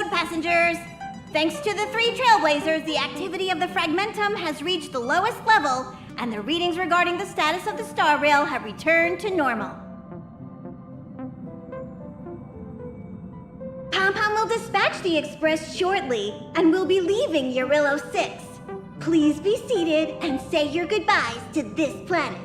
road, passengers! Thanks to the 3 trailblazers, the activity of the fragmentum has reached the lowest level, and the readings regarding the status of the star rail have returned to normal. Pom-Pom will dispatch the express shortly, and will be leaving Eurillo 6. Please be seated and say your goodbyes to this planet.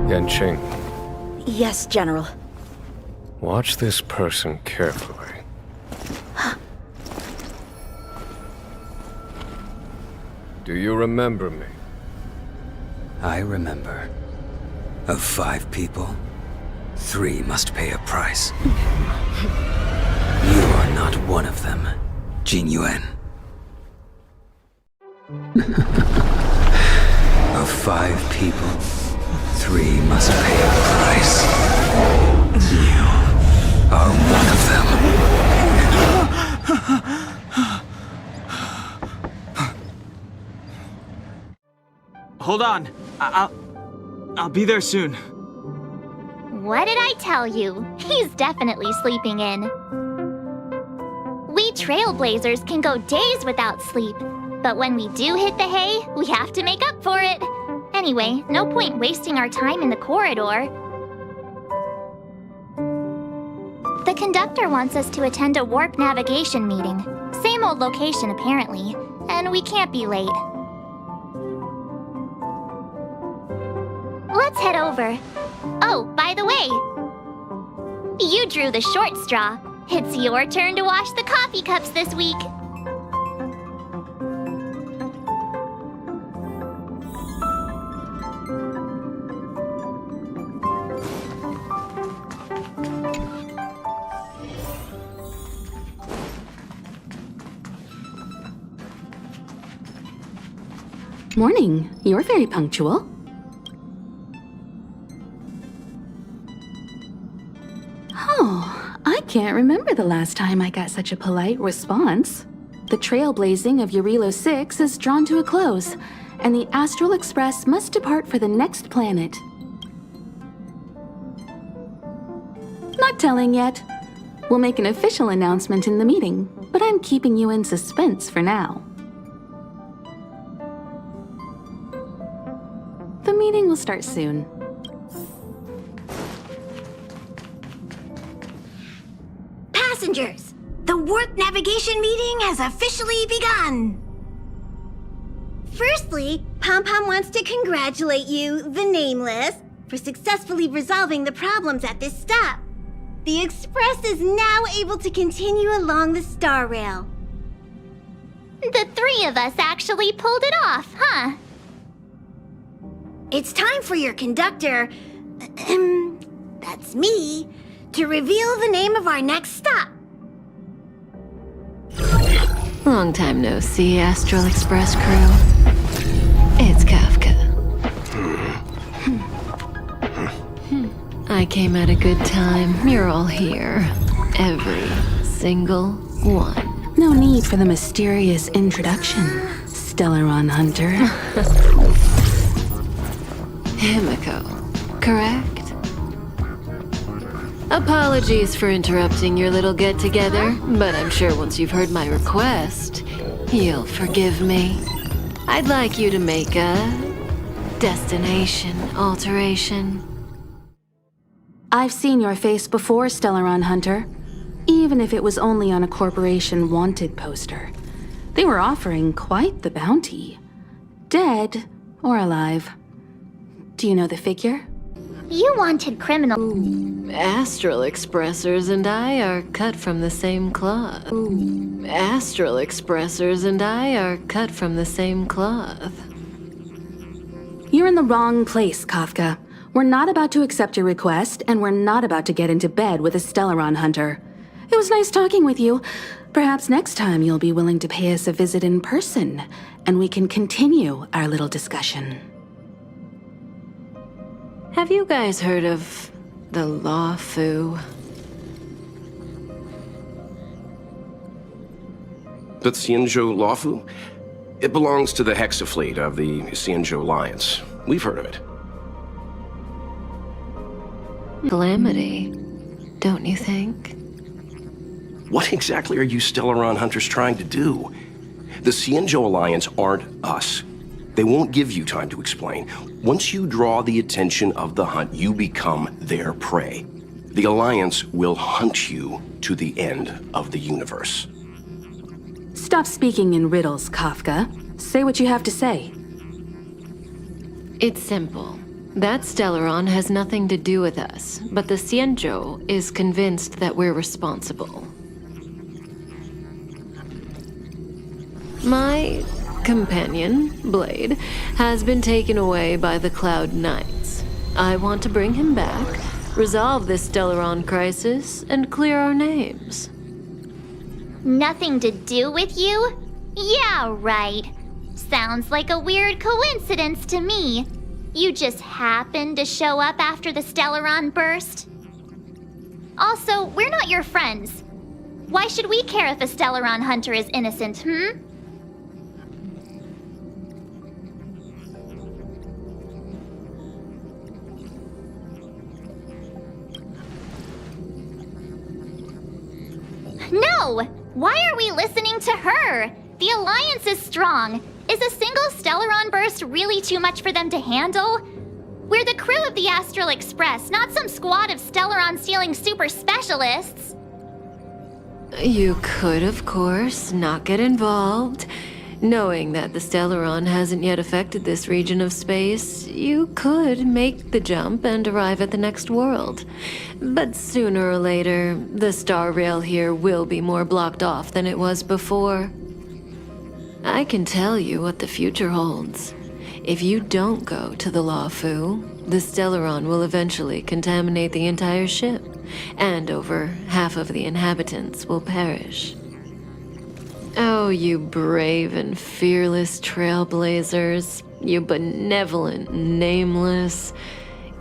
Yanqing, Yes, General. watch this person carefully. Do you remember me? I remember. Of 5 people, 3 must pay a price. You are not one of them, Jin Yuan. Of 5 people, 3 must pay a price. You are one of them. Hold on. I'll be there soon. What did I tell you? He's definitely sleeping in. We trailblazers can go days without sleep, but when we do hit the hay, we have to make up for it. Anyway, no point wasting our time in the corridor. The conductor wants us to attend a warp navigation meeting. Same old location, apparently, and we can't be late. Let's head over. Oh, by the way, you drew the short straw. It's your turn to wash the coffee cups this week. Morning. You're very punctual. Oh, I can't remember the last time I got such a polite response. The trailblazing of Eurillo 6 is drawn to a close, and the Astral Express must depart for the next planet. Not telling yet. We'll make an official announcement in the meeting, but I'm keeping you in suspense for now. The meeting will start soon. Passengers, the warp navigation meeting has officially begun. Firstly, Pom-Pom wants to congratulate you, the Nameless, for successfully resolving the problems at this stop. The Express is now able to continue along the star rail. The 3 of us actually pulled it off, huh? It's time for your conductor, that's me, to reveal the name of our next stop. Long time no see, Astral Express crew. It's Kafka. I came at a good time. You're all here. Every single one. No need for the mysterious introduction, Stellaron Hunter. Himiko, correct? Apologies for interrupting your little get-together, but I'm sure once you've heard my request, you'll forgive me. I'd like you to make a destination alteration. I've seen your face before, Stellaron Hunter. Even if it was only on a corporation wanted poster. They were offering quite the bounty. Dead or alive. Do you know the figure? You wanted criminal. Astral Expressors and I are cut from the same cloth. Astral Expressors and I are cut from the same cloth. You're in the wrong place, Kafka. We're not about to accept your request, and we're not about to get into bed with a Stellaron Hunter. It was nice talking with you, Perhaps next time you'll be willing to pay us a visit in person, and we can continue our little discussion. Have you guys heard of the Law Fu? The Xianzhou Lawfu? It belongs to the Hexafleet of the Xianzhou Alliance. We've heard of it. Calamity, don't you think? What exactly are you Stellaron hunters trying to do? The Xianzhou Alliance aren't us. They won't give you time to explain. Once you draw the attention of the hunt, you become their prey. The Alliance will hunt you to the end of the universe. Stop speaking in riddles, Kafka. Say what you have to say. It's simple. That Stellaron has nothing to do with us, but the Xianzhou is convinced that we're responsible. My companion, Blade, has been taken away by the Cloud Knights. I want to bring him back, resolve this Stellaron crisis, and clear our names. Nothing to do with you? Yeah, right. Sounds like a weird coincidence to me. You just happened to show up after the Stellaron burst? Also, we're not your friends. Why should we care if a Stellaron hunter is innocent, No! Why are we listening to her? The Alliance is strong. Is a single Stellaron burst really too much for them to handle? We're the crew of the Astral Express, not some squad of Stellaron-stealing super specialists. You could, of course, not get involved. Knowing that the Stellaron hasn't yet affected this region of space, you could make the jump and arrive at the next world. But sooner or later, the star rail here will be more blocked off than it was before. I can tell you what the future holds. If you don't go to the Law Fu, the Stellaron will eventually contaminate the entire ship, and over half of the inhabitants will perish. Oh, you brave and fearless trailblazers, you benevolent nameless.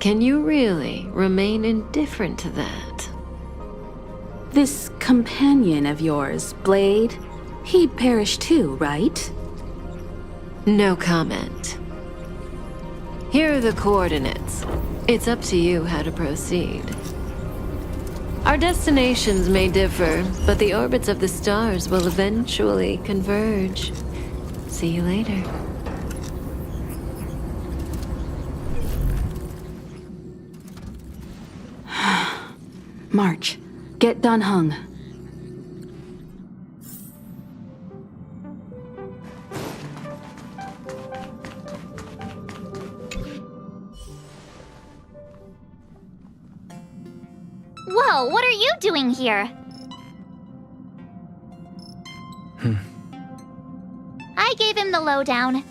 Can you really remain indifferent to that? This companion of yours, Blade, he perished too, right? No comment. Here are the coordinates. It's up to you how to proceed. Our destinations may differ, but the orbits of the stars will eventually converge. See you later. March, get Dan Heng. Whoa, what are you doing here? I gave him the lowdown.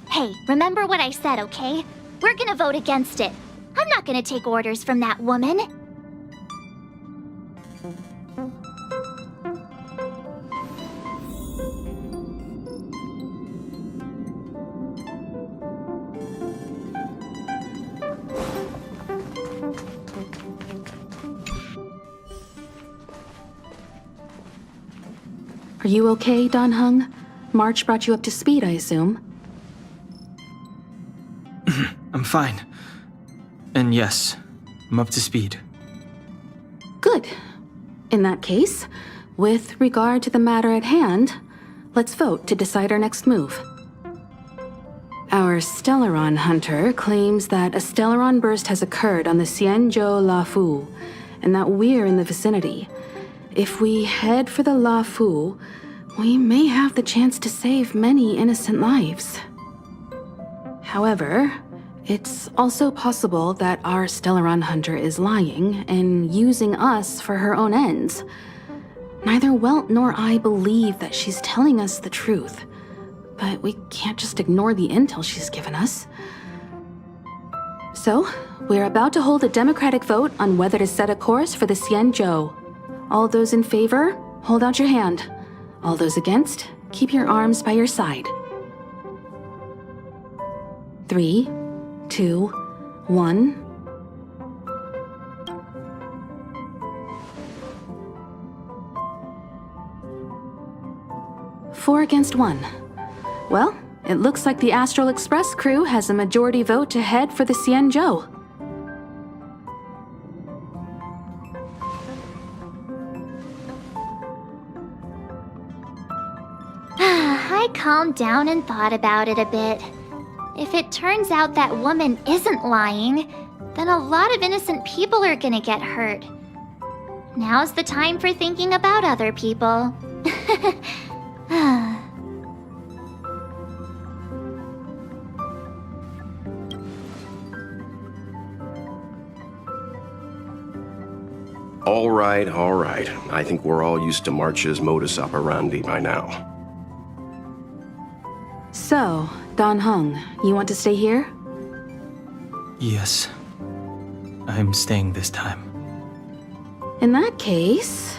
Hey, remember what I said, okay? We're gonna vote against it. I'm not gonna take orders from that woman. Are you okay, Dan Heng? March brought you up to speed, I assume. I'm fine. And yes, I'm up to speed. Good. In that case, with regard to the matter at hand, let's vote to decide our next move. Our Stellaron hunter claims that a Stellaron burst has occurred on the Xianzhou La Fu, and that we're in the vicinity. If we head for the La Fu, we may have the chance to save many innocent lives. However, it's also possible that our Stellaron hunter is lying and using us for her own ends. Neither Welt nor I believe that she's telling us the truth, but we can't just ignore the intel she's given us. So, we're about to hold a democratic vote on whether to set a course for the Xianzhou. All those in favor, hold out your hand. All those against, keep your arms by your side. 3, 2, 1. Four against 1. Well, it looks like the Astral Express crew has a majority vote to head for the Xianzhou. I calmed down and thought about it a bit. If it turns out that woman isn't lying, then a lot of innocent people are gonna get hurt. Now's the time for thinking about other people. All right, all right. I think we're all used to March's modus operandi by now. So, Dan Heng, you want to stay here? Yes. I'm staying this time. In that case,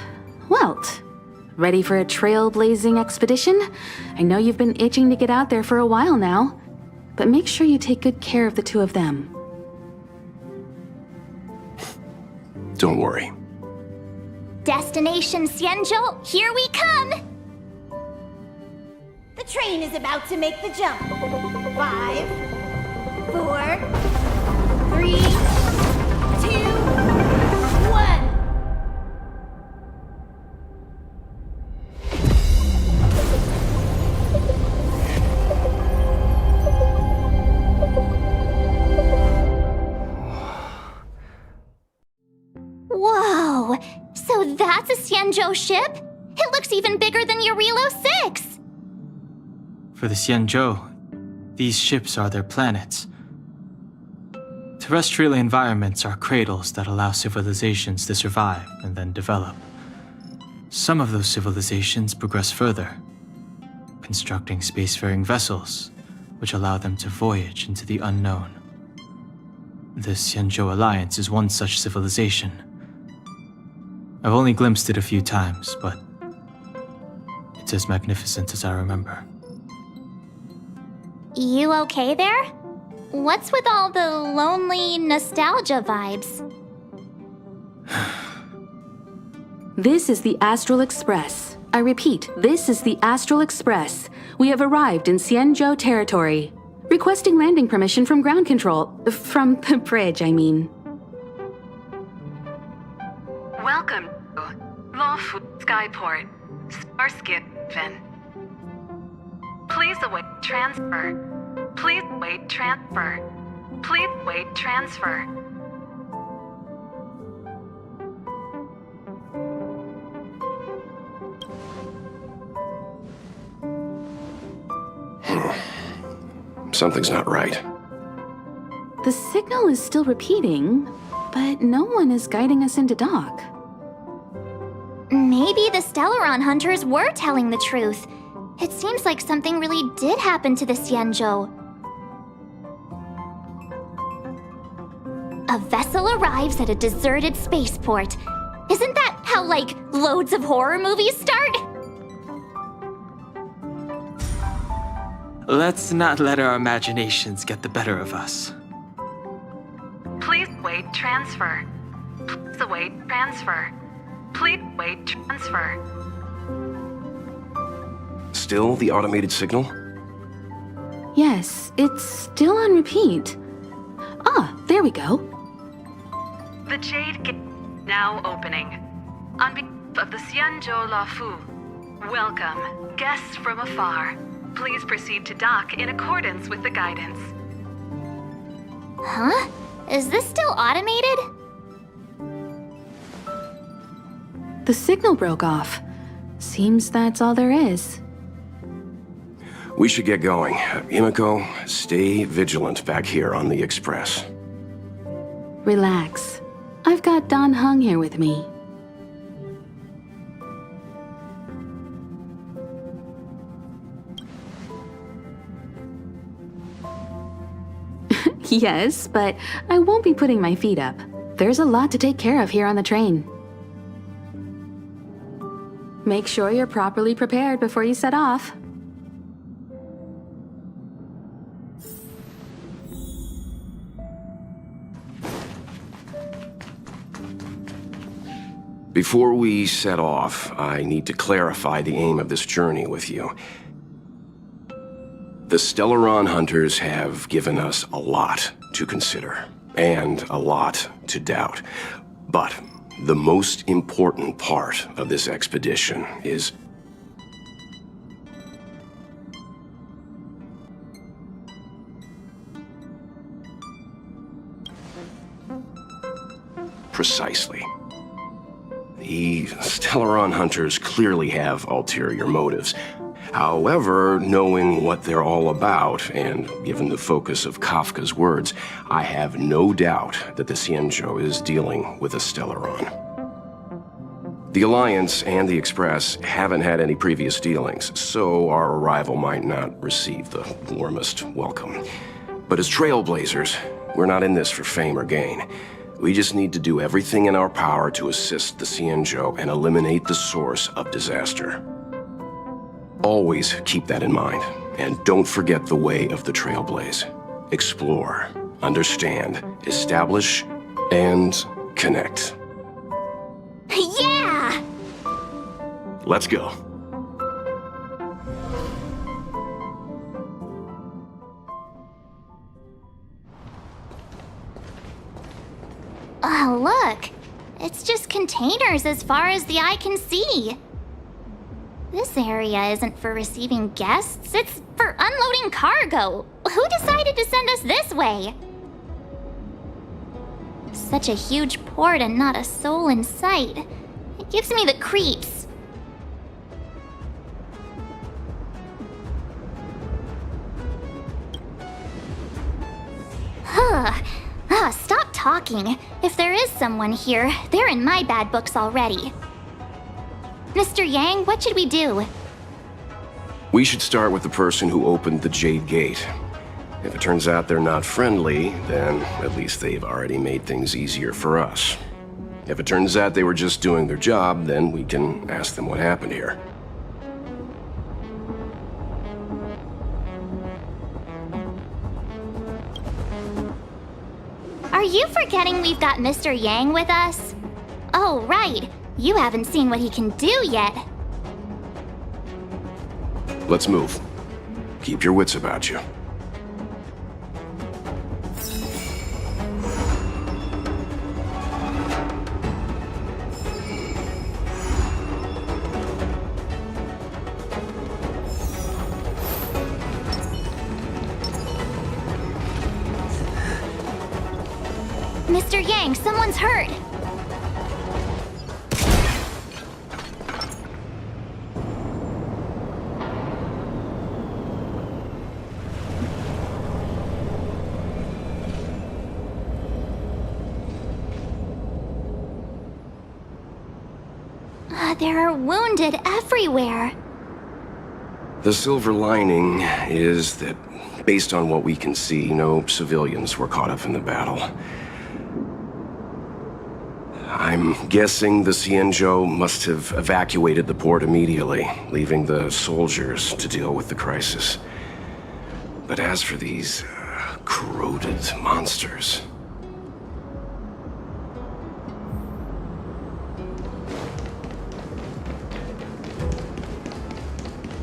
Welt, ready for a trailblazing expedition? I know you've been itching to get out there for a while now, but make sure you take good care of the two of them. Don't worry. Destination Xianzhou, here we come! The train is about to make the jump. 5, 4, 3, 2, 1. Whoa! So that's a Xianzhou ship? It looks even bigger than Eurilo 6! For the Xianzhou, these ships are their planets. Terrestrial environments are cradles that allow civilizations to survive and then develop. Some of those civilizations progress further, constructing spacefaring vessels, which allow them to voyage into the unknown. The Xianzhou Alliance is one such civilization. I've only glimpsed it a few times, but it's as magnificent as I remember. You okay there? What's with all the lonely nostalgia vibes? This is the Astral Express. I repeat, this is the Astral Express. We have arrived in Xianzhou territory. Requesting landing permission from ground control. From the bridge, I mean. Welcome to Lawfu Skyport, Starskin. Please await transfer. Please wait transfer. Please wait transfer. Something's not right. The signal is still repeating, but no one is guiding us into dock. Maybe the Stellaron hunters were telling the truth. It seems like something really did happen to the Xianzhou. A vessel arrives at a deserted spaceport. Isn't that how, like, loads of horror movies start? Let's not let our imaginations get the better of us. Please wait transfer. Please await transfer. Please wait transfer. Still the automated signal? Yes, it's still on repeat. Ah, there we go. The Jade Gate now opening. On behalf of the Xianzhou Lawfu, welcome, guests from afar. Please proceed to dock in accordance with the guidance. Huh? Is this still automated? The signal broke off. Seems that's all there is. We should get going. Himiko, stay vigilant back here on the Express. Relax. I've got Dan Heng here with me. Yes, but I won't be putting my feet up. There's a lot to take care of here on the train. make sure you're properly prepared before you set off. Before we set off, I need to clarify the aim of this journey with you. The Stellaron hunters have given us a lot to consider, and a lot to doubt. But the most important part of this expedition is precisely. The Stellaron hunters clearly have ulterior motives. However, knowing what they're all about, and given the focus of Kafka's words, I have no doubt that the Xianzhou is dealing with a Stellaron. The Alliance and the Express haven't had any previous dealings, so our arrival might not receive the warmest welcome. But as trailblazers, we're not in this for fame or gain. We just need to do everything in our power to assist the Xianzhou and eliminate the source of disaster. Always keep that in mind, and don't forget the way of the Trailblaze. Explore, understand, establish, and connect. Yeah! Let's go. Oh, look. It's just containers as far as the eye can see. This area isn't for receiving guests, it's for unloading cargo. Who decided to send us this way? Such a huge port and not a soul in sight. It gives me the creeps. Stop talking. If there is someone here, they're in my bad books already. Mr. Yang, what should we do? We should start with the person who opened the Jade Gate. If it turns out they're not friendly, then at least they've already made things easier for us. If it turns out they were just doing their job, then we can ask them what happened here. Are you forgetting we've got Mr. Yang with us? Oh, right. You haven't seen what he can do yet. Let's move. Keep your wits about you. Mr. Yang, someone's hurt. There are wounded everywhere. The silver lining is that, based on what we can see, no civilians were caught up in the battle. I'm guessing the Xianzhou must have evacuated the port immediately, leaving the soldiers to deal with the crisis. But as for these corroded monsters...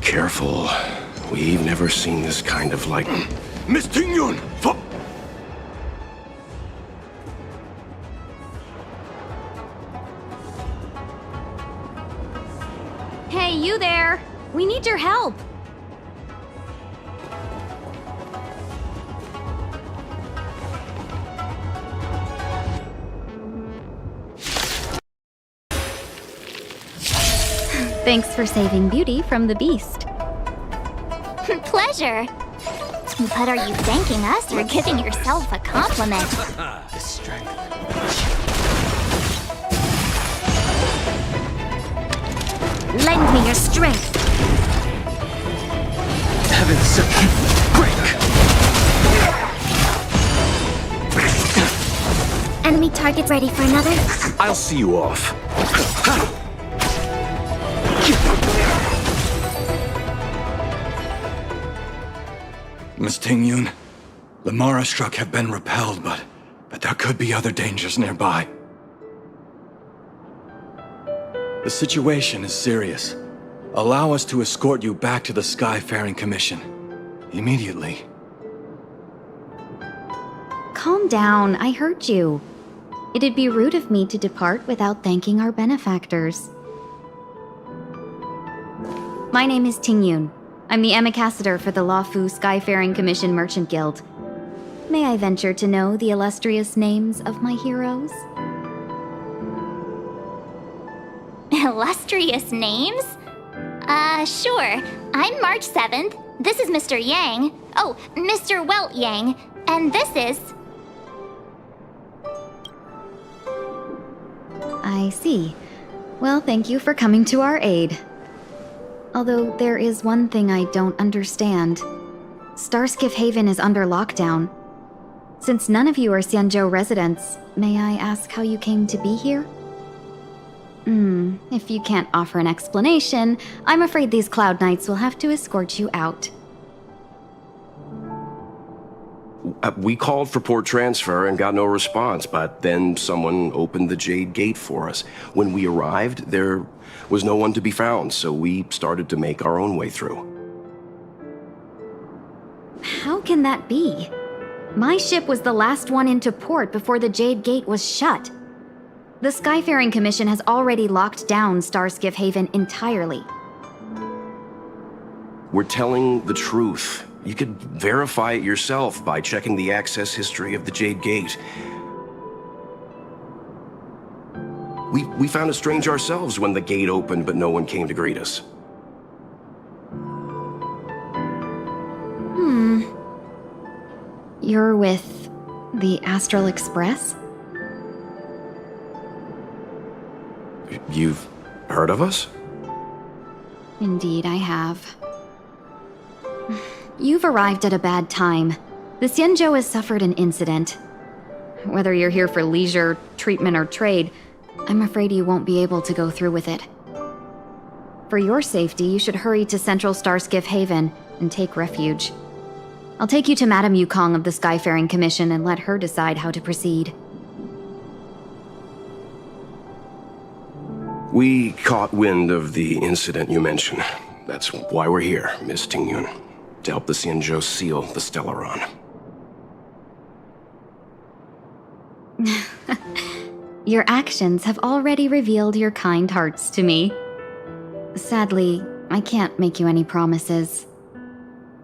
Careful. We've never seen this kind of like... Miss Tingyun! Hey, you there! We need your help! Thanks for saving Beauty from the beast. Pleasure. But are you thanking us or giving yourself a compliment? The strength. Lend me your strength. Heavens, break! Enemy target ready for another? I'll see you off. Miss Tingyun, the Mara struck have been repelled, but there could be other dangers nearby. The situation is serious. Allow us to escort you back to the Skyfaring Commission. Immediately. Calm down, I heard you. It'd be rude of me to depart without thanking our benefactors. My name is Tingyun. I'm the ambassador for the Lafu Skyfaring Commission Merchant Guild. May I venture to know the illustrious names of my heroes? Illustrious names? Sure. I'm March 7th. This is Mr. Yang. Oh, Mr. Welt Yang. And this is... I see. Well, thank you for coming to our aid. Although there is one thing I don't understand. Starskiff Haven is under lockdown. Since none of you are Xianzhou residents, may I ask how you came to be here? If you can't offer an explanation, I'm afraid these Cloud Knights will have to escort you out. We called for port transfer and got no response, but then someone opened the Jade Gate for us. When we arrived, there was no one to be found, so we started to make our own way through. How can that be? My ship was the last one into port before the Jade Gate was shut. The Skyfaring Commission has already locked down Starskiff Haven entirely. We're telling the truth. You could verify it yourself by checking the access history of the Jade Gate. We found it strange ourselves when the gate opened, but no one came to greet us. You're with the Astral Express? You've heard of us? Indeed, I have. You've arrived at a bad time. The Xianzhou has suffered an incident. Whether you're here for leisure, treatment, or trade, I'm afraid you won't be able to go through with it. For your safety, you should hurry to Central Starskiff Haven and take refuge. I'll take you to Madame Yukong of the Skyfaring Commission and let her decide how to proceed. We caught wind of the incident you mentioned. That's why we're here, Miss Tingyun. To help the Xianzhou seal the Stellaron. Your actions have already revealed your kind hearts to me. Sadly, I can't make you any promises.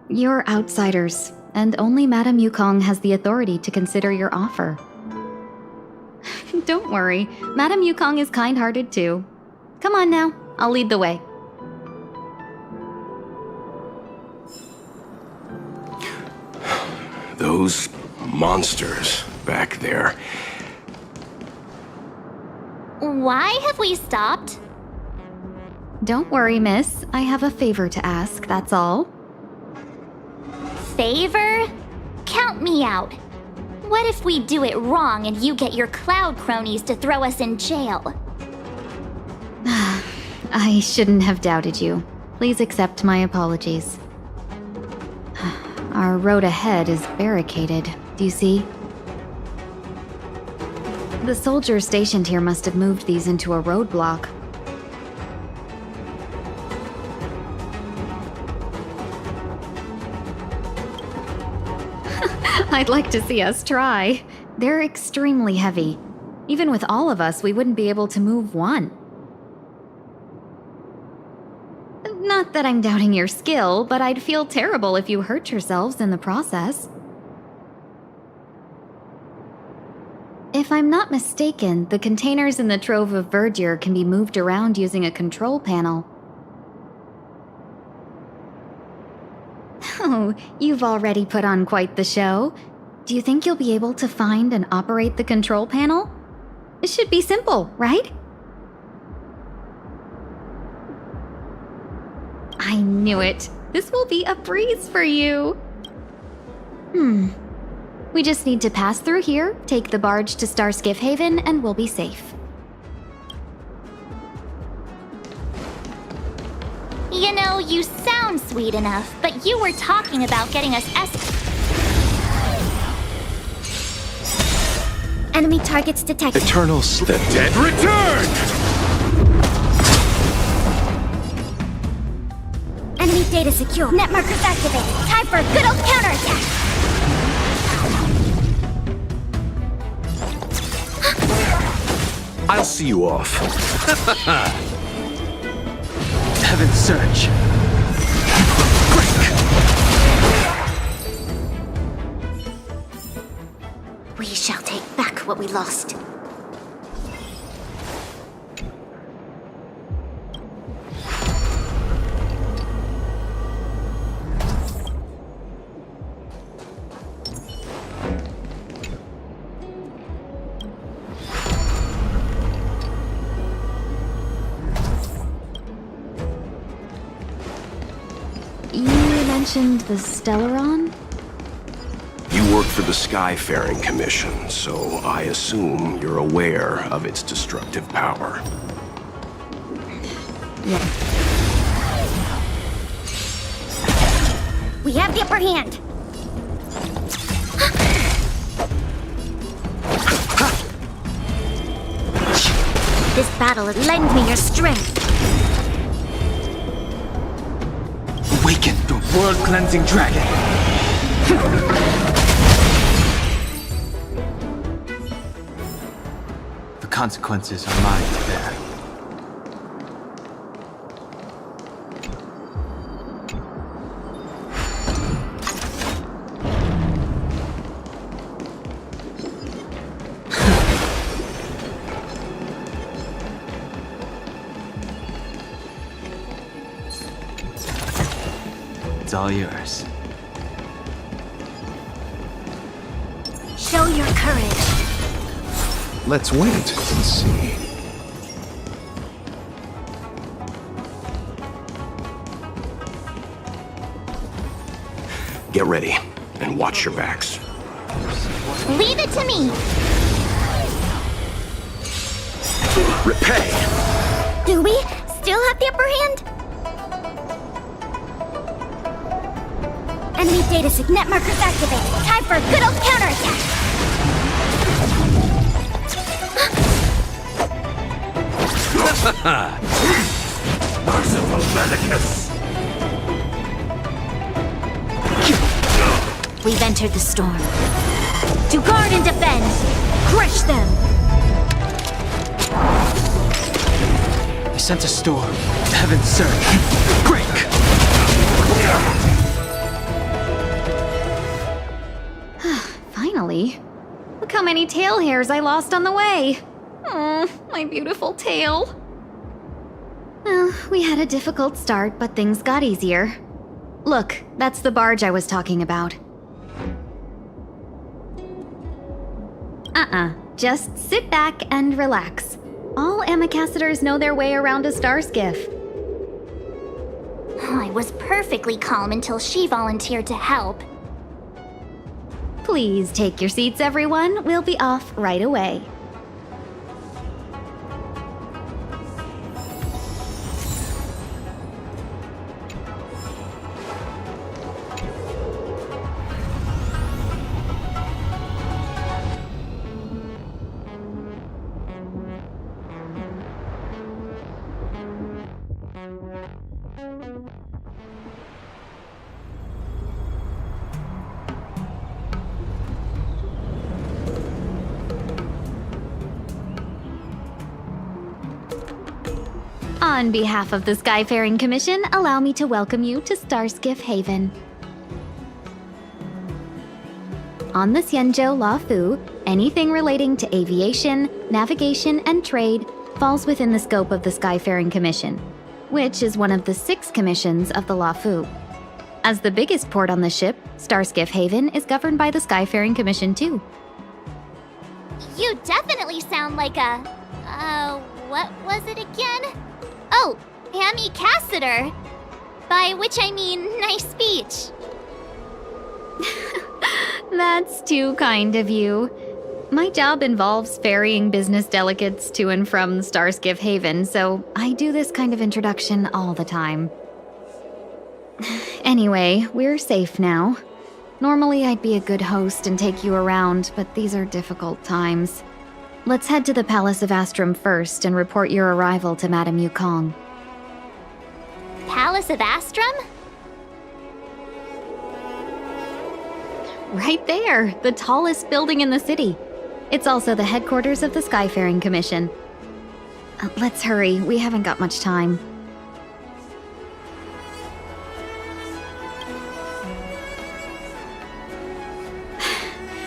You're outsiders, and only Madame Yukong has the authority to consider your offer. Don't worry, Madame Yukong is kind-hearted too. Come on now, I'll lead the way. Those monsters back there. Why have we stopped? Don't worry, miss. I have a favor to ask, that's all. Favor? Count me out. What if we do it wrong and you get your cloud cronies to throw us in jail? I shouldn't have doubted you. Please accept my apologies. Our road ahead is barricaded, do you see? The soldiers stationed here must have moved these into a roadblock. I'd like to see us try. They're extremely heavy. Even with all of us, we wouldn't be able to move one. Not that I'm doubting your skill, but I'd feel terrible if you hurt yourselves in the process. If I'm not mistaken, the containers in the Trove of Verdure can be moved around using a control panel. Oh, you've already put on quite the show. Do you think you'll be able to find and operate the control panel? It should be simple, right? I knew it. This will be a breeze for you. We just need to pass through here, take the barge to Starskiff Haven, and we'll be safe. You know, you sound sweet enough, but you were talking about getting us Enemy targets detected. Eternal The dead return! Enemy data secure. Net markers activated. Time for a good old counterattack. I'll see you off. Heaven's Surge. We shall take back what we lost. You mentioned the Stellaron? You work for the Skyfaring Commission, so I assume you're aware of its destructive power. Yeah. We have the upper hand. This battle has lent me your strength. Awaken the world-cleansing dragon! The consequences are mine to bear. It's all yours. Show your courage. Let's wait and see. Get ready, and watch your backs. Leave it to me! Repay! Do we still have the upper hand? Enemy data net markers activated. Time for a good old counterattack. Merciful Medicus! We've entered the storm. To guard and defend. Crush them. I sent a storm. Heaven's Surge. Break! Finally. Look how many tail hairs I lost on the way. Oh, my beautiful tail. Well, we had a difficult start, but things got easier. Look, that's the barge I was talking about. Just sit back and relax. All Amicacetors know their way around a star skiff. I was perfectly calm until she volunteered to help. Please take your seats, everyone. We'll be off right away. On behalf of the Skyfaring Commission, allow me to welcome you to Starskiff Haven. On the Xianzhou Lafu, anything relating to aviation, navigation, and trade falls within the scope of the Skyfaring Commission, which is one of the 6 commissions of the Lafu. As the biggest port on the ship, Starskiff Haven is governed by the Skyfaring Commission too. You definitely sound like a... what was it again? Oh, Amicaciter. By which I mean nice speech. That's too kind of you. My job involves ferrying business delegates to and from Starskiff Haven, so I do this kind of introduction all the time. Anyway, we're safe now. Normally I'd be a good host and take you around, but these are difficult times. Let's head to the Palace of Astrum first and report your arrival to Madame Yukong. Palace of Astrum? Right there, the tallest building in the city. It's also the headquarters of the Skyfaring Commission. Let's hurry, we haven't got much time.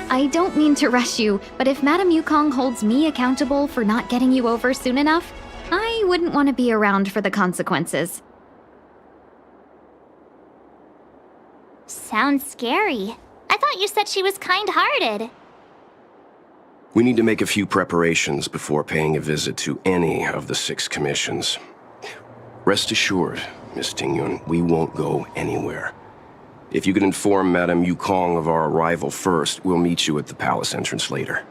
I don't mean to rush you, but if Madame Yukong holds me accountable for not getting you over soon enough, I wouldn't want to be around for the consequences. Sounds scary. I thought you said she was kind-hearted. We need to make a few preparations before paying a visit to any of the 6 commissions. Rest assured, Miss Tingyun, we won't go anywhere. If you could inform Madame Yukong of our arrival first, we'll meet you at the palace entrance later.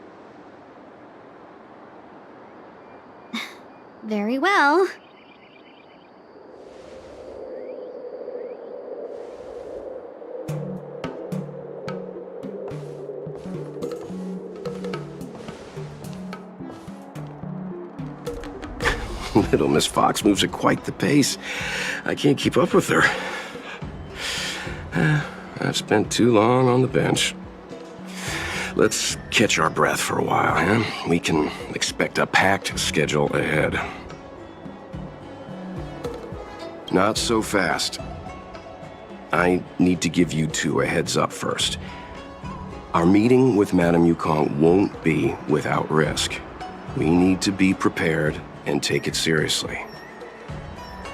Very well. Little Miss Fox moves at quite the pace. I can't keep up with her. I've spent too long on the bench. Let's catch our breath for a while, huh? We can expect a packed schedule ahead. Not so fast. I need to give you 2 a heads up first. Our meeting with Madame Yukong won't be without risk. We need to be prepared and take it seriously.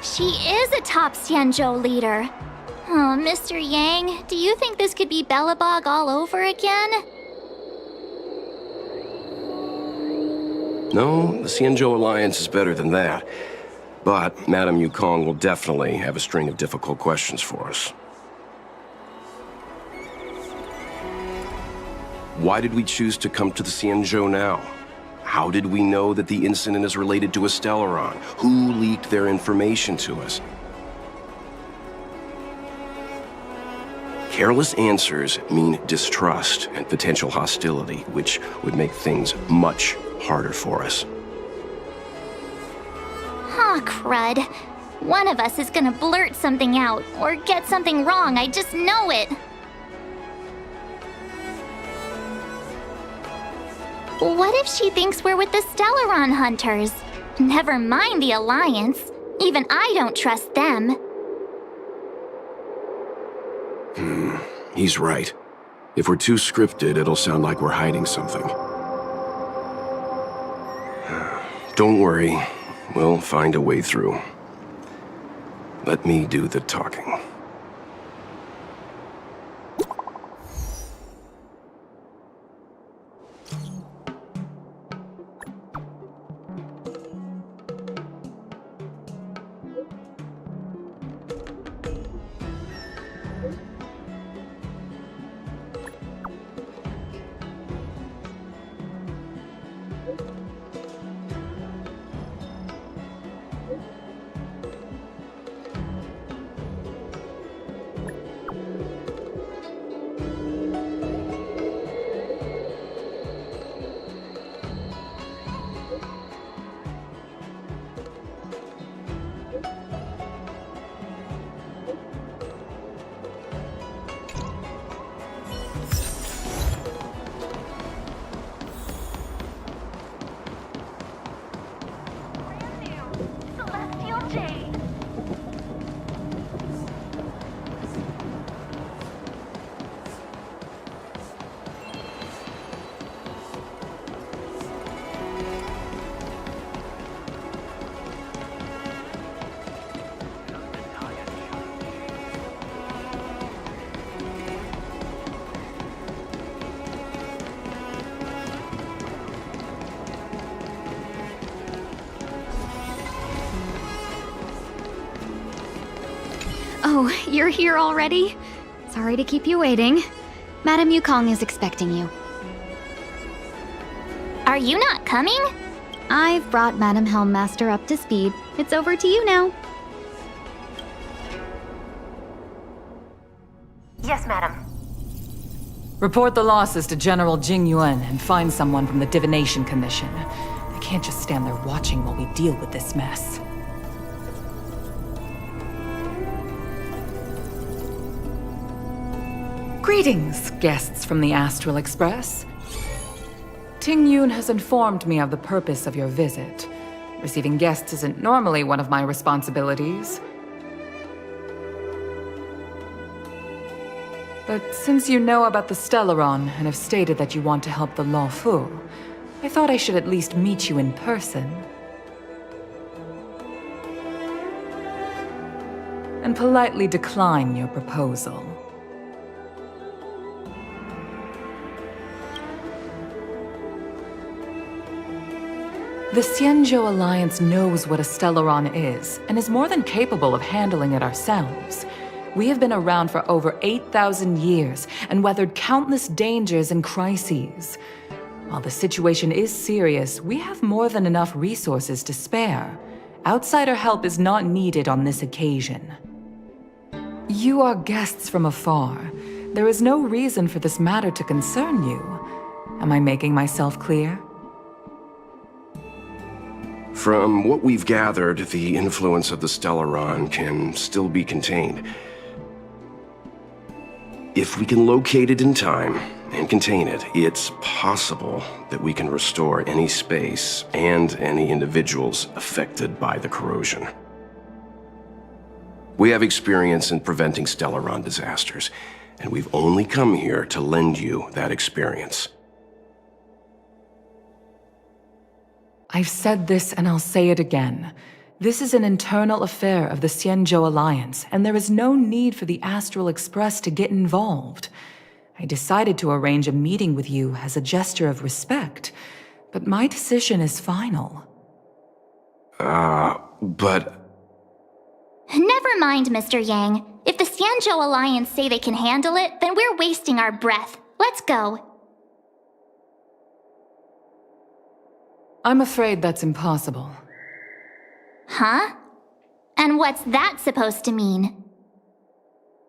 She is a top Xianzhou leader. Oh, Mr. Yang, do you think this could be Bellabog all over again? No, the Xianzhou Alliance is better than that. But Madame Yukong will definitely have a string of difficult questions for us. Why did we choose to come to the Xianzhou now? How did we know that the incident is related to a Stellaron? Who leaked their information to us? Careless answers mean distrust and potential hostility, which would make things much harder for us. Aw, crud. One of us is gonna blurt something out, or get something wrong, I just know it. What if she thinks we're with the Stellaron Hunters? Never mind the Alliance. Even I don't trust them. He's right. If we're too scripted, it'll sound like we're hiding something. Don't worry. We'll find a way through. Let me do the talking. Oh, you're here already? Sorry to keep you waiting. Madame Yukong is expecting you. Are you not coming? I've brought Madame Helmmaster up to speed. It's over to you now. Yes, madam. Report the losses to General Jing Yuan and find someone from the Divination Commission. I can't just stand there watching while we deal with this mess. Greetings, guests from the Astral Express. Ting Yun has informed me of the purpose of your visit. Receiving guests isn't normally one of my responsibilities. But since you know about the Stellaron and have stated that you want to help the Law Fu, I thought I should at least meet you in person. And politely decline your proposal. The Xianzhou Alliance knows what a Stellaron is, and is more than capable of handling it ourselves. We have been around for over 8,000 years, and weathered countless dangers and crises. While the situation is serious, we have more than enough resources to spare. Outsider help is not needed on this occasion. You are guests from afar. There is no reason for this matter to concern you. Am I making myself clear? From what we've gathered, the influence of the Stellaron can still be contained. If we can locate it in time and contain it, it's possible that we can restore any space and any individuals affected by the corrosion. We have experience in preventing Stellaron disasters, and we've only come here to lend you that experience. I've said this and I'll say it again. This is an internal affair of the Xianzhou Alliance, and there is no need for the Astral Express to get involved. I decided to arrange a meeting with you as a gesture of respect, but my decision is final. But... Never mind, Mr. Yang. If the Xianzhou Alliance say they can handle it, then we're wasting our breath. Let's go. I'm afraid that's impossible. Huh? And what's that supposed to mean?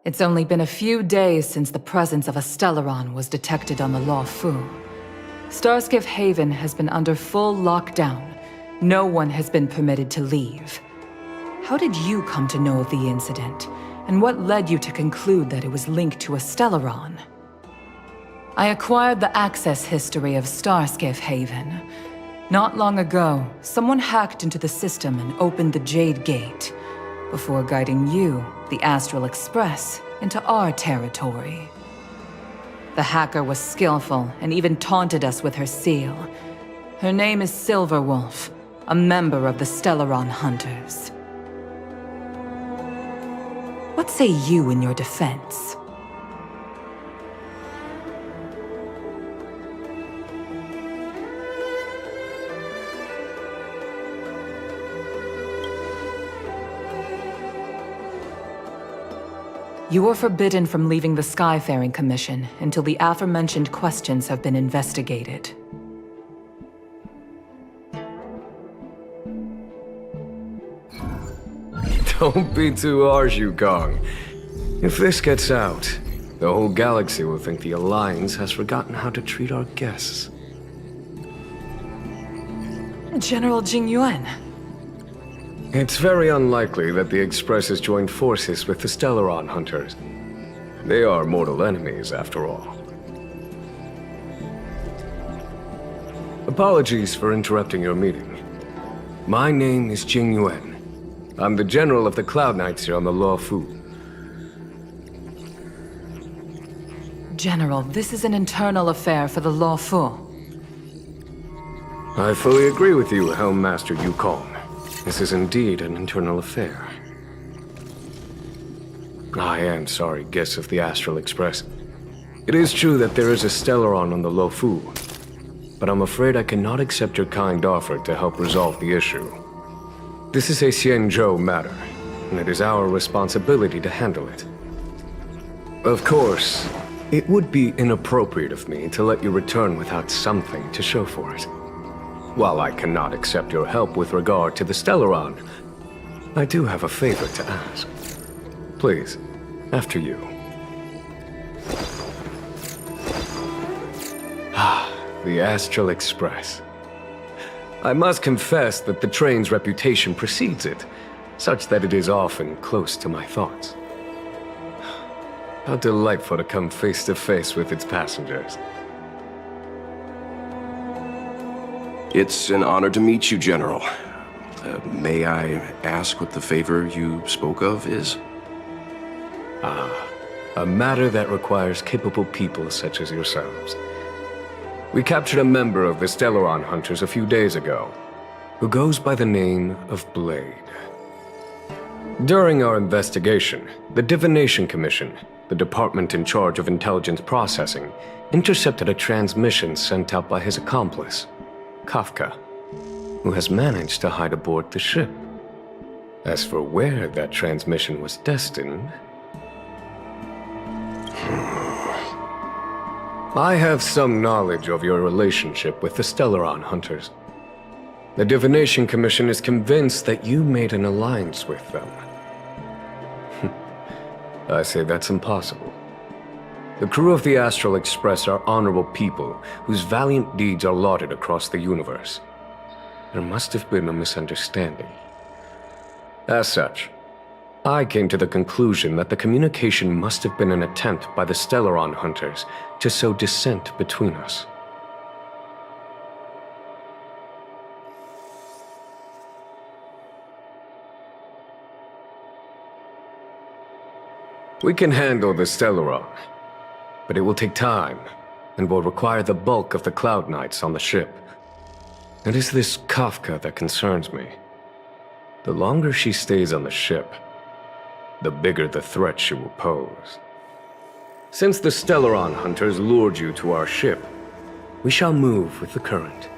It's only been a few days since the presence of a Stellaron was detected on the Law Fu. Starskiff Haven has been under full lockdown. No one has been permitted to leave. How did you come to know of the incident? And what led you to conclude that it was linked to a Stellaron? I acquired the access history of Starskiff Haven. Not long ago, someone hacked into the system and opened the Jade Gate, before guiding you, the Astral Express, into our territory. The hacker was skillful and even taunted us with her seal. Her name is Silverwolf, a member of the Stellaron Hunters. What say you in your defense? You are forbidden from leaving the Skyfaring Commission until the aforementioned questions have been investigated. Don't be too harsh, Yukong. If this gets out, the whole galaxy will think the Alliance has forgotten how to treat our guests. General Jing Yuan. It's very unlikely that the Express has joined forces with the Stellaron Hunters. They are mortal enemies, after all. Apologies for interrupting your meeting. My name is Jing Yuan. I'm the General of the Cloud Knights here on the Law Fu. General, this is an internal affair for the Law Fu. I fully agree with you, Helm Master Yukong. This is indeed an internal affair. I am sorry, guests of the Astral Express. It is true that there is a Stellaron on the Law Fu, but I'm afraid I cannot accept your kind offer to help resolve the issue. This is a Xianzhou matter, and it is our responsibility to handle it. Of course, it would be inappropriate of me to let you return without something to show for it. While I cannot accept your help with regard to the Stellaron, I do have a favor to ask. Please, after you. the Astral Express. I must confess that the train's reputation precedes it, such that it is often close to my thoughts. How delightful to come face to face with its passengers. It's an honor to meet you, General. May I ask what the favor you spoke of is? A matter that requires capable people such as yourselves. We captured a member of the Stellaron Hunters a few days ago, who goes by the name of Blade. During our investigation, the Divination Commission, the department in charge of intelligence processing, intercepted a transmission sent out by his accomplice, Kafka, who has managed to hide aboard the ship. As for where that transmission was destined, I have some knowledge of your relationship with the Stellaron Hunters. The Divination Commission is convinced that you made an alliance with them. I say that's impossible. The crew of the Astral Express are honorable people whose valiant deeds are lauded across the universe. There must have been a misunderstanding. As such, I came to the conclusion that the communication must have been an attempt by the Stellaron Hunters to sow dissent between us. We can handle the Stellaron, but it will take time and will require the bulk of the Cloud Knights on the ship. It is this Kafka that concerns me. The longer she stays on the ship, the bigger the threat she will pose. Since the Stellaron Hunters lured you to our ship, we shall move with the current.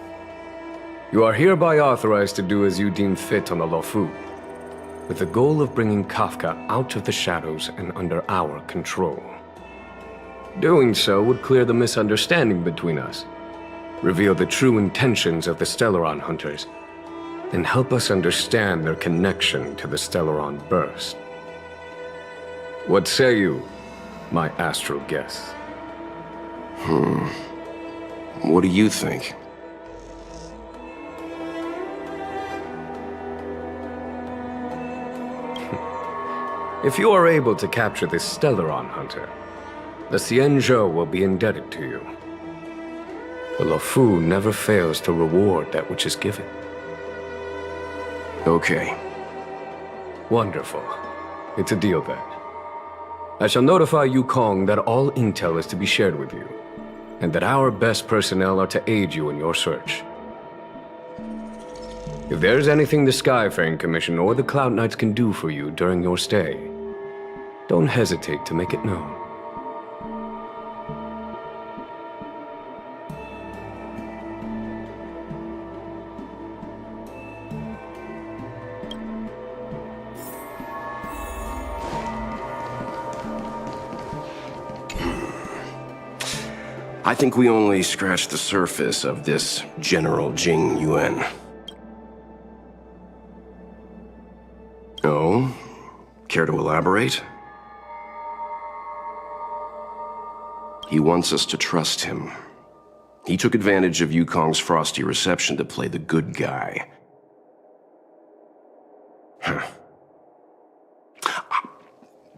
You are hereby authorized to do as you deem fit on the Lofu, with the goal of bringing Kafka out of the shadows and under our control. Doing so would clear the misunderstanding between us, reveal the true intentions of the Stellaron Hunters, and help us understand their connection to the Stellaron Burst. What say you, my astral guests? What do you think? If you are able to capture this Stellaron Hunter, the Xianzhou will be indebted to you. The Lofu never fails to reward that which is given. Okay. Wonderful. It's a deal then. I shall notify Yukong that all intel is to be shared with you, and that our best personnel are to aid you in your search. If there is anything the Skyfaring Commission or the Cloud Knights can do for you during your stay, don't hesitate to make it known. I think we only scratched the surface of this General Jing Yuan. Oh? Care to elaborate? He wants us to trust him. He took advantage of Yukong's frosty reception to play the good guy.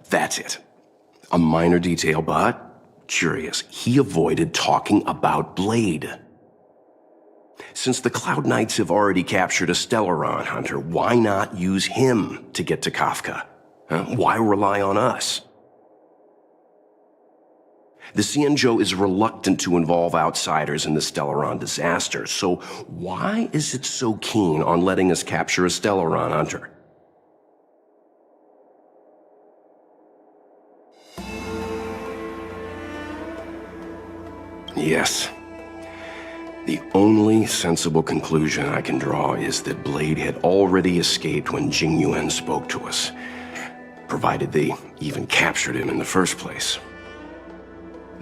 That's it. A minor detail, but curious. He avoided talking about Blade. Since the Cloud Knights have already captured a Stellaron Hunter, why not use him to get to Kafka? Why rely on us? The Xianzhou is reluctant to involve outsiders in the Stellaron disaster, so why is it so keen on letting us capture a Stellaron Hunter? Yes. The only sensible conclusion I can draw is that Blade had already escaped when Jing Yuan spoke to us, provided they even captured him in the first place.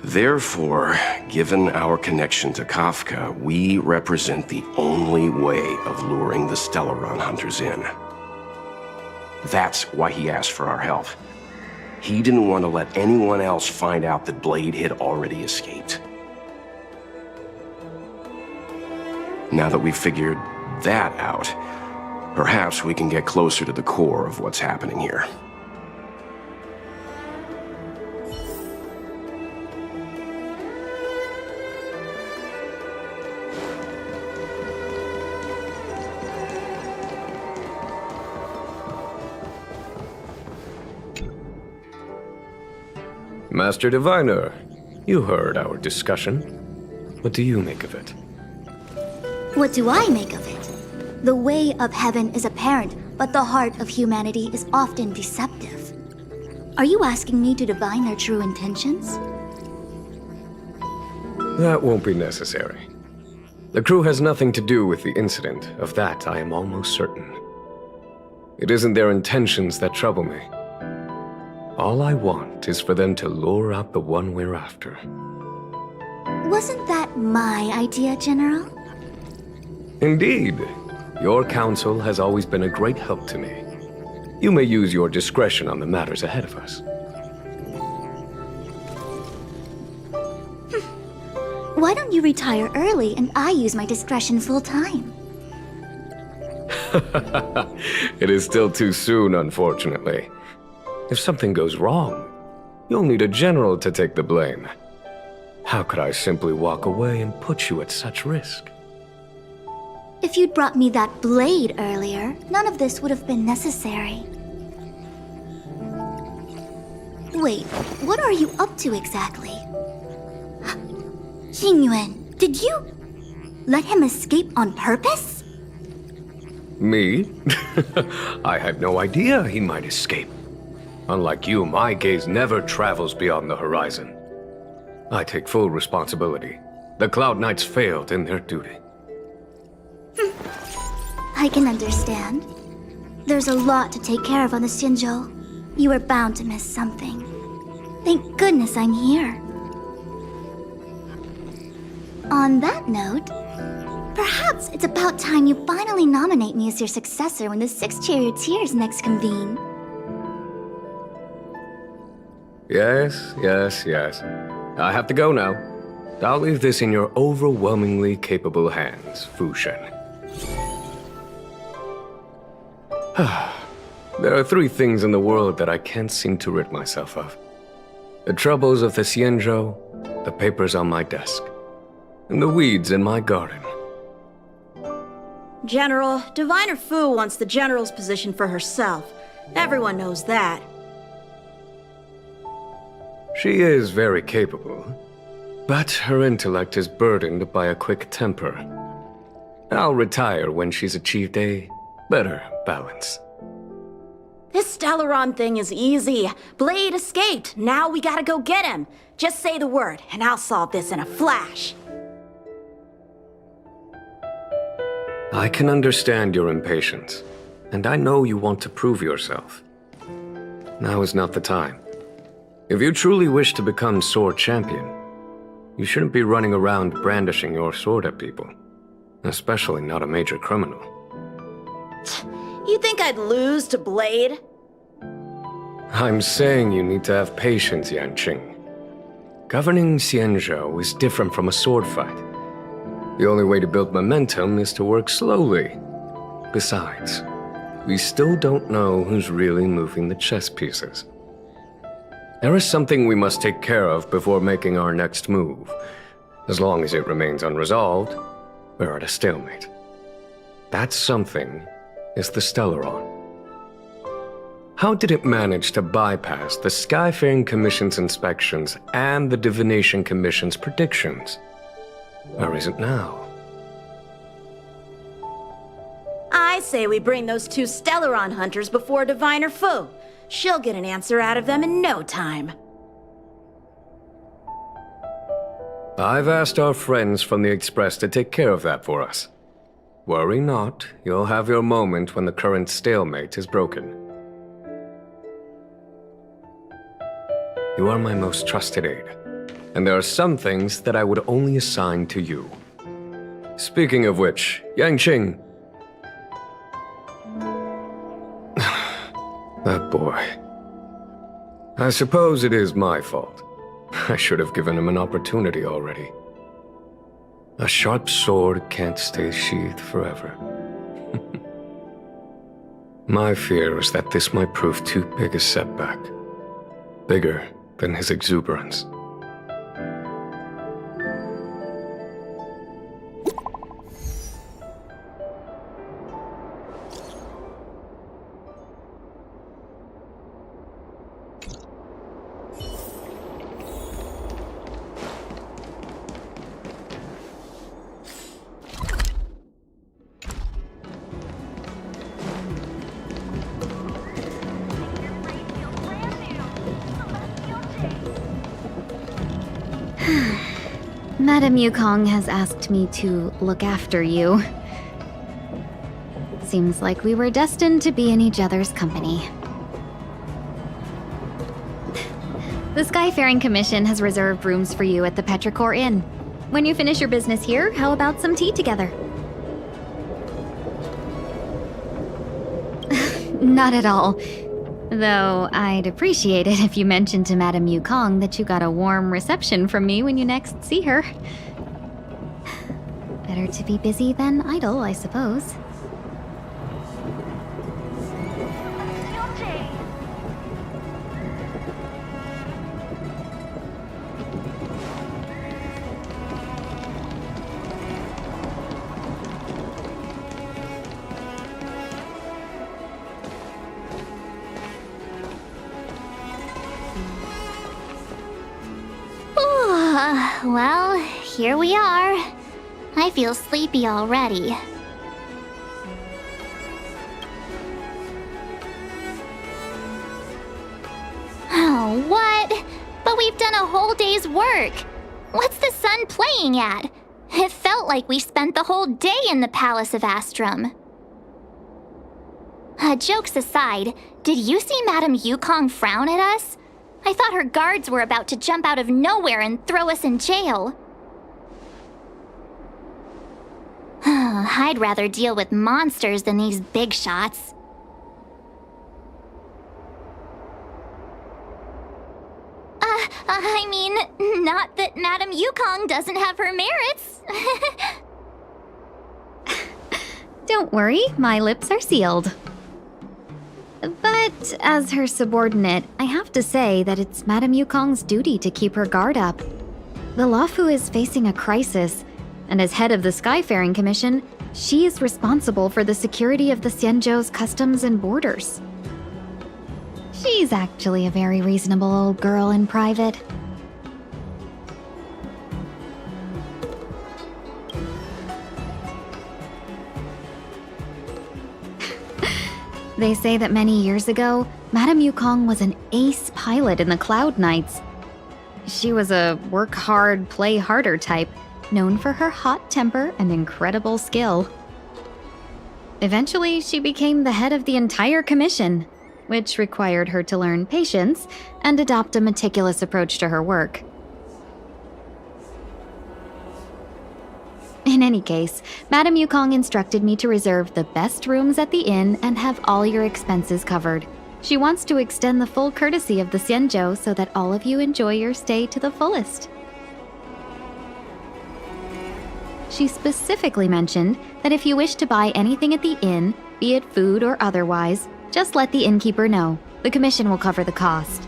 Therefore, given our connection to Kafka, we represent the only way of luring the Stellaron Hunters in. That's why he asked for our help. He didn't want to let anyone else find out that Blade had already escaped. Now that we've figured that out, perhaps we can get closer to the core of what's happening here. Master Diviner, you heard our discussion. What do you make of it? What do I make of it? The way of heaven is apparent, but the heart of humanity is often deceptive. Are you asking me to divine their true intentions? That won't be necessary. The crew has nothing to do with the incident, of that I am almost certain. It isn't their intentions that trouble me. All I want is for them to lure out the one we're after. Wasn't that my idea, General? Indeed. Your counsel has always been a great help to me. You may use your discretion on the matters ahead of us. Why don't you retire early and I use my discretion full time? It is still too soon, unfortunately. If something goes wrong, you'll need a general to take the blame. How could I simply walk away and put you at such risk? If you'd brought me that blade earlier, none of this would have been necessary. Wait, what are you up to exactly? Xingyuan, did you let him escape on purpose? Me? I had no idea he might escape. Unlike you, my gaze never travels beyond the horizon. I take full responsibility. The Cloud Knights failed in their duty. I can understand. There's a lot to take care of on the Xinzhou. You were bound to miss something. Thank goodness I'm here. On that note, perhaps it's about time you finally nominate me as your successor when the Six Charioteers next convene. Yes. I have to go now. I'll leave this in your overwhelmingly capable hands, Fu Shen. There are 3 things in the world that I can't seem to rid myself of. The troubles of the Xianzhou, the papers on my desk, and the weeds in my garden. General, Diviner Fu wants the General's position for herself. Everyone knows that. She is very capable, but her intellect is burdened by a quick temper. I'll retire when she's achieved a better balance. This Stellaron thing is easy. Blade escaped. Now we gotta go get him. Just say the word, and I'll solve this in a flash. I can understand your impatience, and I know you want to prove yourself. Now is not the time. If you truly wish to become Sword Champion, you shouldn't be running around brandishing your sword at people, especially not a major criminal. You think I'd lose to Blade? I'm saying you need to have patience, Yanqing. Governing Xianzhou is different from a sword fight. The only way to build momentum is to work slowly. Besides, we still don't know who's really moving the chess pieces. There is something we must take care of before making our next move. As long as it remains unresolved, we're at a stalemate. That something is the Stellaron. How did it manage to bypass the Skyfaring Commission's inspections and the Divination Commission's predictions? Where is it now? I say we bring those 2 Stellaron hunters before Diviner Fu. She'll get an answer out of them in no time. I've asked our friends from the Express to take care of that for us. Worry not, you'll have your moment when the current stalemate is broken. You are my most trusted aide, and there are some things that I would only assign to you. Speaking of which, Yanqing. That boy. I suppose it is my fault. I should have given him an opportunity already. A sharp sword can't stay sheathed forever. My fear is that this might prove too big a setback. Bigger than his exuberance. Madame Yukong has asked me to look after you. Seems like we were destined to be in each other's company. The Skyfaring Commission has reserved rooms for you at the Petrichor Inn. When you finish your business here, how about some tea together? Not at all. Though I'd appreciate it if you mentioned to Madame Yukong that you got a warm reception from me when you next see her. Better to be busy than idle, I suppose. Well, here we are. I feel sleepy already. Oh, what? But we've done a whole day's work. What's the sun playing at? It felt like we spent the whole day in the Palace of Astrum. Jokes aside, did you see Madame Yukong frown at us? I thought her guards were about to jump out of nowhere and throw us in jail. I'd rather deal with monsters than these big shots. I mean, not that Madame Yukong doesn't have her merits. Don't worry, my lips are sealed. But as her subordinate, I have to say that it's Madame Yukong's duty to keep her guard up. The Luofu is facing a crisis, and as head of the Skyfaring Commission, she is responsible for the security of the Xianzhou's customs and borders. She's actually a very reasonable old girl in private. They say that many years ago, Madame Yukong was an ace pilot in the Cloud Knights. She was a work hard, play harder type, known for her hot temper and incredible skill. Eventually, she became the head of the entire commission, which required her to learn patience and adopt a meticulous approach to her work. In any case, Madame Yukong instructed me to reserve the best rooms at the inn and have all your expenses covered. She wants to extend the full courtesy of the Xianzhou so that all of you enjoy your stay to the fullest. She specifically mentioned that if you wish to buy anything at the inn, be it food or otherwise, just let the innkeeper know. The commission will cover the cost.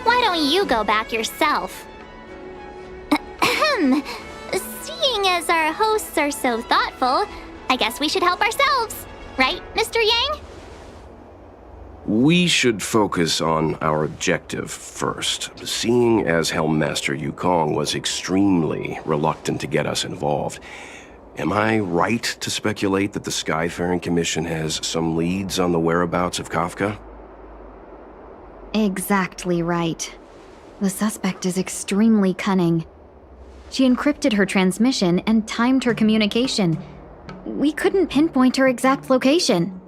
Why don't you go back yourself? Seeing as our hosts are so thoughtful, I guess we should help ourselves. Right, Mr. Yang? We should focus on our objective first. Seeing as Helmmaster Yukong was extremely reluctant to get us involved, am I right to speculate that the Skyfaring Commission has some leads on the whereabouts of Kafka? Exactly right. The suspect is extremely cunning. She encrypted her transmission and timed her communication. We couldn't pinpoint her exact location.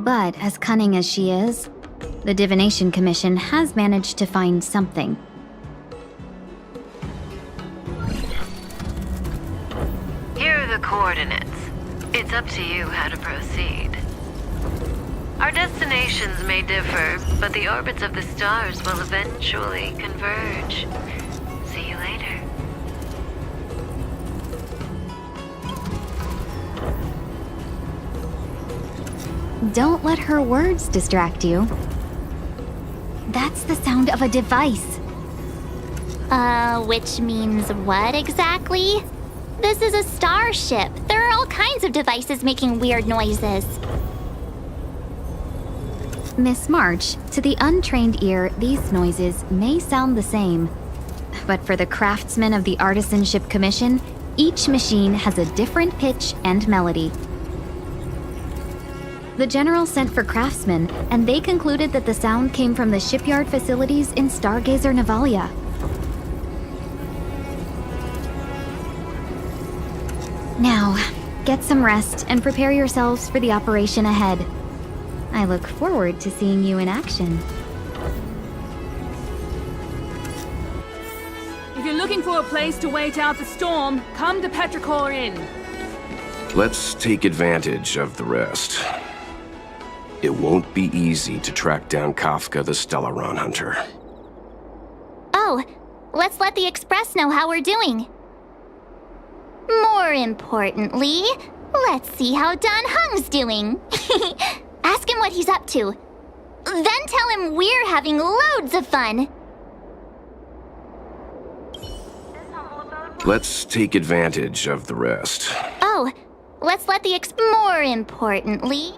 But as cunning as she is, the Divination Commission has managed to find something. Here are the coordinates. It's up to you how to proceed. Our destinations may differ, but the orbits of the stars will eventually converge. See you later. Don't let her words distract you. That's the sound of a device. Which means what exactly? This is a starship. There are all kinds of devices making weird noises. Miss March, to the untrained ear, these noises may sound the same. But for the craftsmen of the Artisanship Commission, each machine has a different pitch and melody. The General sent for craftsmen, and they concluded that the sound came from the shipyard facilities in Stargazer Navalia. Now, get some rest and prepare yourselves for the operation ahead. I look forward to seeing you in action. If you're looking for a place to wait out the storm, come to Petrichor Inn. Let's take advantage of the rest. It won't be easy to track down Kafka the Stellaron Hunter. Oh, let's let the Express know how we're doing. More importantly, let's see how Don Hung's doing. Ask him what he's up to. Then tell him we're having loads of fun. Let's take advantage of the rest. Oh, let's let the More importantly...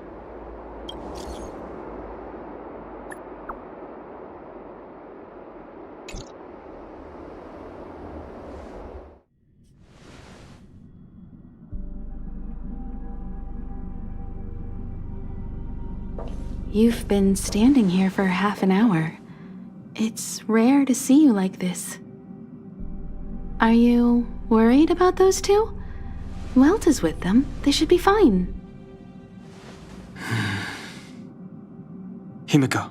You've been standing here for half an hour. It's rare to see you like this. Are you worried about those two? Welt is with them. They should be fine. Himiko,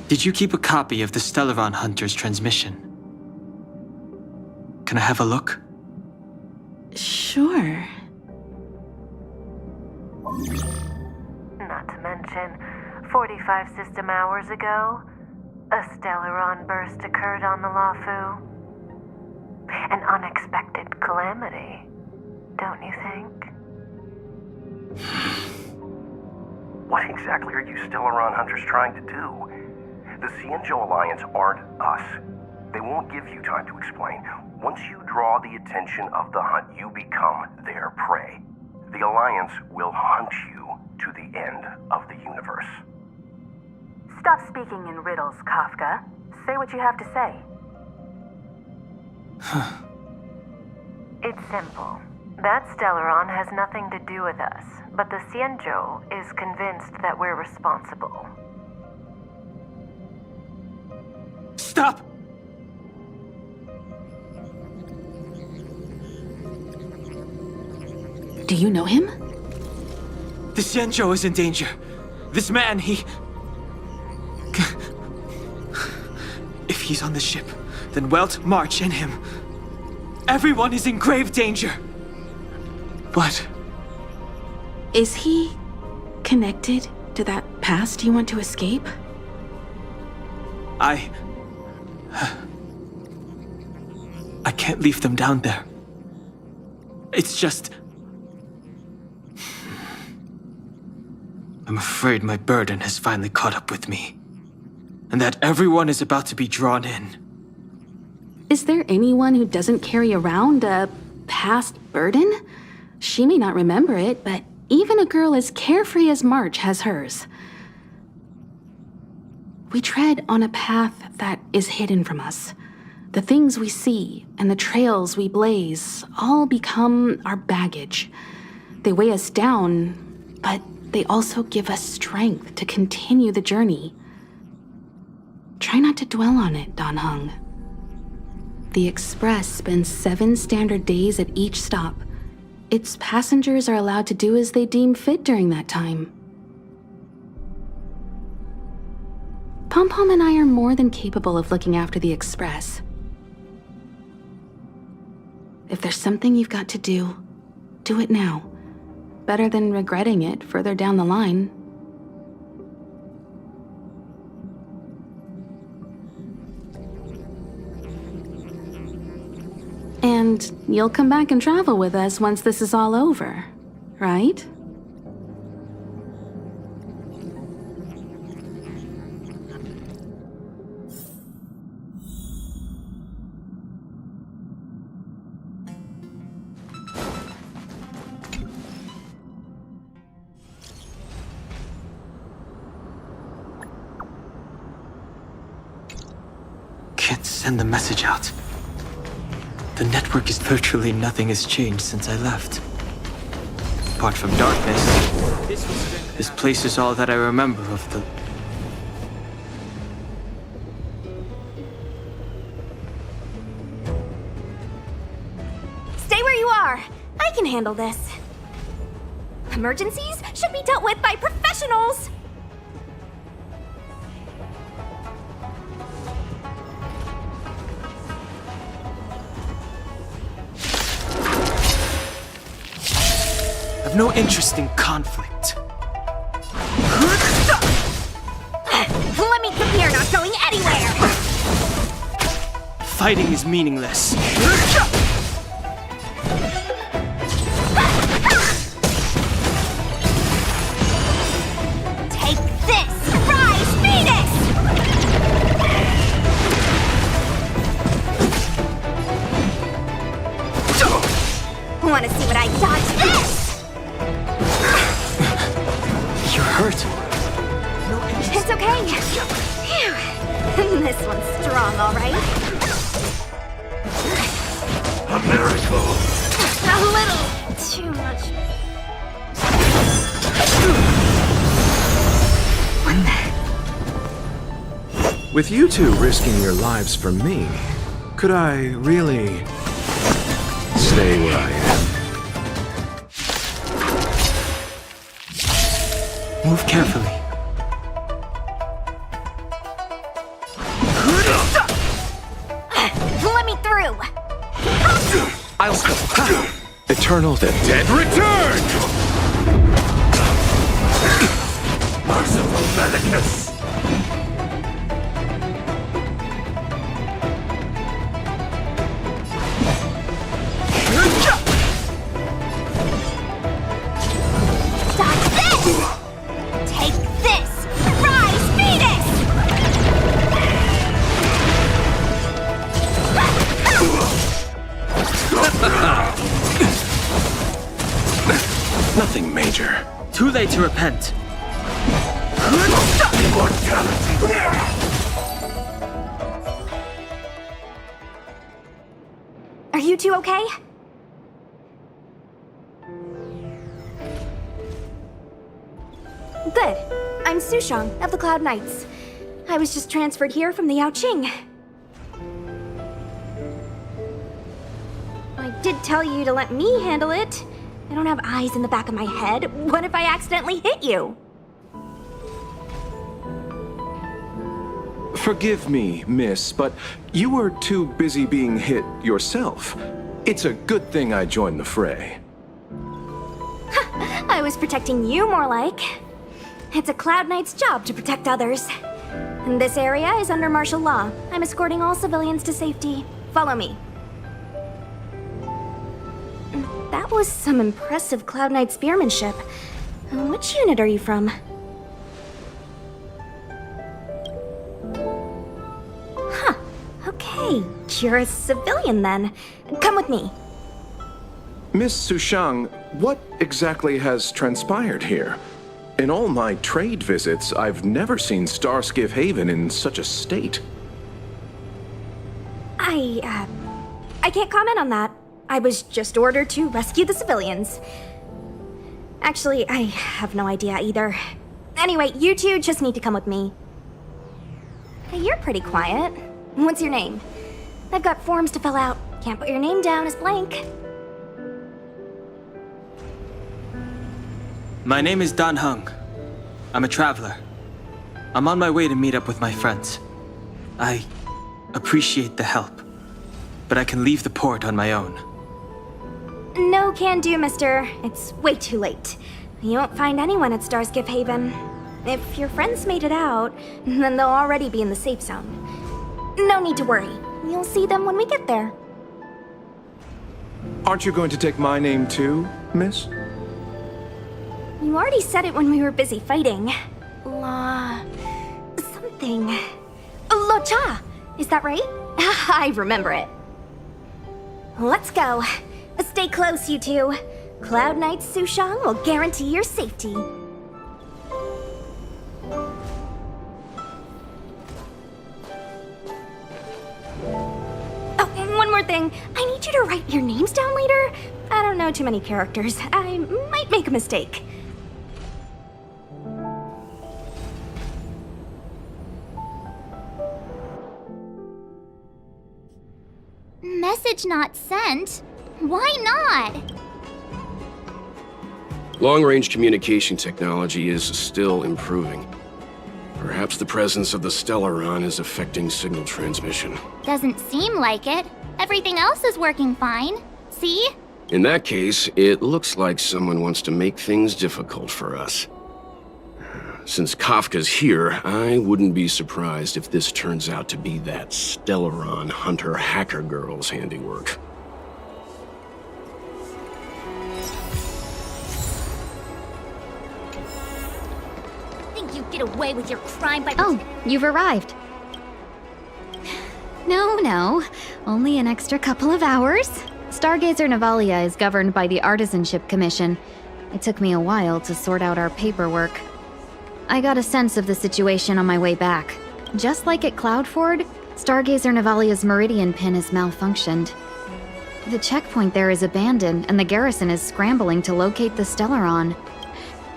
did you keep a copy of the Stellaron Hunter's transmission? Can I have a look? Sure. Not to mention, 45 system hours ago, a Stellaron burst occurred on the Lafu. An unexpected calamity, don't you think? What exactly are you Stellaron Hunters trying to do? The Cienjo Alliance aren't us. They won't give you time to explain. Once you draw the attention of the hunt, you become their prey. The Alliance will hunt you to the end of the universe. Stop speaking in riddles, Kafka. Say what you have to say. It's simple. That Stellaron has nothing to do with us, but the Cienjo is convinced that we're responsible. Stop! Do you know him? The Xianzhou is in danger. This man, he... If he's on the ship, then Welt, March, and him. Everyone is in grave danger. What? Is he connected to that past you want to escape? I can't leave them down there. It's just... I'm afraid my burden has finally caught up with me. And that everyone is about to be drawn in. Is there anyone who doesn't carry around a past burden? She may not remember it, but even a girl as carefree as March has hers. We tread on a path that is hidden from us. The things we see and the trails we blaze all become our baggage. They weigh us down, but they also give us strength to continue the journey. Try not to dwell on it, Don Hung. The Express spends 7 standard days at each stop. Its passengers are allowed to do as they deem fit during that time. Pom Pom and I are more than capable of looking after the Express. If there's something you've got to do, do it now. Better than regretting it further down the line. And you'll come back and travel with us once this is all over, right? Can't send the message out. The network is virtually nothing has changed since I left. Apart from darkness, this place is all that I remember of the... Stay where you are. I can handle this. Emergencies should be dealt with by professionals. I've no interest in conflict. Let me through here, not going anywhere. Fighting is meaningless. Take this, Rise Venus! Want to see what I dodge this? You're hurt. It's okay. Phew. This one's strong, all right. A miracle. A little too much. With you two risking your lives for me, could I really stay where I am? Move carefully. Let me through. I'll stop. Eternal the dead return! Merciful Medicus! Dodge this! Take this! Rise Venus! Nothing major. Too late to repent. Are you two okay? Good. I'm Sushang of the Cloud Knights. I was just transferred here from the Yaoqing. I did tell you to let me handle it. I don't have eyes in the back of my head. What if I accidentally hit you? Forgive me, miss, but you were too busy being hit yourself. It's a good thing I joined the fray. I was protecting you more like. It's a Cloud Knight's job to protect others. And this area is under martial law. I'm escorting all civilians to safety. Follow me. That was some impressive Cloud Knight spearmanship. Which unit are you from? Huh. Okay. You're a civilian then. Come with me. Miss Sushang, what exactly has transpired here? In all my trade visits, I've never seen Starskiff Haven in such a state. I can't comment on that. I was just ordered to rescue the civilians. Actually, I have no idea either. Anyway, you two just need to come with me. Hey, you're pretty quiet. What's your name? I've got forms to fill out. Can't put your name down as blank. My name is Dan Hung. I'm a traveler. I'm on my way to meet up with my friends. I appreciate the help, but I can leave the port on my own. No can do, mister. It's way too late. You won't find anyone at Starskiff Haven. If your friends made it out, then they'll already be in the safe zone. No need to worry. You'll see them when we get there. Aren't you going to take my name too, miss? You already said it when we were busy fighting. Something. Lo-cha! Is that right? I remember it. Let's go. Stay close, you two. Cloud Knight Sushang will guarantee your safety. Oh, and one more thing. I need you to write your names down later. I don't know too many characters. I might make a mistake. Message not sent? Why not? Long-range communication technology is still improving. Perhaps the presence of the Stellaron is affecting signal transmission. Doesn't seem like it. Everything else is working fine. See? In that case, it looks like someone wants to make things difficult for us. Since Kafka's here, I wouldn't be surprised if this turns out to be that Stellaron Hunter hacker girl's handiwork. Think you get away with your crime by... Oh, you've arrived. No, only an extra couple of hours. Stargazer Navalia is governed by the Artisanship Commission. It took me a while to sort out our paperwork. I got a sense of the situation on my way back. Just like at Cloudford, Stargazer Navalia's Meridian pin has malfunctioned. The checkpoint there is abandoned, and the garrison is scrambling to locate the Stellaron.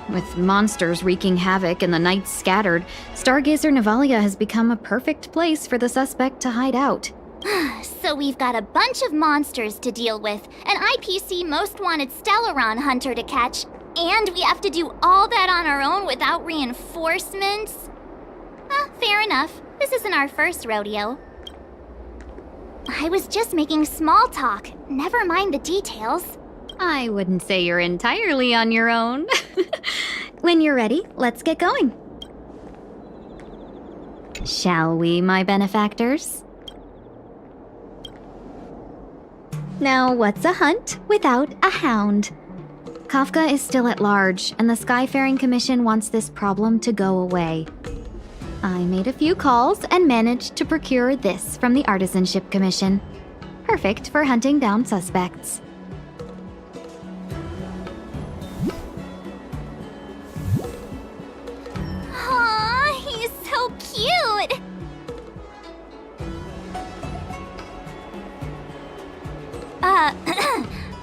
With monsters wreaking havoc and the knights scattered, Stargazer Navalia has become a perfect place for the suspect to hide out. So we've got a bunch of monsters to deal with, an IPC Most Wanted Stellaron hunter to catch, and we have to do all that on our own without reinforcements? Fair enough. This isn't our first rodeo. I was just making small talk. Never mind the details. I wouldn't say you're entirely on your own. When you're ready, let's get going. Shall we, my benefactors? Now, what's a hunt without a hound? Kafka is still at large, and the Skyfaring Commission wants this problem to go away. I made a few calls and managed to procure this from the Artisanship Commission. Perfect for hunting down suspects. Aw, he's so cute!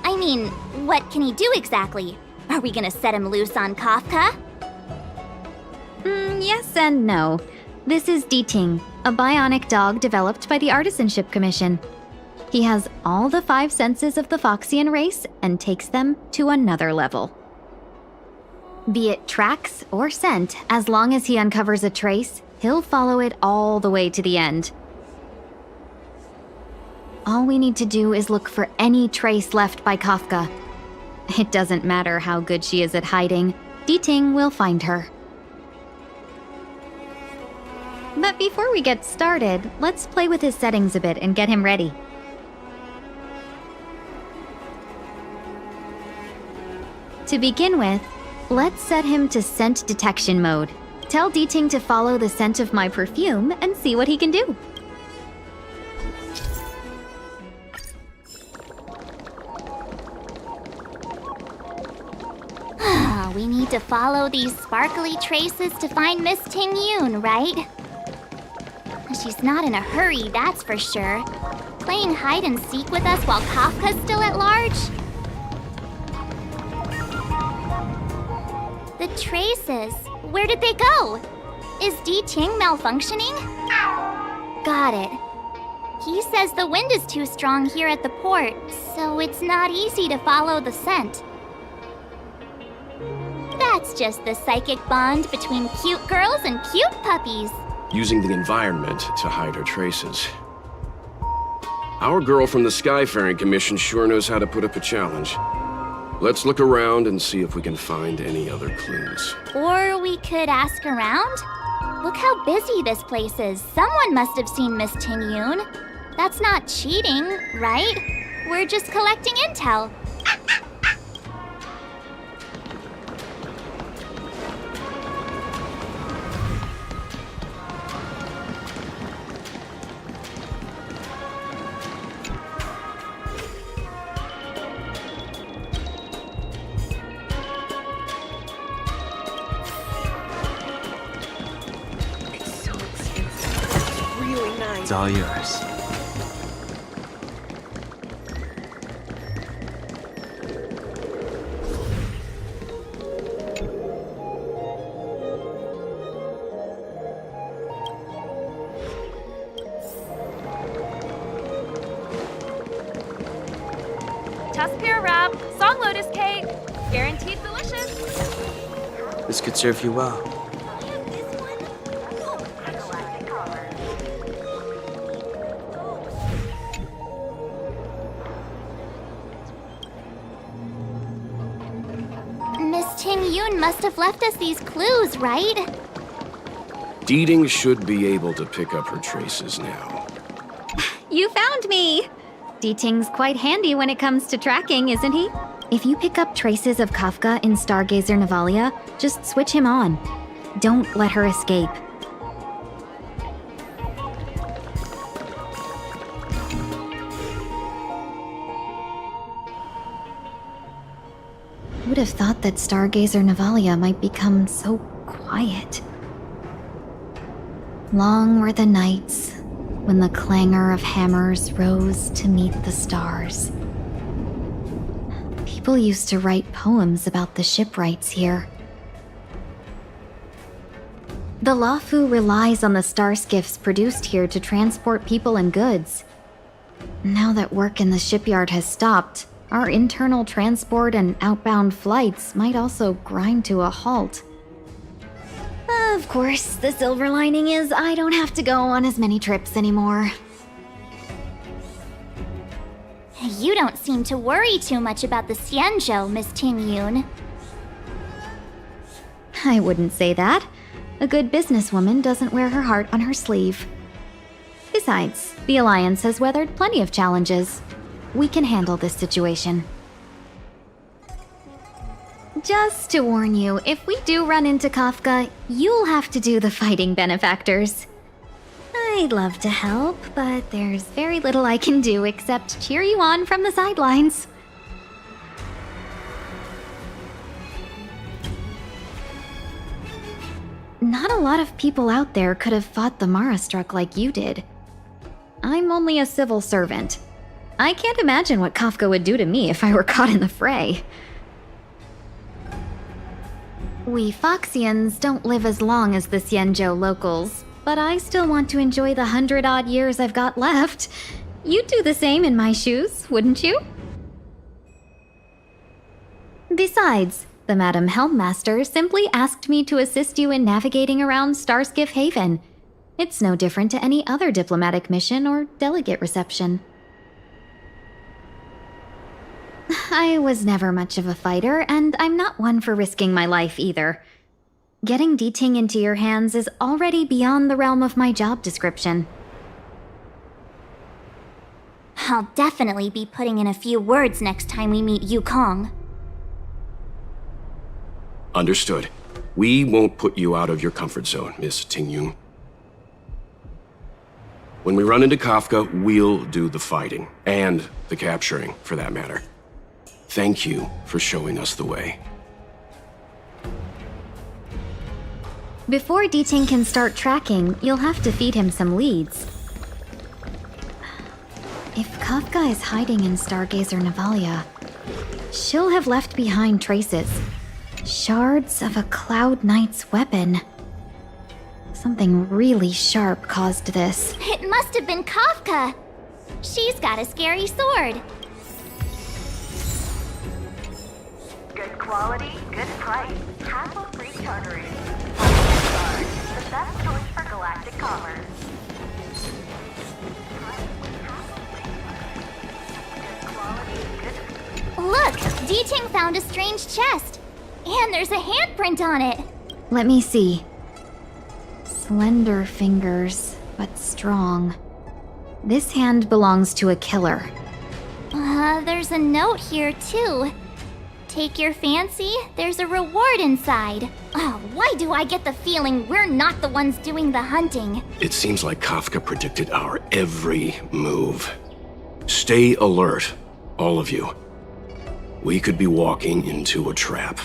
I mean, what can he do exactly? Are we gonna set him loose on Kafka? Yes and no. This is D-Ting, a bionic dog developed by the Artisanship Commission. He has all the 5 senses of the Foxian race and takes them to another level. Be it tracks or scent, as long as he uncovers a trace, he'll follow it all the way to the end. All we need to do is look for any trace left by Kafka. It doesn't matter how good she is at hiding, D-Ting will find her. But before we get started, let's play with his settings a bit and get him ready. To begin with, let's set him to scent detection mode. Tell D-Ting to follow the scent of my perfume and see what he can do. We need to follow these sparkly traces to find Miss Ting Yoon, right? She's not in a hurry, that's for sure. Playing hide and seek with us while Kafka's still at large? The traces, where did they go? Is D-Ting malfunctioning? Got it. He says the wind is too strong here at the port, so it's not easy to follow the scent. That's just the psychic bond between cute girls and cute puppies. Using the environment to hide her traces. Our girl from the Skyfaring Commission sure knows how to put up a challenge. Let's look around and see if we can find any other clues. Or we could ask around? Look how busy this place is. Someone must have seen Miss Ting Yoon. That's not cheating, right? We're just collecting intel. It's all yours. Tuskpear wrap, song lotus cake, guaranteed delicious. This could serve you well. Miss Ting Yun must have left us these clues, right? Deeding should be able to pick up her traces now. You found me! D-Ting's quite handy when it comes to tracking, isn't he? If you pick up traces of Kafka in Stargazer Navalia, just switch him on. Don't let her escape. Who would have thought that Stargazer Navalia might become so quiet? Long were the nights when the clangor of hammers rose to meet the stars. People used to write poems about the shipwrights here. The Lafu relies on the star skiffs produced here to transport people and goods. Now that work in the shipyard has stopped, our internal transport and outbound flights might also grind to a halt. Of course, the silver lining is I don't have to go on as many trips anymore. You don't seem to worry too much about the Xianzhou, Miss Ting Yun. I wouldn't say that. A good businesswoman doesn't wear her heart on her sleeve. Besides, the Alliance has weathered plenty of challenges. We can handle this situation. Just to warn you, if we do run into Kafka, you'll have to do the fighting benefactors. I'd love to help, but there's very little I can do except cheer you on from the sidelines. Not a lot of people out there could have fought the Marastruck like you did. I'm only a civil servant. I can't imagine what Kafka would do to me if I were caught in the fray. We Foxians don't live as long as the Xianzhou locals, but I still want to enjoy the 100-odd years I've got left. You'd do the same in my shoes, wouldn't you? Besides, the Madam Helmmaster simply asked me to assist you in navigating around Starskiff Haven. It's no different to any other diplomatic mission or delegate reception. I was never much of a fighter, and I'm not one for risking my life either. Getting D-Ting into your hands is already beyond the realm of my job description. I'll definitely be putting in a few words next time we meet Yukong. Understood. We won't put you out of your comfort zone, Miss Ting-Yun. When we run into Kafka, we'll do the fighting, and the capturing, for that matter. Thank you for showing us the way. Before D-Ting can start tracking, you'll have to feed him some leads. If Kafka is hiding in Stargazer Navalia, she'll have left behind traces. Shards of a Cloud Knight's weapon. Something really sharp caused this. It must have been Kafka! She's got a scary sword. Good quality, good price. Hassle-free chartering. The best choice for galactic commerce. Look! D-Ting found a strange chest. And there's a handprint on it. Let me see. Slender fingers, but strong. This hand belongs to a killer. There's a note here, too. Take your fancy, there's a reward inside. Oh, why do I get the feeling we're not the ones doing the hunting? It seems like Kafka predicted our every move. Stay alert, all of you. We could be walking into a trap.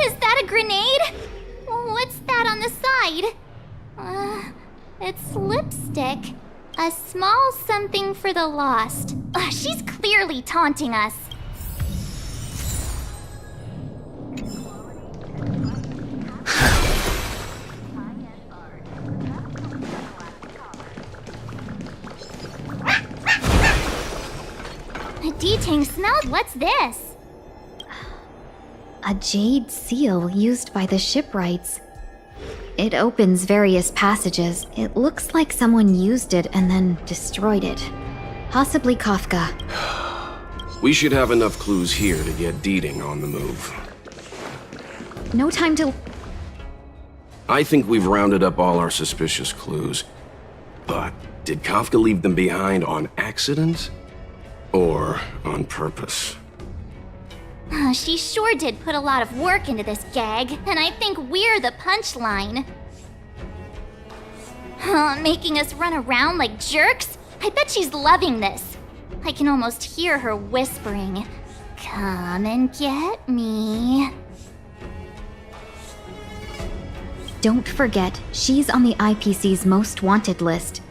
Is that a grenade? What's that on the side? It's lipstick. A small something for the lost. She's clearly taunting us. A detang smell? What's this? A jade seal used by the shipwrights. It opens various passages. It looks like someone used it and then destroyed it. Possibly Kafka. We should have enough clues here to get Deeding on the move. No time to... I think we've rounded up all our suspicious clues. But did Kafka leave them behind on accident? Or on purpose? She sure did put a lot of work into this gag, and I think we're the punchline. Making us run around like jerks? I bet she's loving this. I can almost hear her whispering, "Come and get me." Don't forget, she's on the IPC's most wanted list.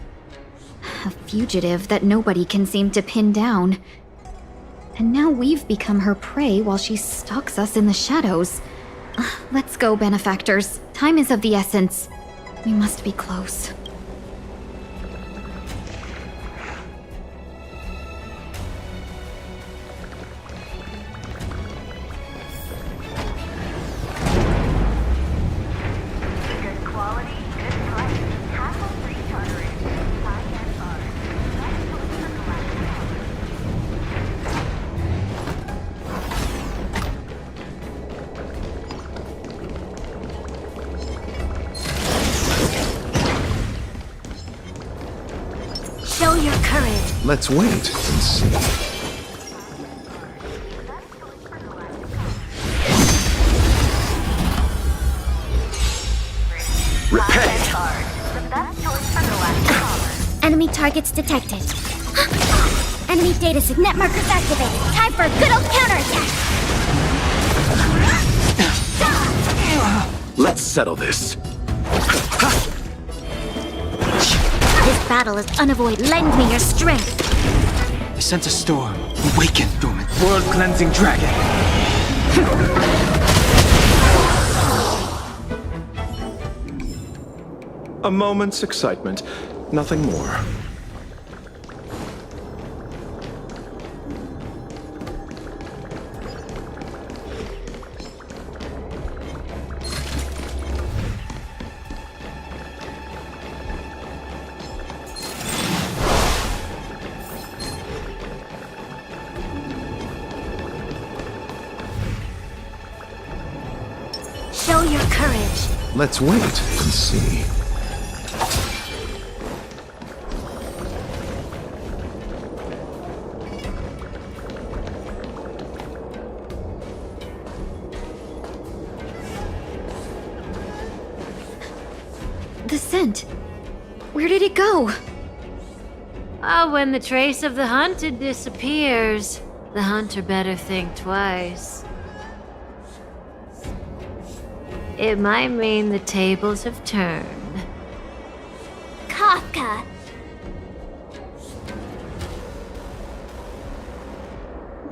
A fugitive that nobody can seem to pin down. And now we've become her prey while she stalks us in the shadows. Let's go, benefactors. Time is of the essence. We must be close. Good quality, good price. Hassle-free chartering. High-end bars. Best choice for galactic commerce. Show your courage. Let's wait and see. The best choice for galactic commerce. Enemy targets detected. Enemy data signet markers activated. Time for a good old counterattack. Let's settle this. This battle is unavoidable. Lend me your strength. I sense a storm. Awaken, Dormant. World-cleansing dragon. A moment's excitement, nothing more. Show your courage. Let's wait and see. The scent. Where did it go? When the trace of the hunted disappears, the hunter better think twice. It might mean the tables have turned. Kafka.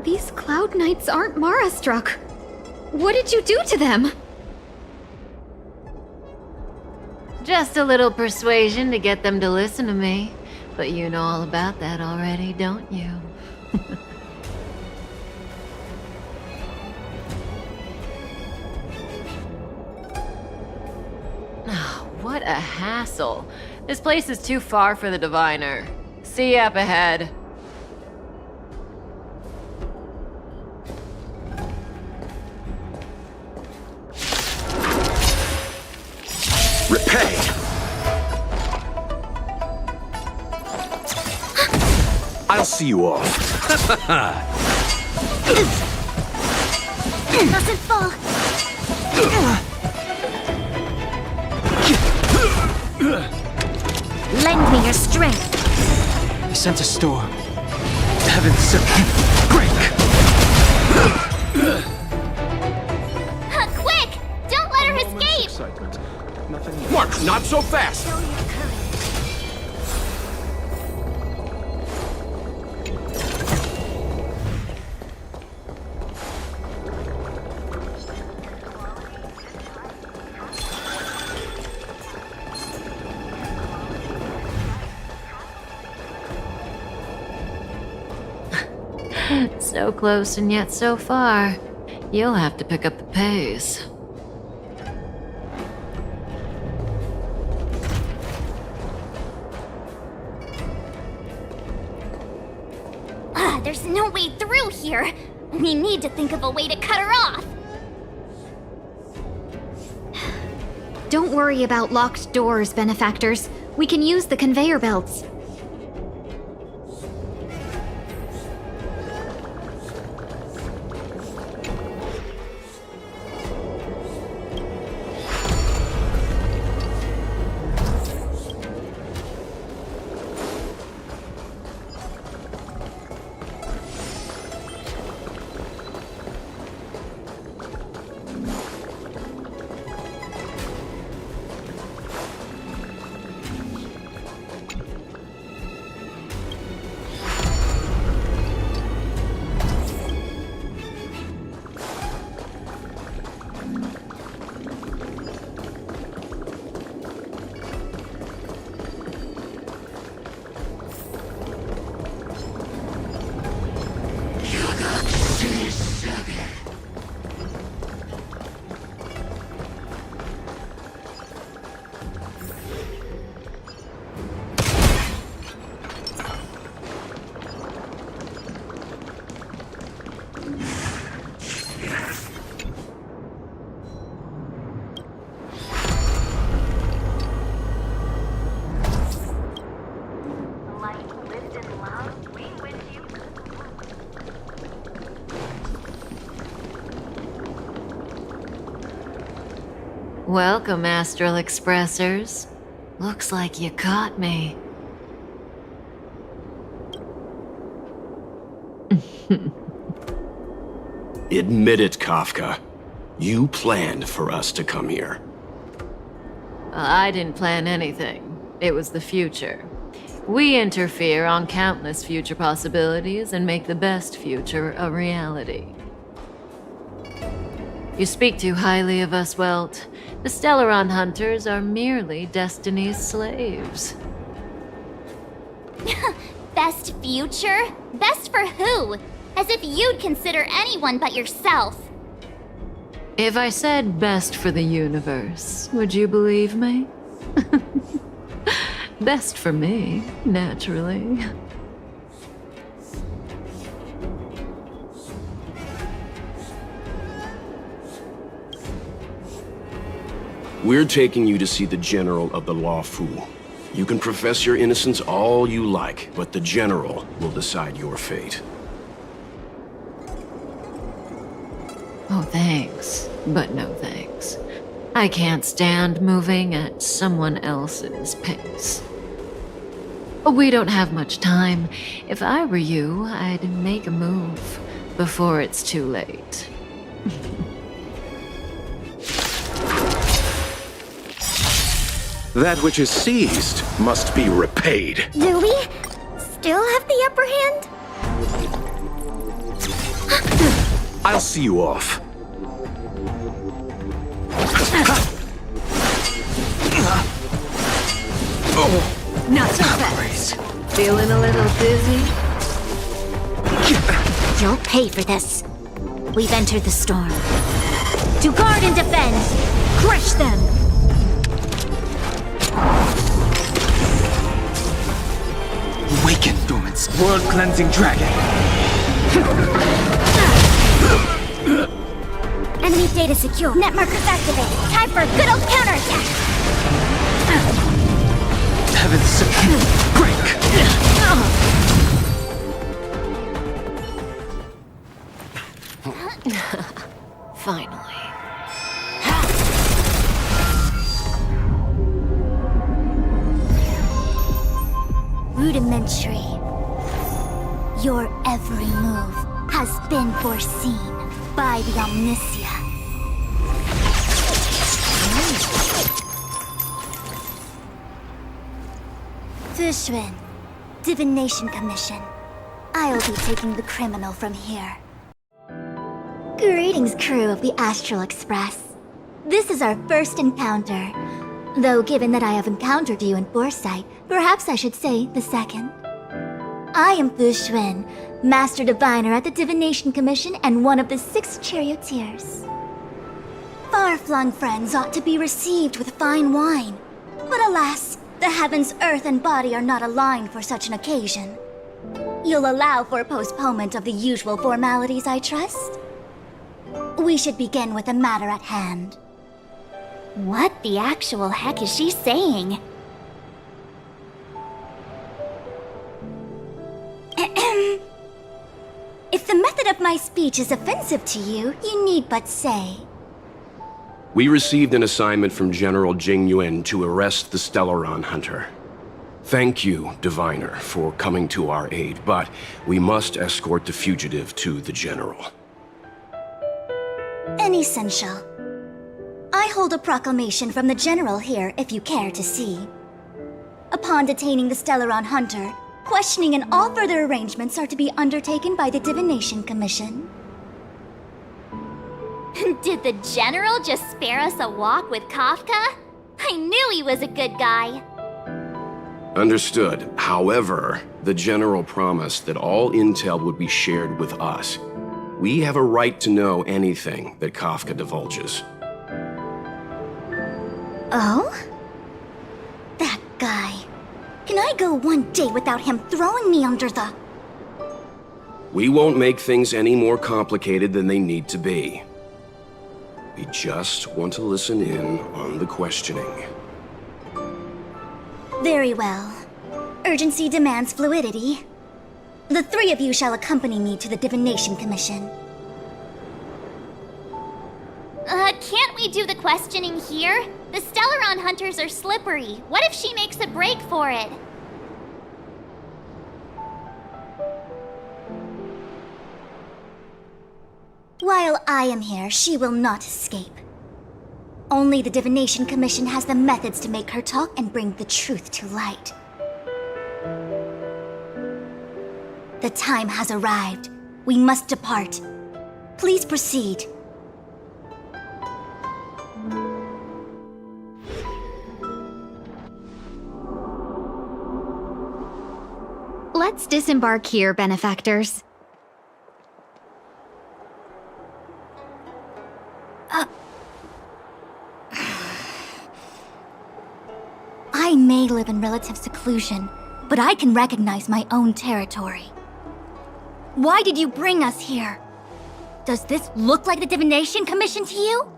These Cloud Knights aren't Mara-struck. What did you do to them? Just a little persuasion to get them to listen to me. But you know all about that already, don't you? What a hassle. This place is too far for the diviner. See you up ahead. I'll see you off. Mustn't fall. Lend me your strength. I sense a storm. Heavens, break! Quick! Don't let her escape! Mark, not so fast! So close and yet so far. You'll have to pick up the pace. There's no way through here. We need to think of a way to cut her off. Don't worry about locked doors, benefactors. We can use the conveyor belts. Welcome, Astral Expressors. Looks like you caught me. Admit it, Kafka. You planned for us to come here. I didn't plan anything. It was the future. We interfere on countless future possibilities and make the best future a reality. You speak too highly of us, Welt. The Stellaron Hunters are merely Destiny's slaves. Best future? Best for who? As if you'd consider anyone but yourself. If I said best for the universe, would you believe me? Best for me, naturally. We're taking you to see the General of the Law Fu. You can profess your innocence all you like, but the General will decide your fate. Oh, thanks, but no thanks. I can't stand moving at someone else's pace. We don't have much time. If I were you, I'd make a move before it's too late. That which is seized must be repaid. Do we still have the upper hand? I'll see you off. Not so fast. Feeling a little dizzy? You'll pay for this. We've entered the storm. To guard and defend! Crush them! Awaken, Dormant's world-cleansing dragon! Enemy data secure. Net markers activated. Time for a good old counterattack! Heavens, break! entry. Your every move has been foreseen by the Omniscia. Fushun, Divination Commission. I'll be taking the criminal from here. Greetings, crew of the Astral Express. This is our first encounter. Though given that I have encountered you in foresight, perhaps I should say the second. I am Fushun, Master Diviner at the Divination Commission and one of the 6 charioteers. Far-flung friends ought to be received with fine wine. But alas, the heavens, earth, and body are not aligned for such an occasion. You'll allow for postponement of the usual formalities, I trust? We should begin with the matter at hand. What the actual heck is she saying? If the method of my speech is offensive to you, you need but say. We received an assignment from General Jing Yuan to arrest the Stellaron Hunter. Thank you, Diviner, for coming to our aid, but we must escort the fugitive to the General. An essential. I hold a proclamation from the General here, if you care to see. Upon detaining the Stellaron Hunter, questioning and all further arrangements are to be undertaken by the Divination Commission. Did the General just spare us a walk with Kafka? I knew he was a good guy. Understood. However, the General promised that all intel would be shared with us. We have a right to know anything that Kafka divulges. Oh? That guy. Can I go one day without him throwing me under the... We won't make things any more complicated than they need to be. We just want to listen in on the questioning. Very well. Urgency demands fluidity. The 3 of you shall accompany me to the Divination Commission. Can't we do the questioning here? The Stellaron Hunters are slippery. What if she makes a break for it? While I am here, she will not escape. Only the Divination Commission has the methods to make her talk and bring the truth to light. The time has arrived. We must depart. Please proceed. Let's disembark here, benefactors. I may live in relative seclusion, but I can recognize my own territory. Why did you bring us here? Does this look like the Divination Commission to you?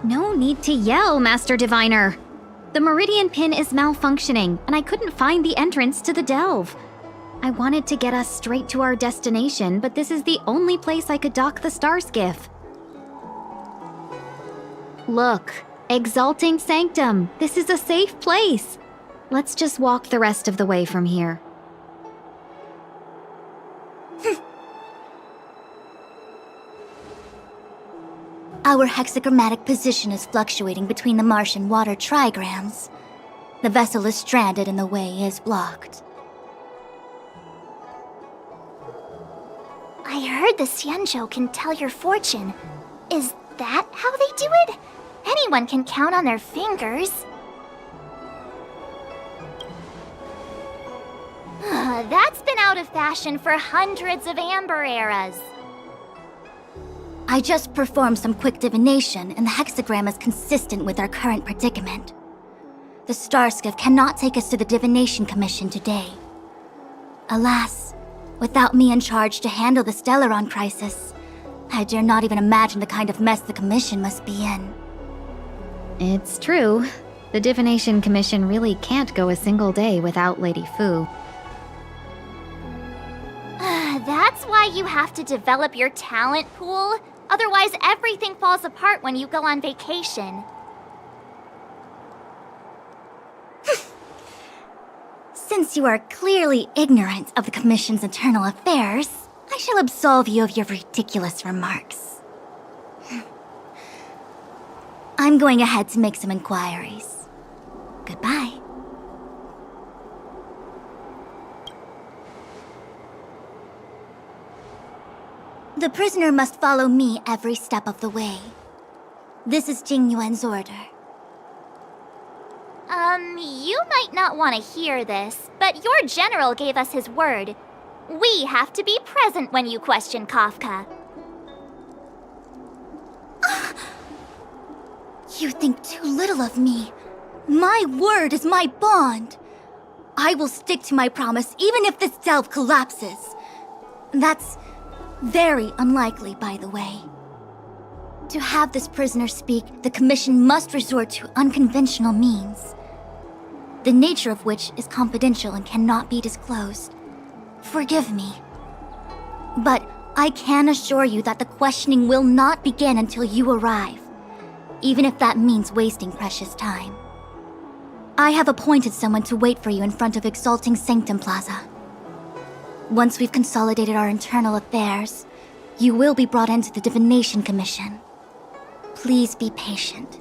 No need to yell, Master Diviner. The Meridian Pin is malfunctioning, and I couldn't find the entrance to the delve. I wanted to get us straight to our destination, but this is the only place I could dock the star skiff. Look, Exalting Sanctum, this is a safe place. Let's just walk the rest of the way from here. Our hexagrammatic position is fluctuating between the Martian water trigrams. The vessel is stranded and the way is blocked. I heard the Xianzhou can tell your fortune. Is that how they do it? Anyone can count on their fingers. That's been out of fashion for hundreds of Amber eras. I just performed some quick divination, and the hexagram is consistent with our current predicament. The Starskiff cannot take us to the Divination Commission today. Alas, without me in charge to handle the Stellaron crisis, I dare not even imagine the kind of mess the Commission must be in. It's true. The Divination Commission really can't go a single day without Lady Fu. That's why you have to develop your talent pool. Otherwise, everything falls apart when you go on vacation. Since you are clearly ignorant of the Commission's internal affairs, I shall absolve you of your ridiculous remarks. I'm going ahead to make some inquiries. Goodbye. The prisoner must follow me every step of the way. This is Jing Yuan's order. You might not want to hear this, but your general gave us his word. We have to be present when you question Kafka. You think too little of me. My word is my bond. I will stick to my promise even if this delve collapses. That's very unlikely, by the way. To have this prisoner speak, the Commission must resort to unconventional means, the nature of which is confidential and cannot be disclosed. Forgive me. But I can assure you that the questioning will not begin until you arrive, even if that means wasting precious time. I have appointed someone to wait for you in front of Exalting Sanctum Plaza. Once we've consolidated our internal affairs, you will be brought into the Divination Commission. Please be patient.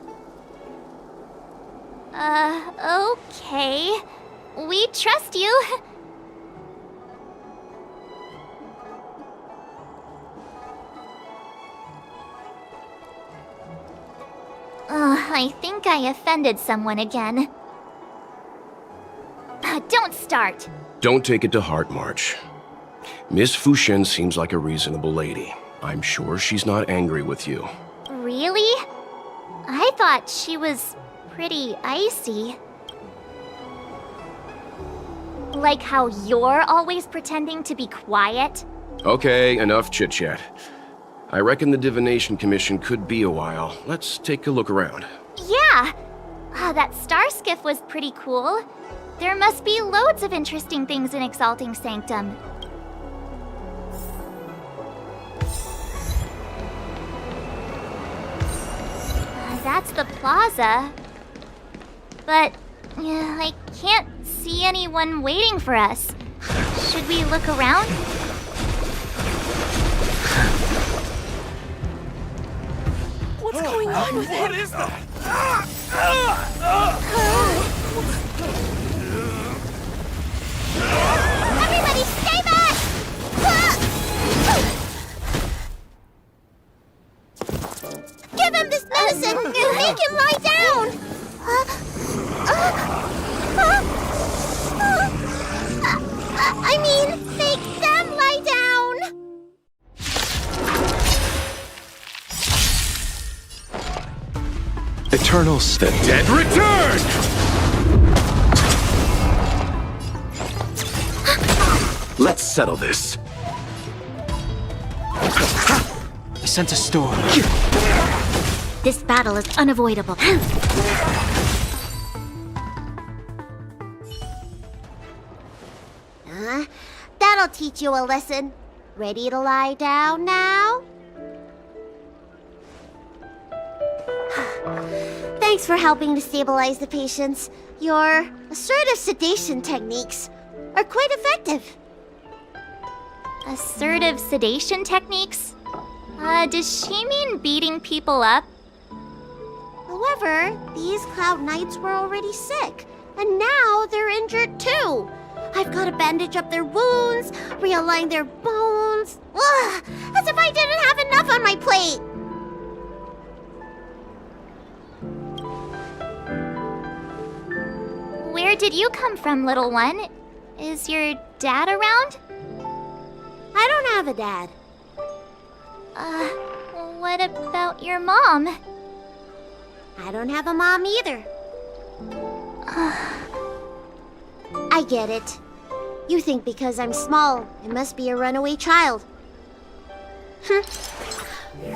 Okay. We trust you. I think I offended someone again. Don't start. Don't take it to heart, March. Miss Fushen seems like a reasonable lady. I'm sure she's not angry with you. Really? I thought she was pretty icy. Like how you're always pretending to be quiet? Okay, enough chit-chat. I reckon the Divination Commission could be a while. Let's take a look around. Yeah! That star skiff was pretty cool. There must be loads of interesting things in Exalting Sanctum. That's the plaza. But I can't see anyone waiting for us. Should we look around? What's going on with him? What is that? Everybody stay back! Give him this medicine and make him lie down! I mean, make them lie down! Eternals, the dead Return! Let's settle this. I sent a storm. This battle is unavoidable. That'll teach you a lesson. Ready to lie down now? Thanks for helping to stabilize the patients. Your assertive sedation techniques are quite effective. Assertive sedation techniques? Does she mean beating people up? However, these Cloud Knights were already sick, and now they're injured too. I've got to bandage up their wounds, realign their bones. Ugh, as if I didn't have enough on my plate. Where did you come from, little one? Is your dad around? I don't have a dad. What about your mom? I don't have a mom either. I get it. You think because I'm small, I must be a runaway child.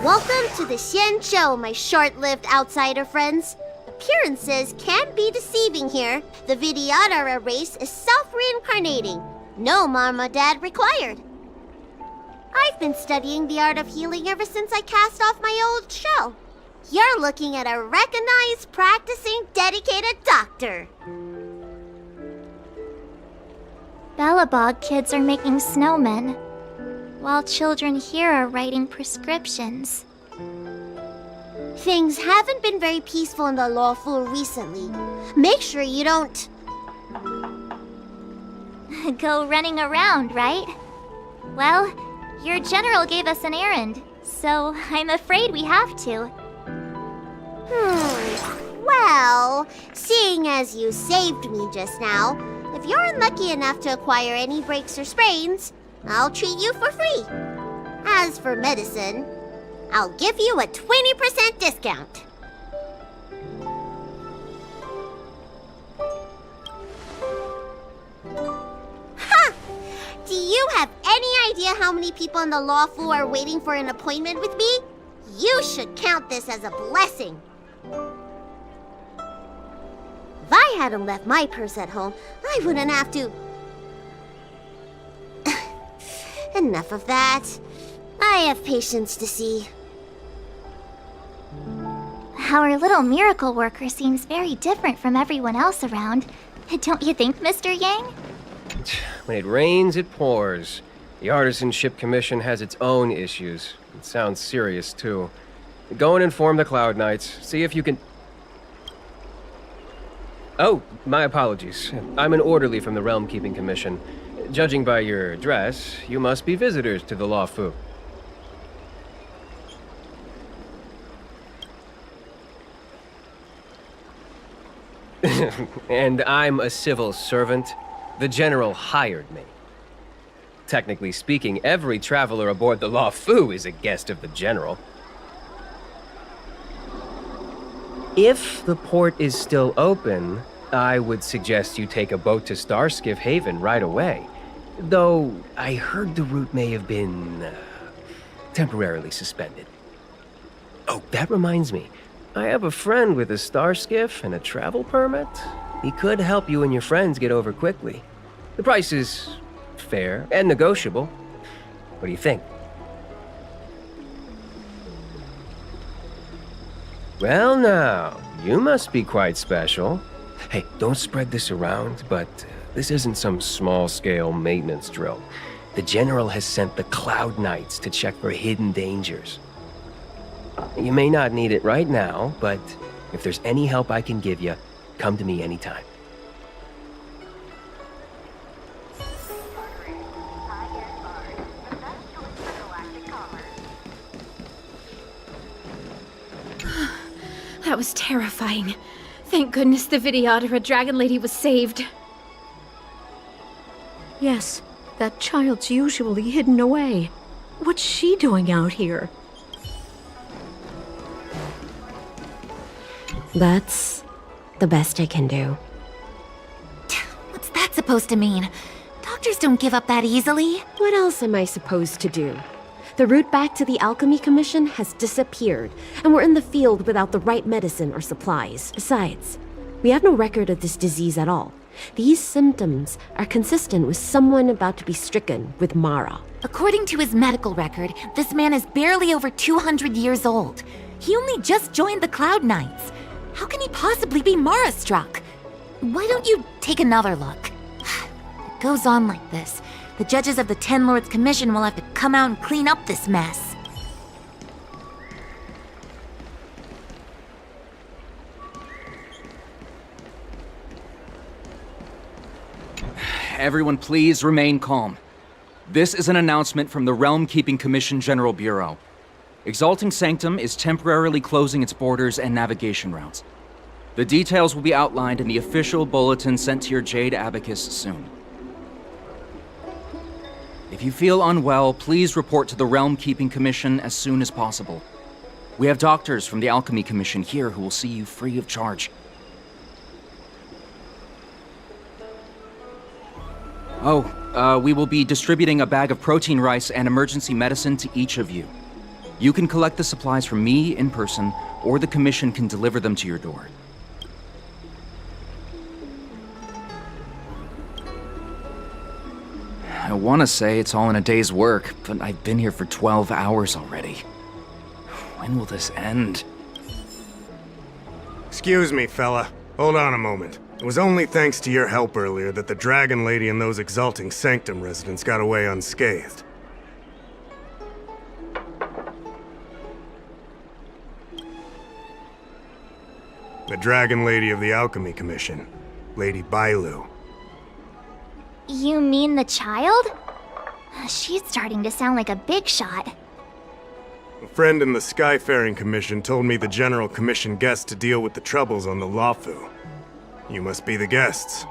Welcome to the Xian Show, my short-lived outsider friends. Appearances can be deceiving here. The Vidyadhara race is self-reincarnating. No mom or dad required. I've been studying the art of healing ever since I cast off my old shell. You're looking at a recognized, practicing, dedicated doctor. Belobog kids are making snowmen, while children here are writing prescriptions. Things haven't been very peaceful in the lawful recently. Make sure you don't... Go running around, right? Well, your general gave us an errand, so I'm afraid we have to. Well, seeing as you saved me just now, if you're unlucky enough to acquire any breaks or sprains, I'll treat you for free. As for medicine, I'll give you a 20% discount. Ha! Do you have any idea how many people in the law school are waiting for an appointment with me? You should count this as a blessing. If I hadn't left my purse at home, I wouldn't have to... Enough of that. I have patients to see. Our little miracle worker seems very different from everyone else around. Don't you think, Mr. Yang? When it rains, it pours. The Artisanship Commission has its own issues. It sounds serious, too. Go and inform the Cloud Knights. See if you can... Oh, my apologies. I'm an orderly from the Realm Keeping Commission. Judging by your dress, you must be visitors to the Law Fu. And I'm a civil servant. The General hired me. Technically speaking, every traveler aboard the Law Fu is a guest of the General. If the port is still open, I would suggest you take a boat to Starskiff Haven right away. Though, I heard the route may have been temporarily suspended. Oh, that reminds me. I have a friend with a star skiff and a travel permit. He could help you and your friends get over quickly. The price is fair and negotiable. What do you think? Well now, you must be quite special. Hey, don't spread this around, but this isn't some small-scale maintenance drill. The General has sent the Cloud Knights to check for hidden dangers. You may not need it right now, but if there's any help I can give you, come to me anytime. That was terrifying. Thank goodness the Vidyadhara Dragon Lady was saved. Yes, that child's usually hidden away. What's she doing out here? That's the best I can do. What's that supposed to mean? Doctors don't give up that easily. What else am I supposed to do? The route back to the Alchemy Commission has disappeared, and we're in the field without the right medicine or supplies. Besides, we have no record of this disease at all. These symptoms are consistent with someone about to be stricken with Mara. According to his medical record, this man is barely over 200 years old. He only just joined the Cloud Knights. How can he possibly be Mara struck? Why don't you take another look? It goes on like this. The judges of the Ten Lords Commission will have to come out and clean up this mess. Everyone please remain calm. This is an announcement from the Realm Keeping Commission General Bureau. Exalting Sanctum is temporarily closing its borders and navigation routes. The details will be outlined in the official bulletin sent to your Jade Abacus soon. If you feel unwell, please report to the Realm Keeping Commission as soon as possible. We have doctors from the Alchemy Commission here who will see you free of charge. We will be distributing a bag of protein rice and emergency medicine to each of you. You can collect the supplies from me in person, or the Commission can deliver them to your door. I want to say it's all in a day's work, but I've been here for 12 hours already. When will this end? Excuse me, fella. Hold on a moment. It was only thanks to your help earlier that the Dragon Lady and those Exalting Sanctum residents got away unscathed. The Dragon Lady of the Alchemy Commission, Lady Bailu. You mean the child? She's starting to sound like a big shot. A friend in the Skyfaring Commission told me the General commissioned guests to deal with the troubles on the Lafu. You must be the guests.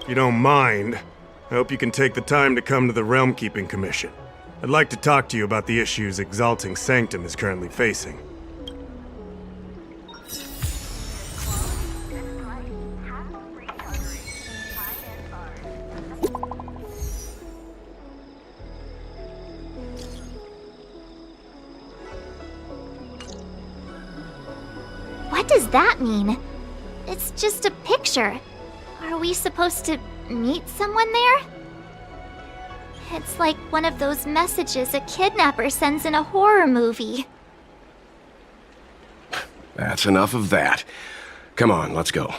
If you don't mind, I hope you can take the time to come to the Realm Keeping Commission. I'd like to talk to you about the issues Exalting Sanctum is currently facing. What does that mean? It's just a picture. Are we supposed to meet someone there? It's like one of those messages a kidnapper sends in a horror movie. That's enough of that. Come on, let's go.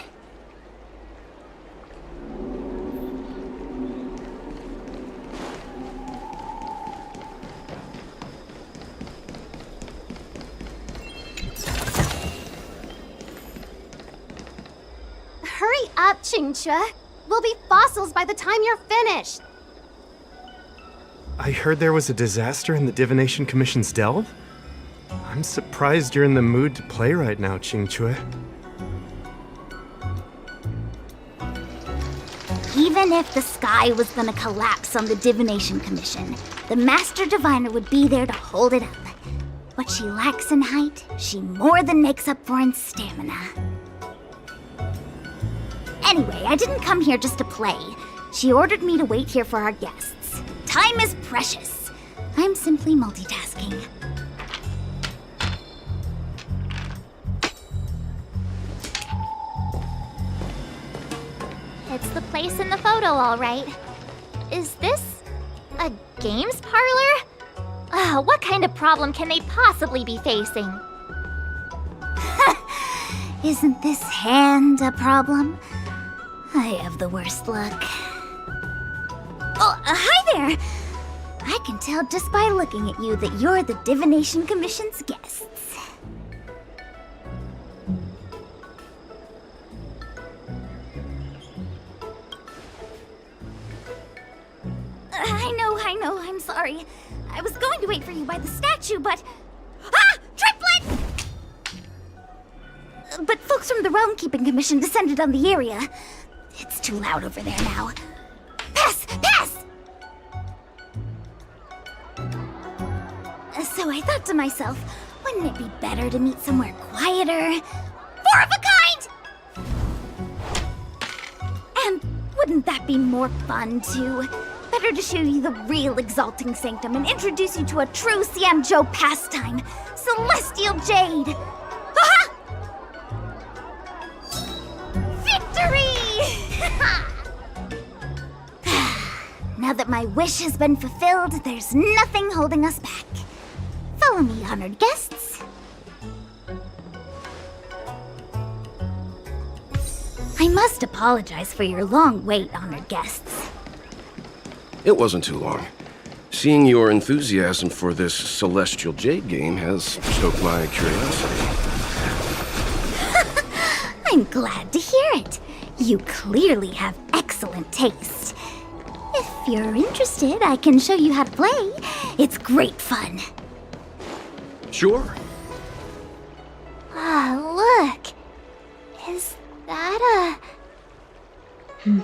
Hurry up, Qingque. We'll be fossils by the time you're finished. I heard there was a disaster in the Divination Commission's delve? I'm surprised you're in the mood to play right now, Qingque. Even if the sky was gonna collapse on the Divination Commission, the Master Diviner would be there to hold it up. What she lacks in height, she more than makes up for in stamina. Anyway, I didn't come here just to play. She ordered me to wait here for our guests. Time is precious. I'm simply multitasking. It's the place in the photo, all right. Is this a games parlor? What kind of problem can they possibly be facing? Isn't this hand a problem? I have the worst luck. Oh, hi there! I can tell just by looking at you that you're the Divination Commission's guests. I know, I'm sorry. I was going to wait for you by the statue, but... Ah! Triplet! But folks from the Realm Keeping Commission descended on the area. It's too loud over there now. Pass! Pass! So I thought to myself, wouldn't it be better to meet somewhere quieter? More of a kind! And wouldn't that be more fun, too? Better to show you the real Exalting Sanctum and introduce you to a true Xianzhou pastime, Celestial Jade! Aha! Victory! Now that my wish has been fulfilled, there's nothing holding us back. Follow me, honored guests. I must apologize for your long wait, honored guests. It wasn't too long. Seeing your enthusiasm for this Celestial Jade game has stoked my curiosity. I'm glad to hear it. You clearly have excellent taste. If you're interested, I can show you how to play. It's great fun. Sure. Look. Is that a...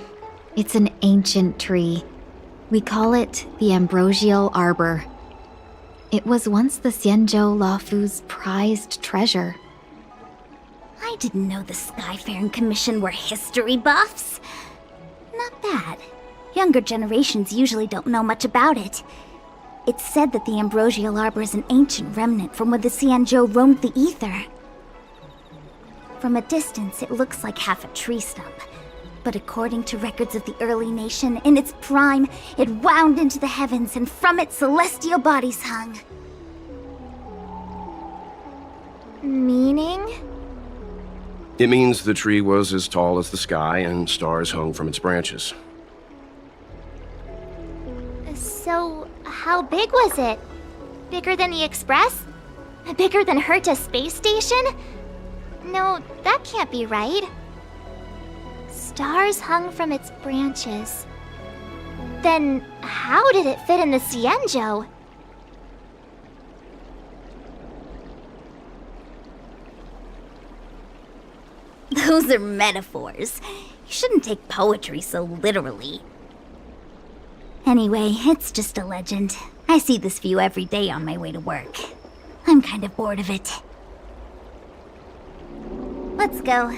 It's an ancient tree. We call it the Ambrosial Arbor. It was once the Xianzhou Lafu's prized treasure. I didn't know the Skyfaring Commission were history buffs. Not bad. Younger generations usually don't know much about it. It's said that the Ambrosial Arbor is an ancient remnant from when the Xianzhou roamed the ether. From a distance, it looks like half a tree stump. But according to records of the early nation, in its prime, it wound into the heavens and from it celestial bodies hung. Meaning? It means the tree was as tall as the sky and stars hung from its branches. So, how big was it? Bigger than the Express? Bigger than Herta's space station? No, that can't be right. Stars hung from its branches. Then, how did it fit in the Cienjo? Those are metaphors. You shouldn't take poetry so literally. Anyway, it's just a legend. I see this view every day on my way to work. I'm kind of bored of it. Let's go.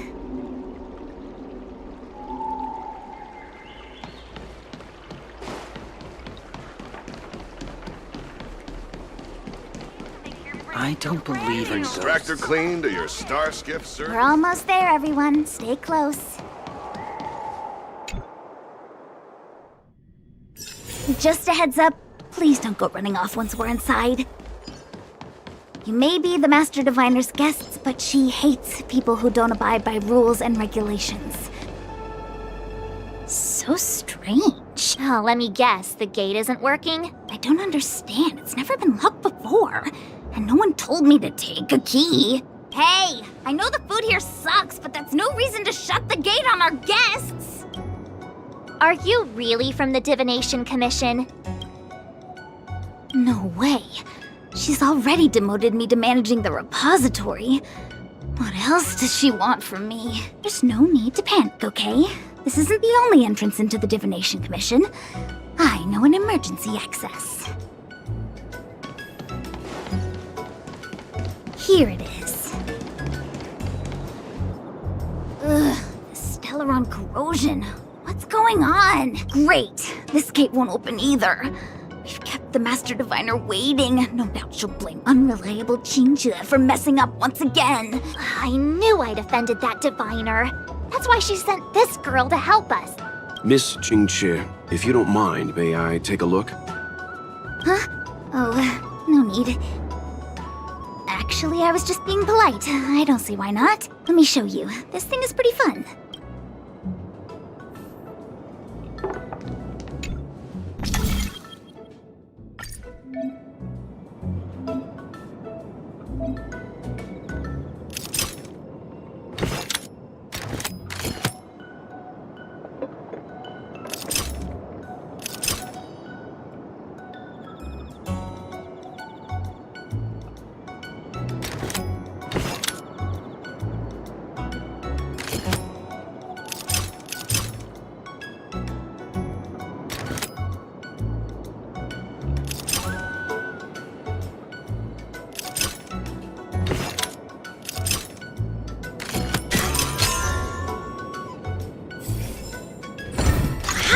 I don't believe in ghosts. Extractor clean to your star skiff, sir. We're almost there, everyone. Stay close. Just a heads up, please don't go running off once we're inside. You may be the Master Diviner's guests, but she hates people who don't abide by rules and regulations. So strange. Oh, let me guess, the gate isn't working? I don't understand. It's never been locked before. And no one told me to take a key. Hey, I know the food here sucks, but that's no reason to shut the gate on our guests. Are you really from the Divination Commission? No way. She's already demoted me to managing the repository. What else does she want from me? There's no need to panic, okay? This isn't the only entrance into the Divination Commission. I know an emergency access. Here it is. Ugh, the Stellaron corrosion. What's going on? Great. This gate won't open either. We've kept the Master Diviner waiting. No doubt she'll blame unreliable Qingque for messing up once again. I knew I'd offended that Diviner. That's why she sent this girl to help us. Miss Qingque, if you don't mind, may I take a look? Huh? Oh, no need. Actually, I was just being polite. I don't see why not. Let me show you. This thing is pretty fun.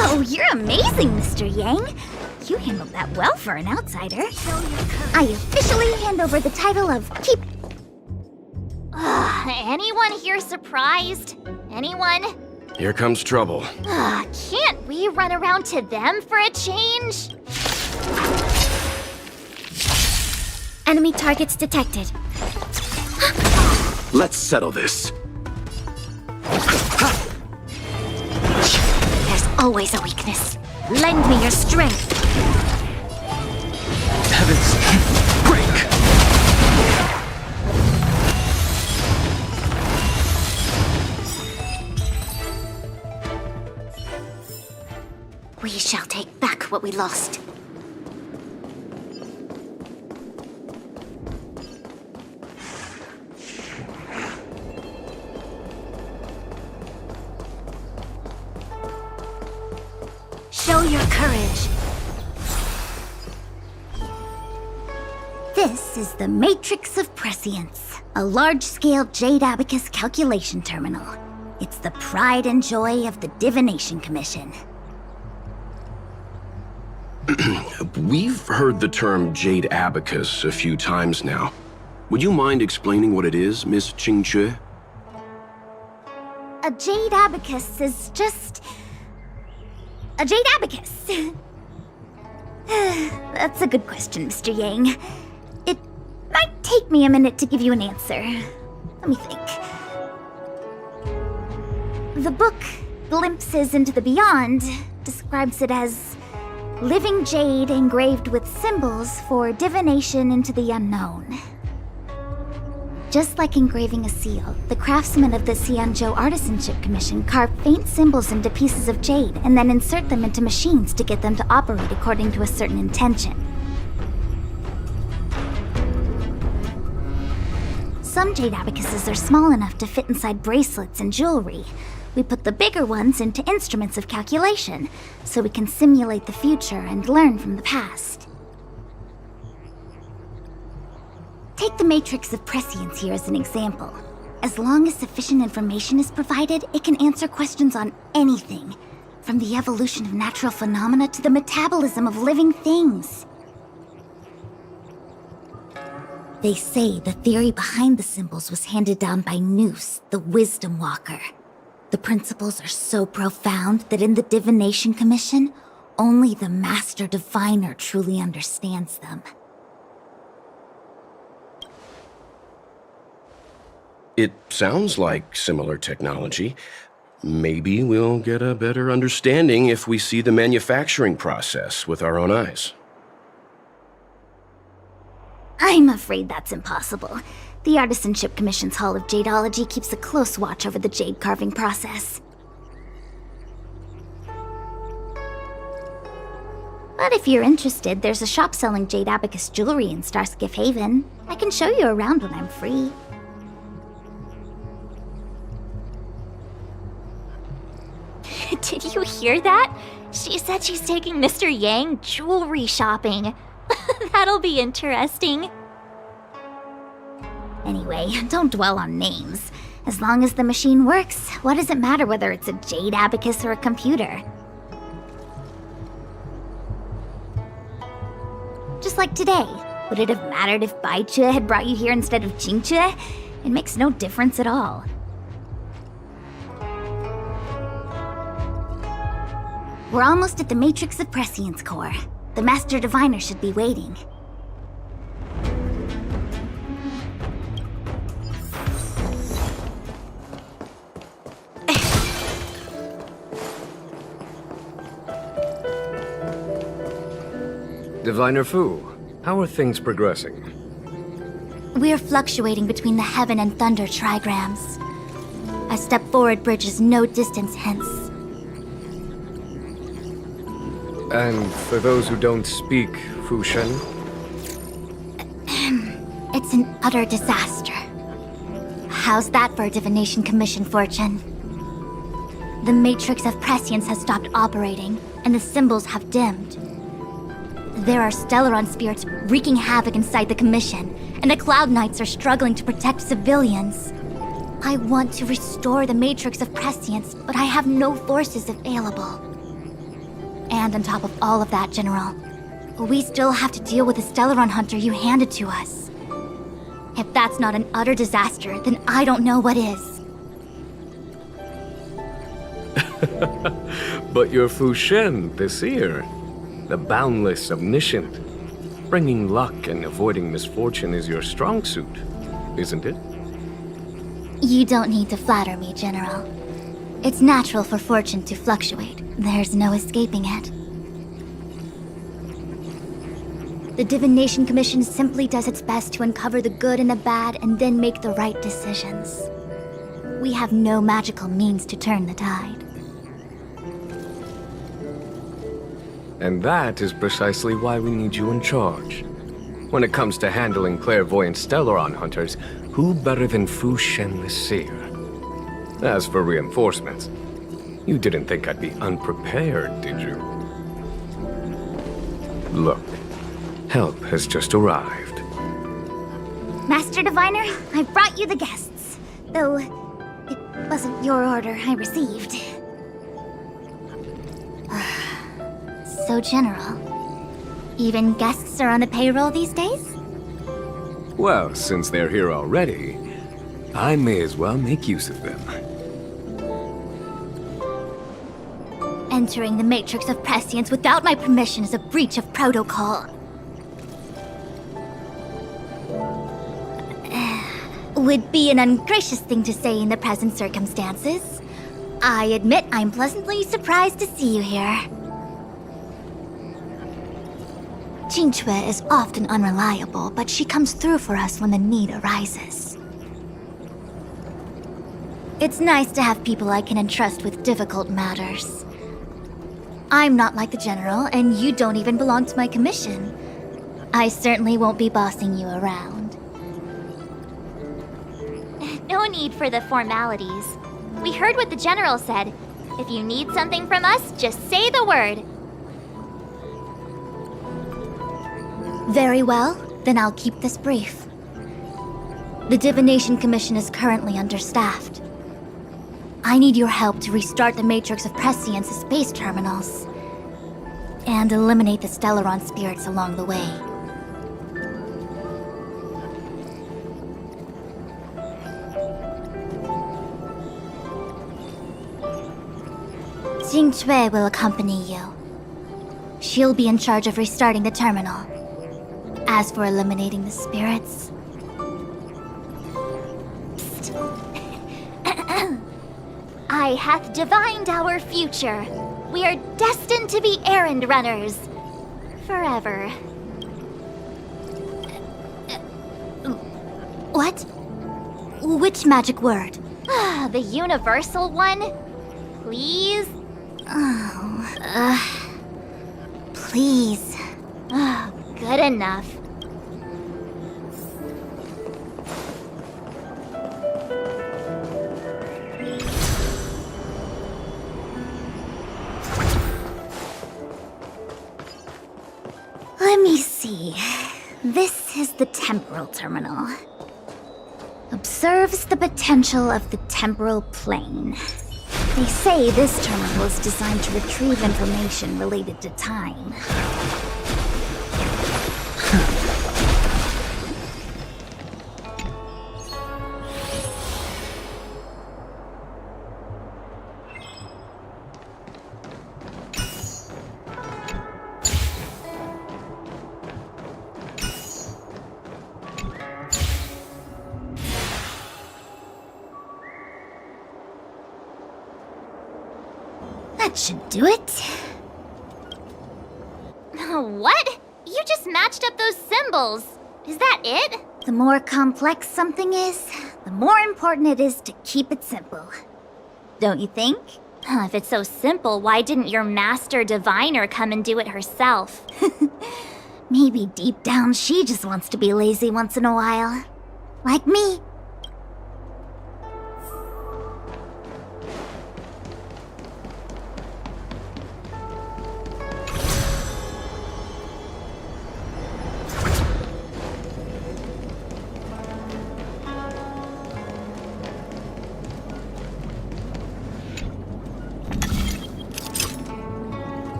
Wow, you're amazing, Mr. Yang. You handled that well for an outsider. I officially hand over the title of Keep... Anyone here surprised? Anyone? Here comes trouble. Can't we run around to them for a change? Enemy targets detected. Let's settle this. There's always a weakness. Lend me your strength. Heavens, break! We shall take back what we lost. Show your courage. This is the Matrix of Prescience, a large-scale Jade Abacus calculation terminal. It's the pride and joy of the Divination Commission. We've heard the term Jade Abacus a few times now. Would you mind explaining what it is, Miss Qingque? A Jade Abacus is just... a Jade Abacus. That's a good question, Mr. Yang. It might take me a minute to give you an answer. Let me think. The book, Glimpses into the Beyond, describes it as living jade engraved with symbols for divination into the unknown. Just like engraving a seal, the craftsmen of the Xianzhou Artisanship Commission carve faint symbols into pieces of jade and then insert them into machines to get them to operate according to a certain intention. Some jade abacuses are small enough to fit inside bracelets and jewelry. We put the bigger ones into instruments of calculation, so we can simulate the future and learn from the past. Take the matrix of prescience here as an example. As long as sufficient information is provided, it can answer questions on anything, from the evolution of natural phenomena to the metabolism of living things. They say the theory behind the symbols was handed down by Noose, the Wisdom Walker. The principles are so profound that in the Divination Commission, only the Master Diviner truly understands them. It sounds like similar technology. Maybe we'll get a better understanding if we see the manufacturing process with our own eyes. I'm afraid that's impossible. The Artisanship Commission's Hall of Jadeology keeps a close watch over the jade carving process. But if you're interested, there's a shop selling jade abacus jewelry in Starskiff Haven. I can show you around when I'm free. Did you hear that? She said she's taking Mr. Yang jewelry shopping. That'll be interesting. Anyway, don't dwell on names. As long as the machine works, what does it matter whether it's a jade abacus or a computer? Just like today, would it have mattered if Baichue had brought you here instead of Qingchue? It makes no difference at all. We're almost at the Matrix of Prescience core. The Master Diviner should be waiting. Diviner Fu, how are things progressing? We're fluctuating between the Heaven and Thunder trigrams. A step forward bridges no distance hence. And for those who don't speak Fushen? It's an utter disaster. How's that for a Divination Commission fortune? The Matrix of Prescience has stopped operating, and the symbols have dimmed. There are Stellaron spirits wreaking havoc inside the Commission, and the Cloud Knights are struggling to protect civilians. I want to restore the Matrix of Prescience, but I have no forces available. And on top of all of that, General, we still have to deal with the Stellaron hunter you handed to us. If that's not an utter disaster, then I don't know what is. But you're Fushen, the seer. The boundless, omniscient. Bringing luck and avoiding misfortune is your strong suit, isn't it? You don't need to flatter me, General. It's natural for fortune to fluctuate. There's no escaping it. The Divination Commission simply does its best to uncover the good and the bad and then make the right decisions. We have no magical means to turn the tide. And that is precisely why we need you in charge. When it comes to handling clairvoyant Stellaron hunters, who better than Fushen the Seer? As for reinforcements, you didn't think I'd be unprepared, did you? Look, help has just arrived. Master Diviner, I brought you the guests. Though, it wasn't your order I received. So, General, even guests are on the payroll these days? Well, since they're here already, I may as well make use of them. Entering the Matrix of Prescience without my permission is a breach of protocol. Would be an ungracious thing to say in the present circumstances. I admit I'm pleasantly surprised to see you here. Qingque is often unreliable, but she comes through for us when the need arises. It's nice to have people I can entrust with difficult matters. I'm not like the General, and you don't even belong to my commission. I certainly won't be bossing you around. No need for the formalities. We heard what the General said. If you need something from us, just say the word. Very well, then I'll keep this brief. The Divination Commission is currently understaffed. I need your help to restart the Matrix of Prescience space terminals and eliminate the Stellaron spirits along the way. Qingque will accompany you. She'll be in charge of restarting the terminal. As for eliminating the spirits... I hath divined our future. We are destined to be errand runners. Forever. What? Which magic word? The universal one? Please? Oh, please. Good enough. Let me see. This is the temporal terminal. Observes the potential of the temporal plane. They say this terminal is designed to retrieve information related to time. That should do it. What? You just matched up those symbols. Is that it? The more complex something is, the more important it is to keep it simple. Don't you think? If it's so simple, why didn't your master diviner come and do it herself? Maybe deep down she just wants to be lazy once in a while. Like me.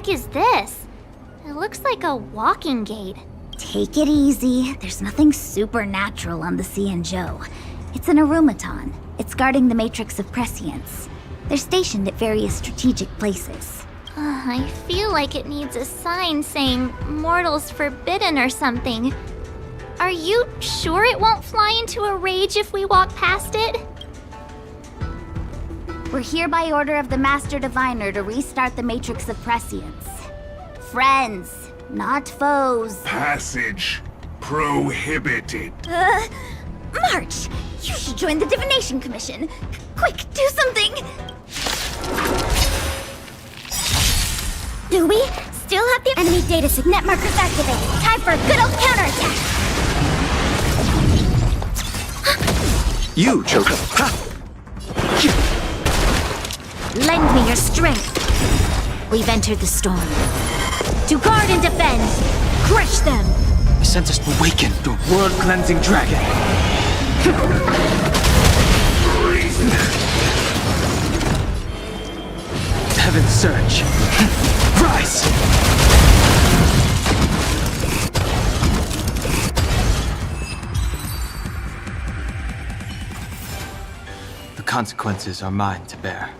heck is this? It looks like a walking gate. Take it easy. There's nothing supernatural on the ENG. It's an aromaton. It's guarding the matrix of prescience. They're stationed at various strategic places. I feel like it needs a sign saying mortals forbidden or something. Are you sure it won't fly into a rage if we walk past it? We're here by order of the Master Diviner to restart the matrix of prescience. Friends, not foes. Passage prohibited. March! You should join the Divination Commission. Quick, do something! Do we still have the enemy data signet markers activated? Time for a good old counterattack! You, Choka. Ha! Lend me your strength. We've entered the storm. To guard and defend, crush them! I sent us to awaken the world-cleansing dragon. Heaven's surge. Rise! The consequences are mine to bear.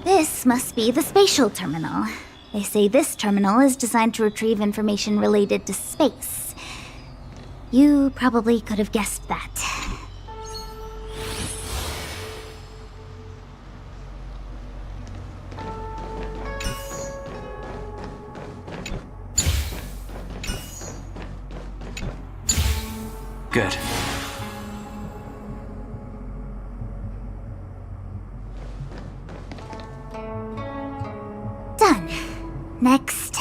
This must be the spatial terminal. They say this terminal is designed to retrieve information related to space. You probably could have guessed that. Good. Done. Next.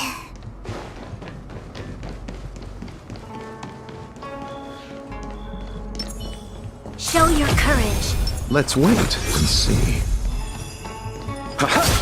Show your courage. Let's wait and see. Ha-ha!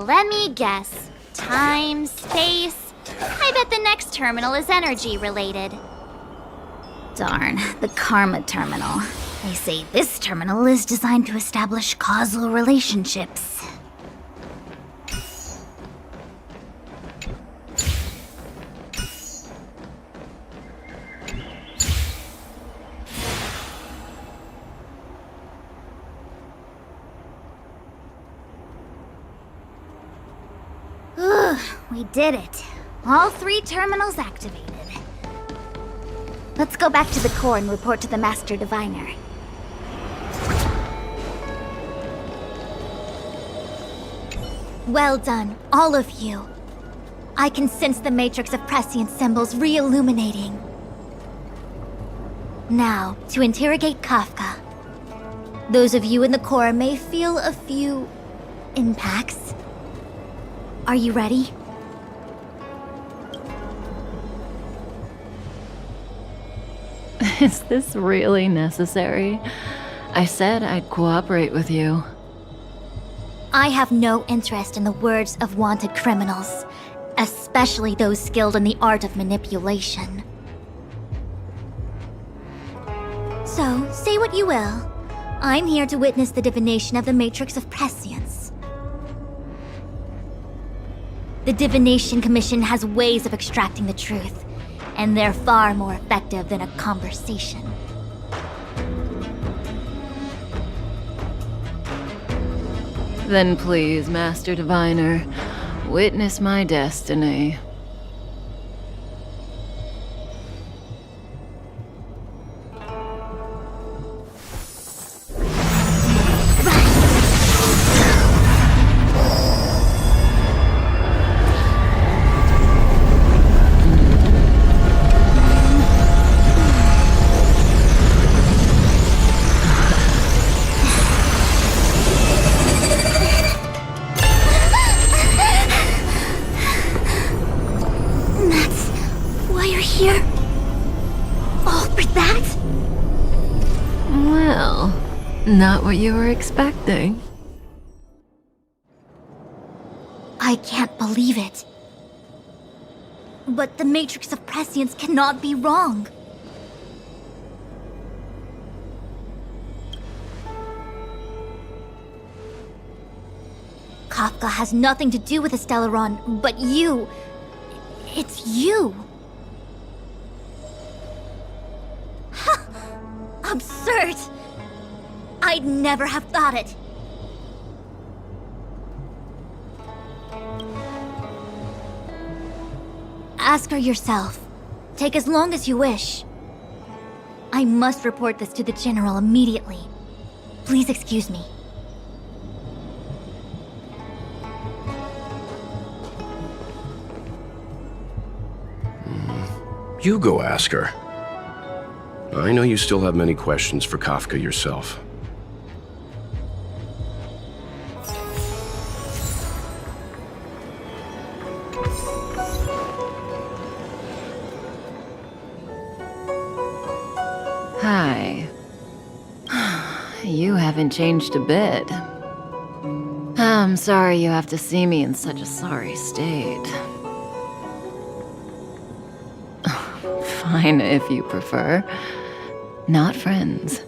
Let me guess. Time, space. I bet the next terminal is energy related. Darn, the Karma Terminal. They say this terminal is designed to establish causal relationships. We did it. All 3 terminals activated. Let's go back to the core and report to the Master Diviner. Well done, all of you. I can sense the matrix of prescience symbols re-illuminating. Now, to interrogate Kafka. Those of you in the core may feel a few impacts. Are you ready? Is this really necessary? I said I'd cooperate with you. I have no interest in the words of wanted criminals, especially those skilled in the art of manipulation. So, say what you will. I'm here to witness the divination of the Matrix of Prescience. The Divination Commission has ways of extracting the truth, and they're far more effective than a conversation. Then please, Master Diviner, witness my destiny. Not what you were expecting. I can't believe it. But the Matrix of Prescience cannot be wrong. Kafka has nothing to do with the Stellaron, but you... It's you. Absurd! I'd never have thought it. Ask her yourself. Take as long as you wish. I must report this to the General immediately. Please excuse me. You go ask her. I know you still have many questions for Kafka yourself. Hi. You haven't changed a bit. I'm sorry you have to see me in such a sorry state. Fine, if you prefer. Not friends.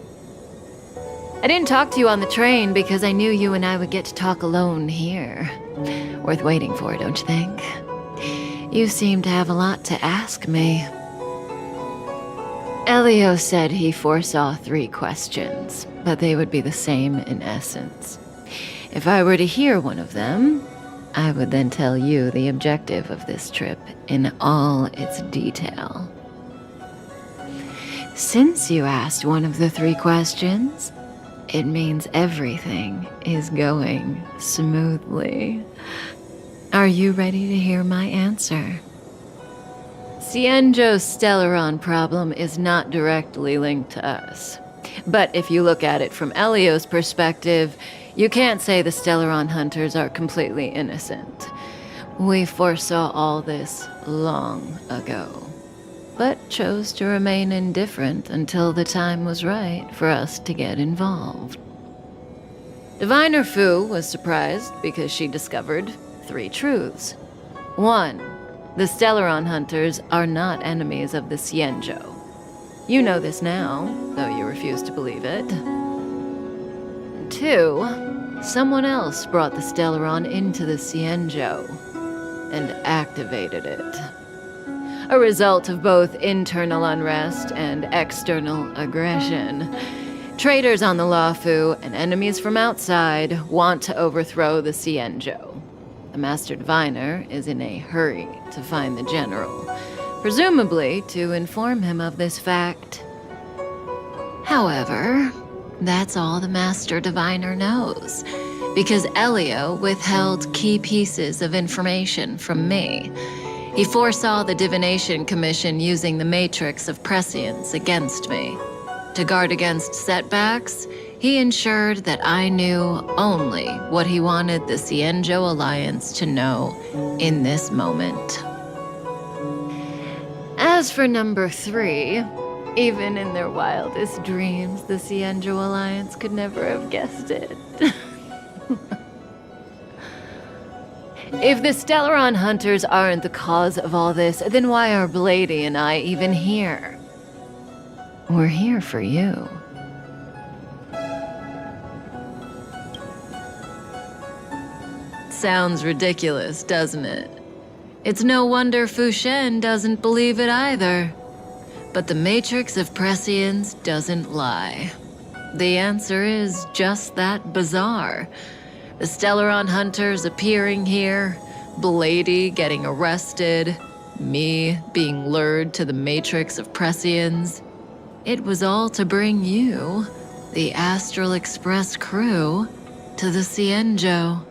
I didn't talk to you on the train because I knew you and I would get to talk alone here. Worth waiting for, don't you think? You seem to have a lot to ask me. Elio said he foresaw 3 questions, but they would be the same in essence. If I were to hear one of them, I would then tell you the objective of this trip in all its detail. Since you asked one of the 3 questions, it means everything is going smoothly. Are you ready to hear my answer? Cienjo's Stellaron problem is not directly linked to us. But if you look at it from Elio's perspective, you can't say the Stellaron hunters are completely innocent. We foresaw all this long ago, but chose to remain indifferent until the time was right for us to get involved. Diviner Fu was surprised because she discovered 3 truths. 1. The Stellaron hunters are not enemies of the Cienjo. You know this now, though you refuse to believe it. 2. Someone else brought the Stellaron into the Cienjo and activated it. A result of both internal unrest and external aggression. Traitors on the Luofu and enemies from outside want to overthrow the Cienjo. The Master Diviner is in a hurry to find the General, presumably to inform him of this fact. However, that's all the Master Diviner knows, because Elio withheld key pieces of information from me. He foresaw the Divination Commission using the Matrix of Prescience against me. To guard against setbacks, he ensured that I knew only what he wanted the Cienjo Alliance to know in this moment. As for number 3, Even in their wildest dreams, the Cienjo Alliance could never have guessed it. If the Stellaron Hunters aren't the cause of all this, then why are Blady and I even here? We're here for you. Sounds ridiculous, doesn't it? It's no wonder Fu Shen doesn't believe it either. But the Matrix of Prescience doesn't lie. The answer is just that bizarre. The Stellaron Hunters appearing here, Blady getting arrested, me being lured to the Matrix of Prescience. It was all to bring you, the Astral Express crew, to the Cienjo.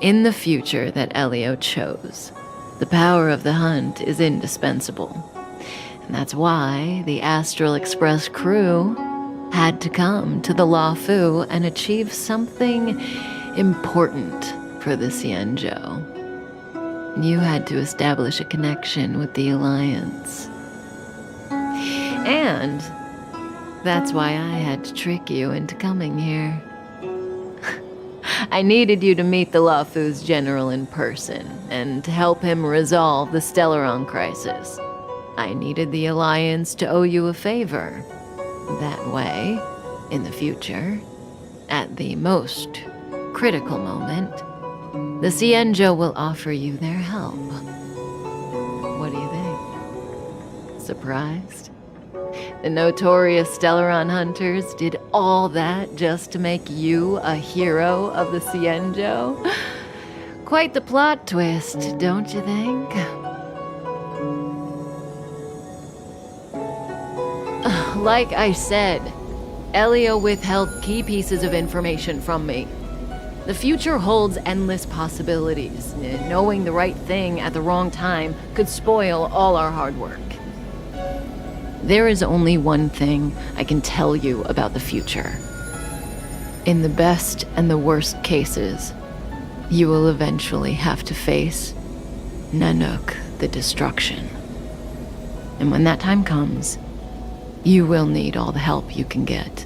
In the future that Elio chose, the power of the hunt is indispensable. And that's why the Astral Express crew had to come to the Luofu and achieve something important for the Cienjo. You had to establish a connection with the Alliance. And that's why I had to trick you into coming here. I needed you to meet the Luofu's general in person and to help him resolve the Stellaron crisis. I needed the Alliance to owe you a favor. That way, in the future, at the most critical moment, the Cienjo will offer you their help. What do you think? Surprised? The notorious Stellaron Hunters did all that just to make you a hero of the Cienjo? Quite the plot twist, don't you think? Like I said, Elio withheld key pieces of information from me. The future holds endless possibilities. Knowing the right thing at the wrong time could spoil all our hard work. There is only one thing I can tell you about the future. In the best and the worst cases, you will eventually have to face Nanook the Destruction. And when that time comes, you will need all the help you can get.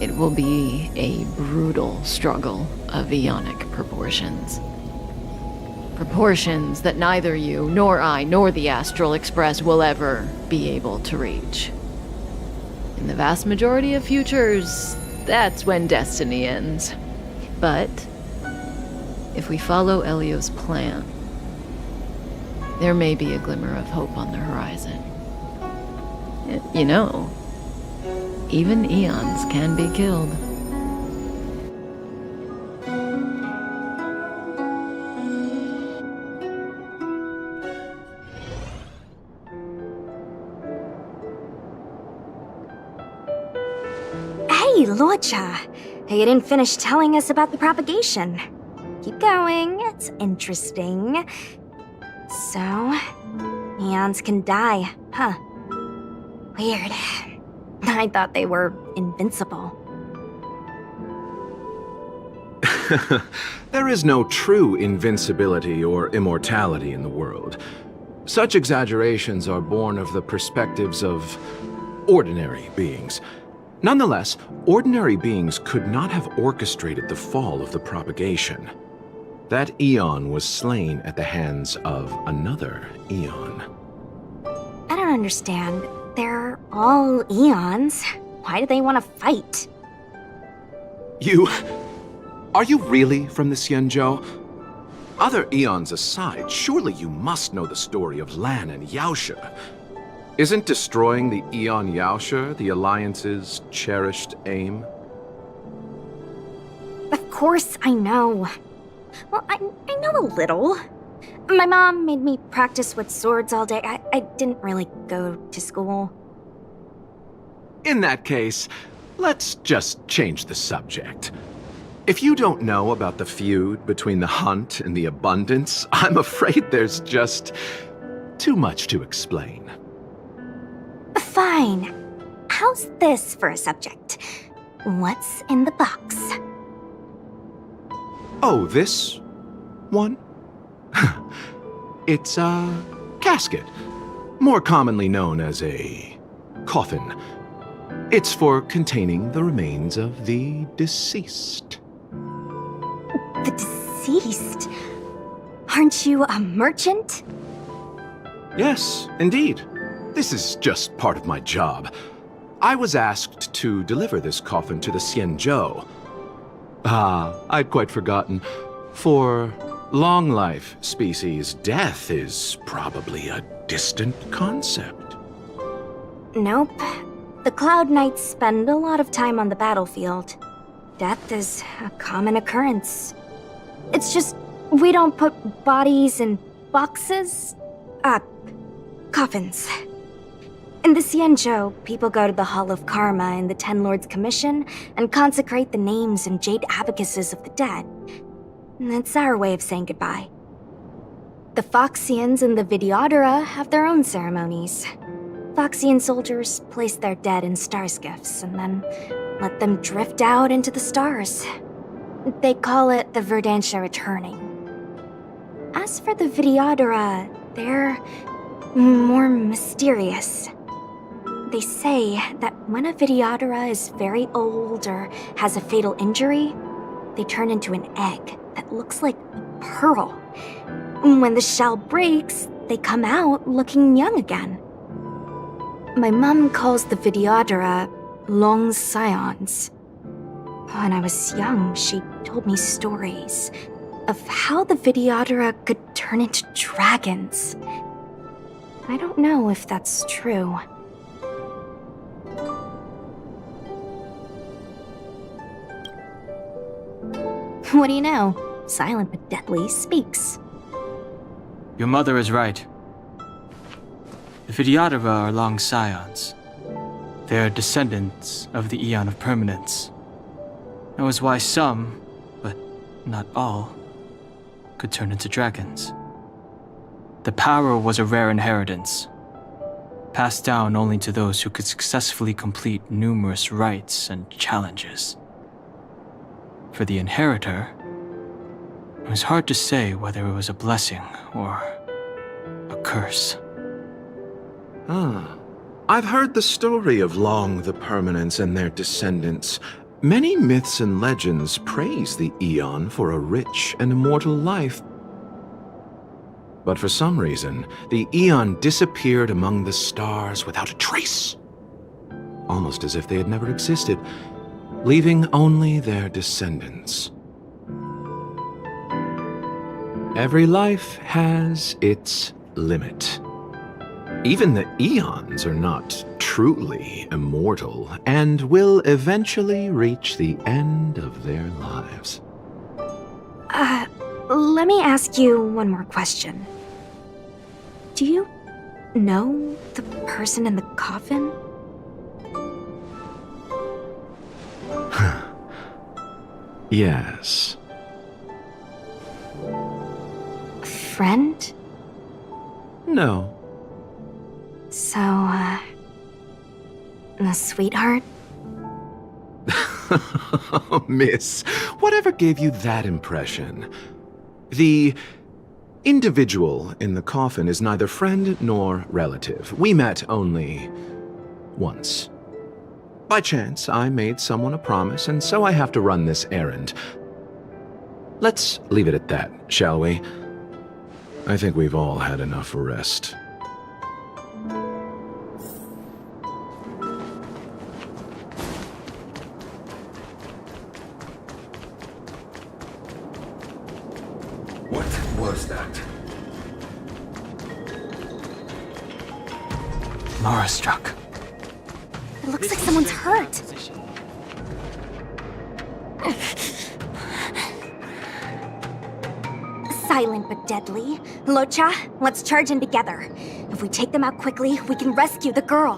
It will be a brutal struggle of Ionic proportions. Proportions that neither you, nor I, nor the Astral Express will ever be able to reach. In the vast majority of futures, that's when destiny ends. But if we follow Elio's plan, there may be a glimmer of hope on the horizon. You know, even eons can be killed. Hey, Lorcha! You didn't finish telling us about the propagation. Keep going, it's interesting. So, eons can die, huh? Weird. I thought they were invincible. There is no true invincibility or immortality in the world. Such exaggerations are born of the perspectives of ordinary beings. Nonetheless, ordinary beings could not have orchestrated the fall of the propagation. That eon was slain at the hands of another eon. I don't understand. They're all eons. Why do they want to fight? Are you really from the Cienjo? Other eons aside, surely you must know the story of Lan and Yaoshe. Isn't destroying the Eon Yaoshe the Alliance's cherished aim? Of course I know. Well, I know a little. My mom made me practice with swords all day. I didn't really go to school. In that case, let's just change the subject. If you don't know about the feud between the Hunt and the Abundance, I'm afraid there's just too much to explain. Fine. How's this for a subject? What's in the box? Oh, this one? It's a casket. more commonly known as a coffin. It's for containing the remains of the deceased. The deceased? Aren't you a merchant? Yes, indeed. This is just part of my job. I was asked to deliver this coffin to the Xianzhou. I'd quite forgotten. For long life species, death is probably a distant concept. Nope. The Cloud Knights spend a lot of time on the battlefield. Death is a common occurrence. It's just, we don't put bodies in boxes? Coffins. In the Xianzhou, people go to the Hall of Karma in the Ten Lords Commission and consecrate the names and jade abacuses of the dead. It's our way of saying goodbye. The Foxians and the Videodora have their own ceremonies. Foxian soldiers place their dead in star skiffs and then let them drift out into the stars. They call it the Verdantia returning. As for the Videodora, they're more mysterious. They say that when a Videodora is very old or has a fatal injury, they turn into an egg that looks like a pearl. When the shell breaks, they come out looking young again. My mom calls the Videodora long scions. When I was young, she told me stories of how the Videodora could turn into dragons. I don't know if that's true. What do you know? Silent but deadly speaks. Your mother is right. The Videodora are long scions. They are descendants of the Eon of Permanence. That was why some, but not all, could turn into dragons. The power was a rare inheritance, passed down only to those who could successfully complete numerous rites and challenges. For the inheritor, it was hard to say whether it was a blessing or a curse. I've heard the story of Long the Permanence and their descendants. Many myths and legends praise the Eon for a rich and immortal life. But for some reason, the Eon disappeared among the stars without a trace. Almost as if they had never existed, leaving only their descendants. Every life has its limit. Even the Eons are not truly immortal and will eventually reach the end of their lives. Let me ask you one more question. Do you know the person in the coffin? Yes. Friend? No. So, a sweetheart? Miss, whatever gave you that impression? The individual in the coffin is neither friend nor relative. We met only once. By chance, I made someone a promise, and so I have to run this errand. Let's leave it at that, shall we? I think we've all had enough rest. What was that? Mara struck. It looks like someone's hurt. Silent but deadly. Locha, let's charge in together. If we take them out quickly, we can rescue the girl.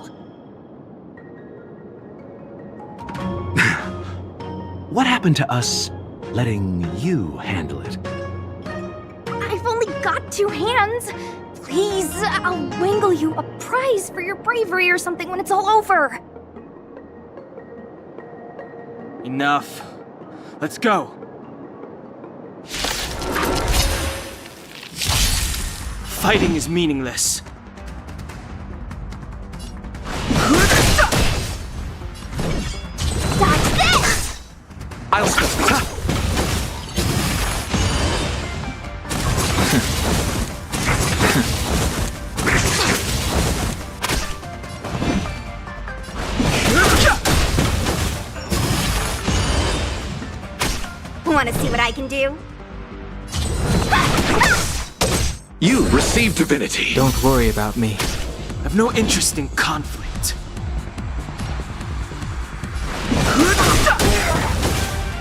What happened to us letting you handle it? I've only got 2 hands. Please, I'll wangle you a prize for your bravery or something when it's all over. Enough. Let's go. Fighting is meaningless. I'll stop. Want to see what I can do? You receive divinity. Don't worry about me. I've no interest in conflict.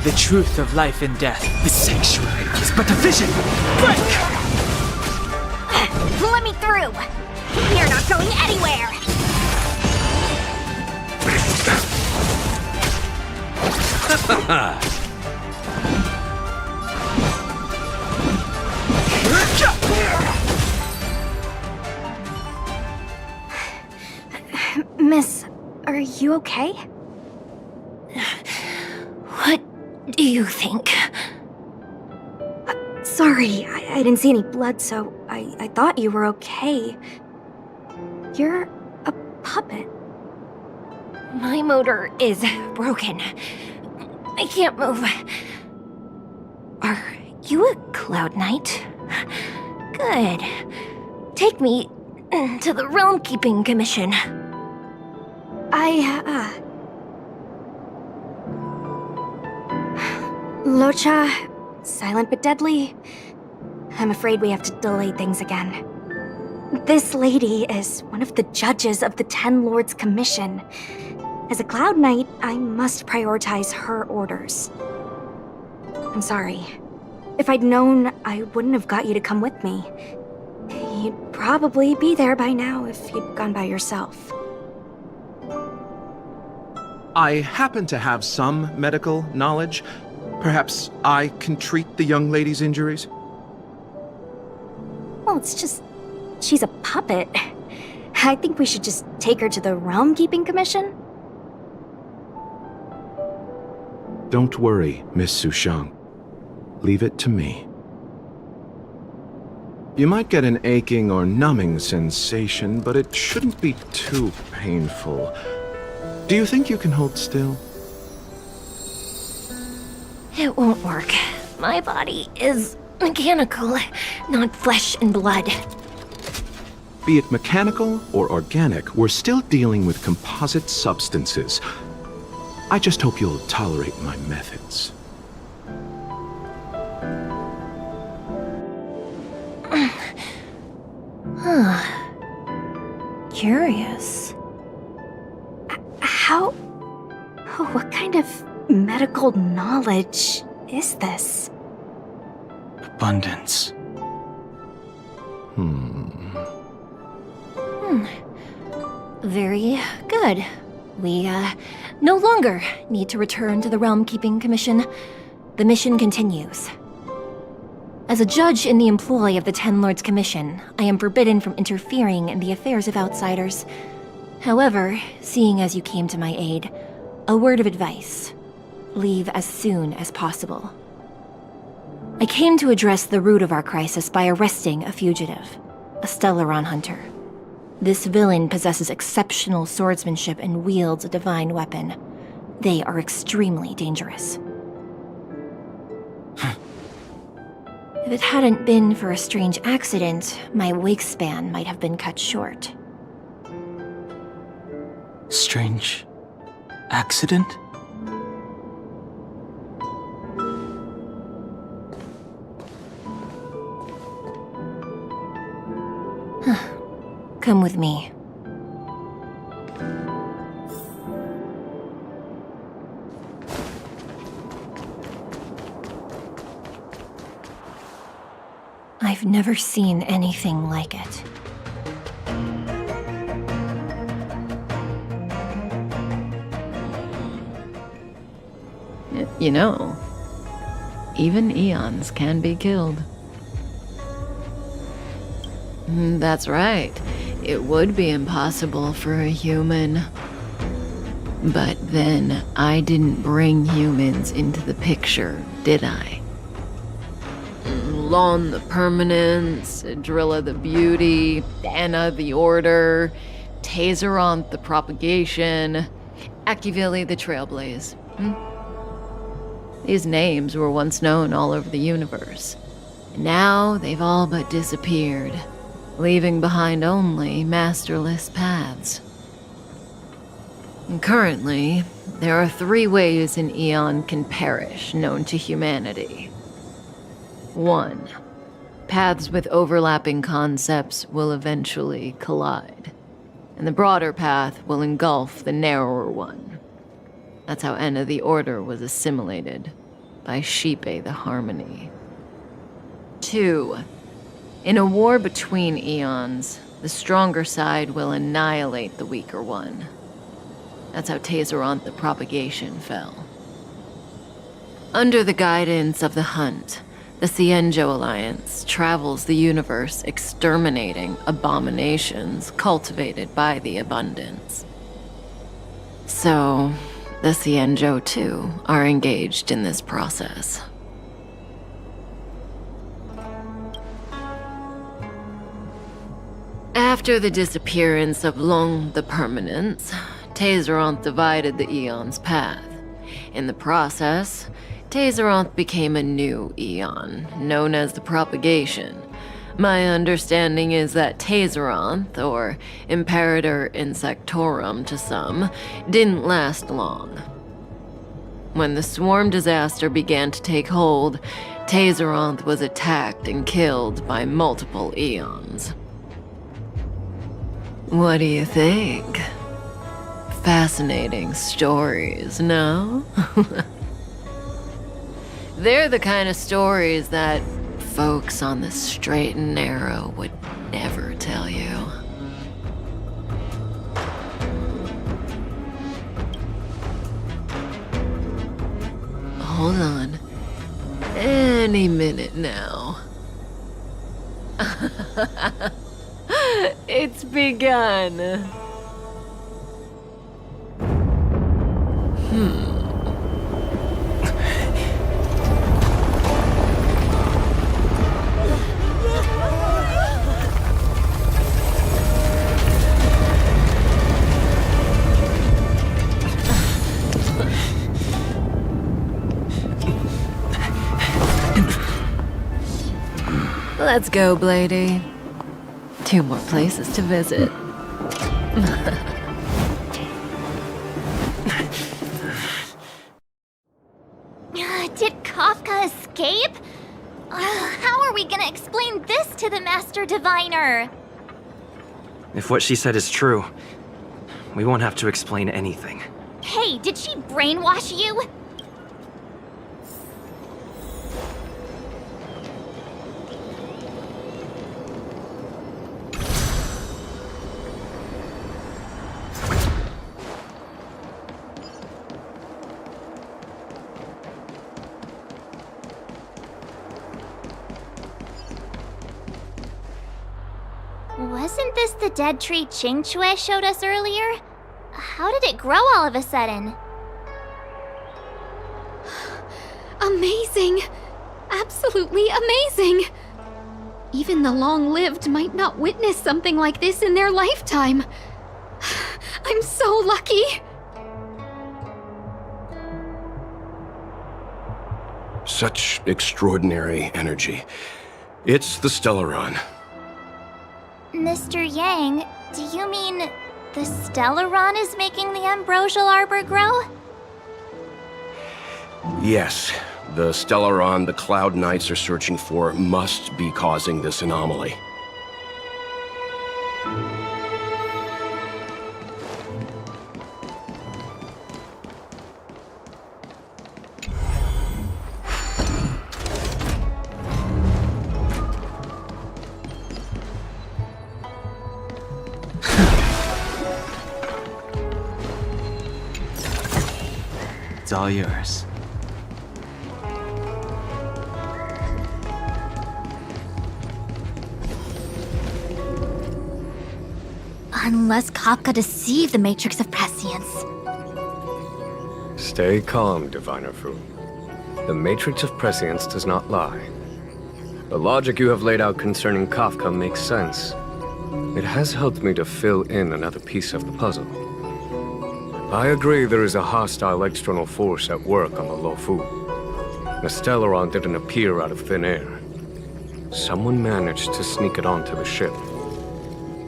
The truth of life and death. The sanctuary is but a vision. Break! Let me through! You're not going anywhere! Miss, are you okay? What do you think? Sorry, I didn't see any blood, so I thought you were okay. You're a puppet. My motor is broken. I can't move. Are you a Cloud Knight? Good. Take me to the Realm Keeping Commission. Locha, silent but deadly. I'm afraid we have to delay things again. This lady is one of the judges of the Ten Lords Commission. As a Cloud Knight, I must prioritize her orders. I'm sorry. If I'd known, I wouldn't have got you to come with me. You'd probably be there by now if you'd gone by yourself. I happen to have some medical knowledge. Perhaps I can treat the young lady's injuries? Well, it's just... she's a puppet. I think we should just take her to the Realm Keeping Commission. Don't worry, Miss Sushang. Leave it to me. You might get an aching or numbing sensation, but it shouldn't be too painful. Do you think you can hold still? It won't work. My body is mechanical, not flesh and blood. Be it mechanical or organic, we're still dealing with composite substances. I just hope you'll tolerate my methods. Curious. How... what kind of medical knowledge is this? Abundance. Very good. We, no longer need to return to the Realm Keeping Commission. The mission continues. As a judge in the employ of the Ten Lords Commission, I am forbidden from interfering in the affairs of outsiders. However, seeing as you came to my aid, a word of advice. Leave as soon as possible. I came to address the root of our crisis by arresting a fugitive, a Stellaron hunter. This villain possesses exceptional swordsmanship and wields a divine weapon. They are extremely dangerous. If it hadn't been for a strange accident, my wakespan might have been cut short. Strange accident? Come with me. I've never seen anything like it. You know, even eons can be killed. That's right. It would be impossible for a human. But then, I didn't bring humans into the picture, did I? Lon the Permanence, Drilla the Beauty, Anna the Order, Tazeronth the Propagation, Akivili the Trailblaze. These names were once known all over the universe. And now they've all but disappeared, leaving behind only masterless paths. And currently, there are 3 ways an eon can perish known to humanity. 1. Paths with overlapping concepts will eventually collide, and the broader path will engulf the narrower one. That's how Enna the Order was assimilated, by Sheepe the Harmony. 2. In a war between eons, the stronger side will annihilate the weaker one. That's how Tazeroth the Propagation fell. Under the guidance of the Hunt, the Cienjo Alliance travels the universe exterminating abominations cultivated by the Abundance. So, the Cienjo, too, are engaged in this process. After the disappearance of Long the Permanence, Tazeroth divided the Eon's path. In the process, Tazeroth became a new Eon, known as the Propagation. My understanding is that Tazeroth, or Imperator Insectorum to some, didn't last long. When the swarm disaster began to take hold, Tazeroth was attacked and killed by multiple Eons. What do you think? Fascinating stories, no? They're the kind of stories that folks on the straight and narrow would never tell you. Hold on. Any minute now. It's begun. Let's go, Blady. 2 more places to visit. Did Kafka escape? How are we gonna explain this to the Master Diviner? If what she said is true, we won't have to explain anything. Hey, did she brainwash you? Wasn't this the dead tree Qingque showed us earlier? How did it grow all of a sudden? Amazing! Absolutely amazing! Even the long-lived might not witness something like this in their lifetime. I'm so lucky! Such extraordinary energy. It's the Stellaron. Mr. Yang, do you mean the Stellaron is making the ambrosial arbor grow? Yes, the Stellaron the Cloud Knights are searching for must be causing this anomaly. It's all yours. Unless Kafka deceived the Matrix of Prescience. Stay calm, Diviner Fu. The Matrix of Prescience does not lie. The logic you have laid out concerning Kafka makes sense. It has helped me to fill in another piece of the puzzle. I agree there is a hostile external force at work on the Luofu. The Stellaron didn't appear out of thin air. Someone managed to sneak it onto the ship.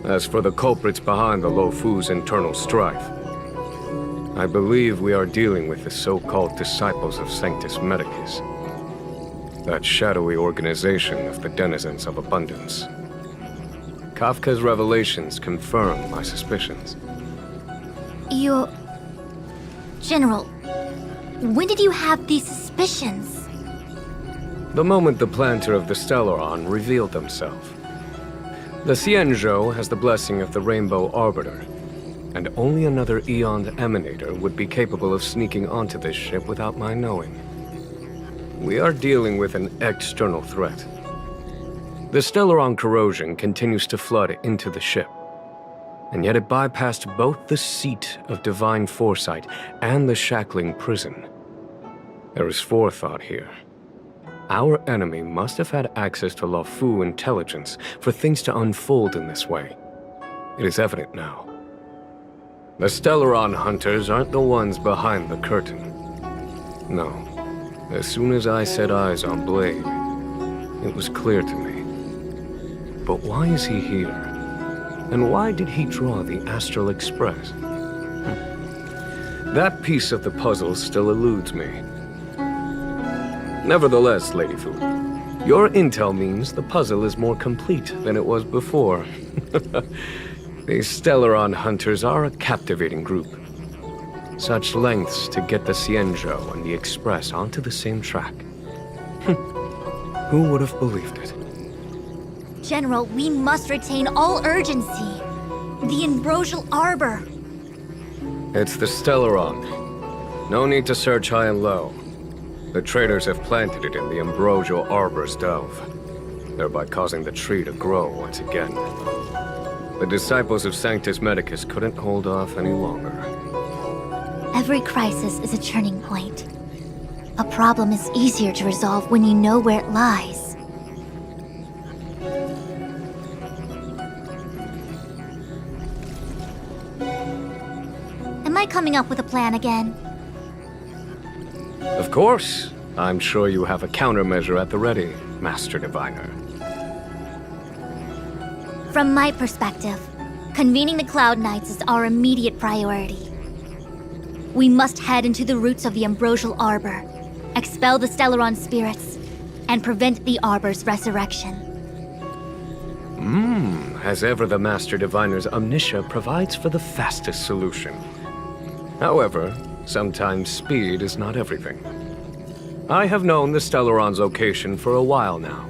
As for the culprits behind the Lofu's internal strife, I believe we are dealing with the so-called Disciples of Sanctus Medicus. That shadowy organization of the denizens of abundance. Kafka's revelations confirm my suspicions. General, when did you have these suspicions? The moment the planter of the Stellaron revealed himself. The Cienjo has the blessing of the Rainbow Arbiter, and only another Eon Emanator would be capable of sneaking onto this ship without my knowing. We are dealing with an external threat. The Stellaron corrosion continues to flood into the ship, and yet it bypassed both the seat of divine foresight and the shackling prison. There is forethought here. Our enemy must have had access to Lofu intelligence for things to unfold in this way. It is evident now. The Stellaron hunters aren't the ones behind the curtain. No. As soon as I set eyes on Blade, it was clear to me. But why is he here? And why did he draw the Astral Express? That piece of the puzzle still eludes me. Nevertheless, Lady Fu, your intel means the puzzle is more complete than it was before. These Stellaron hunters are a captivating group. Such lengths to get the Cienjo and the Express onto the same track. Who would have believed it? General, we must retain all urgency. The Ambrosial Arbor. It's the Stellaron. No need to search high and low. The traders have planted it in the Ambrosial Arbor's dove, thereby causing the tree to grow once again. The disciples of Sanctus Medicus couldn't hold off any longer. Every crisis is a turning point. A problem is easier to resolve when you know where it lies. Am I coming up with a plan again? Of course. I'm sure you have a countermeasure at the ready, Master Diviner. From my perspective, convening the Cloud Knights is our immediate priority. We must head into the roots of the Ambrosial Arbor, expel the Stellaron spirits, and prevent the Arbor's resurrection. As ever, the Master Diviner's omniscia provides for the fastest solution. However, sometimes speed is not everything. I have known the Stellaron's location for a while now.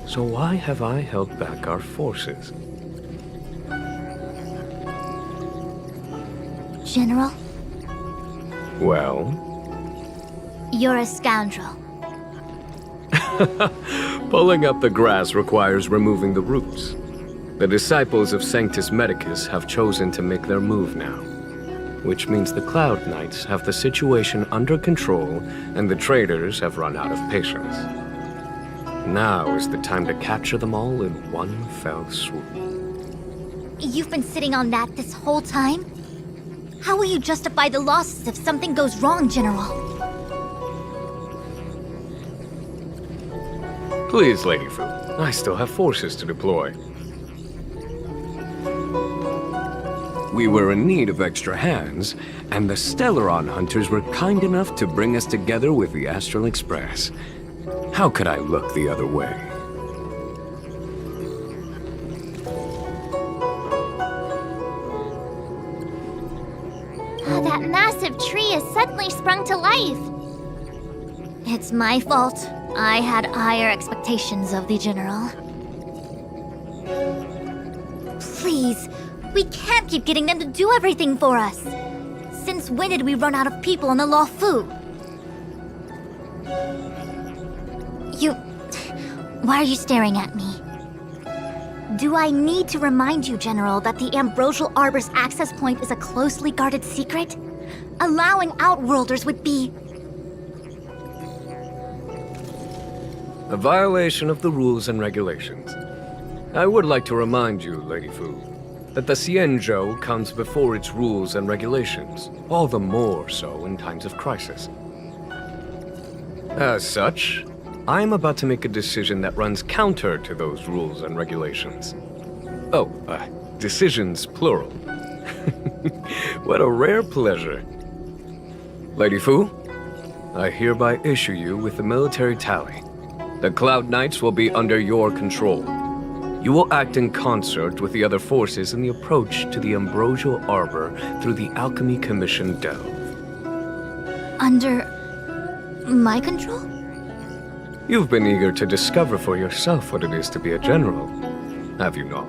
So why have I held back our forces? General? Well? You're a scoundrel. Pulling up the grass requires removing the roots. The disciples of Sanctus Medicus have chosen to make their move now, which means the Cloud Knights have the situation under control and the traders have run out of patience. Now is the time to capture them all in one fell swoop. You've been sitting on that this whole time? How will you justify the losses if something goes wrong, General? Please, Lady Fu, I still have forces to deploy. We were in need of extra hands, and the Stellaron hunters were kind enough to bring us together with the Astral Express. How could I look the other way? That massive tree has suddenly sprung to life. It's my fault. I had higher expectations of the General. Please, we can't keep getting them to do everything for us. Since when did we run out of people on the Lofu? Why are you staring at me? Do I need to remind you, General, that the Ambrosial Arbor's access point is a closely guarded secret? Allowing Outworlders would be... a violation of the rules and regulations. I would like to remind you, Lady Fu, that the Cienjo comes before its rules and regulations, all the more so in times of crisis. As such, I'm about to make a decision that runs counter to those rules and regulations. Oh, decisions plural. What a rare pleasure. Lady Fu, I hereby issue you with the military tally. The Cloud Knights will be under your control. You will act in concert with the other forces in the approach to the Ambrosial Arbor through the Alchemy Commission delve. Under my control? You've been eager to discover for yourself what it is to be a general, have you not?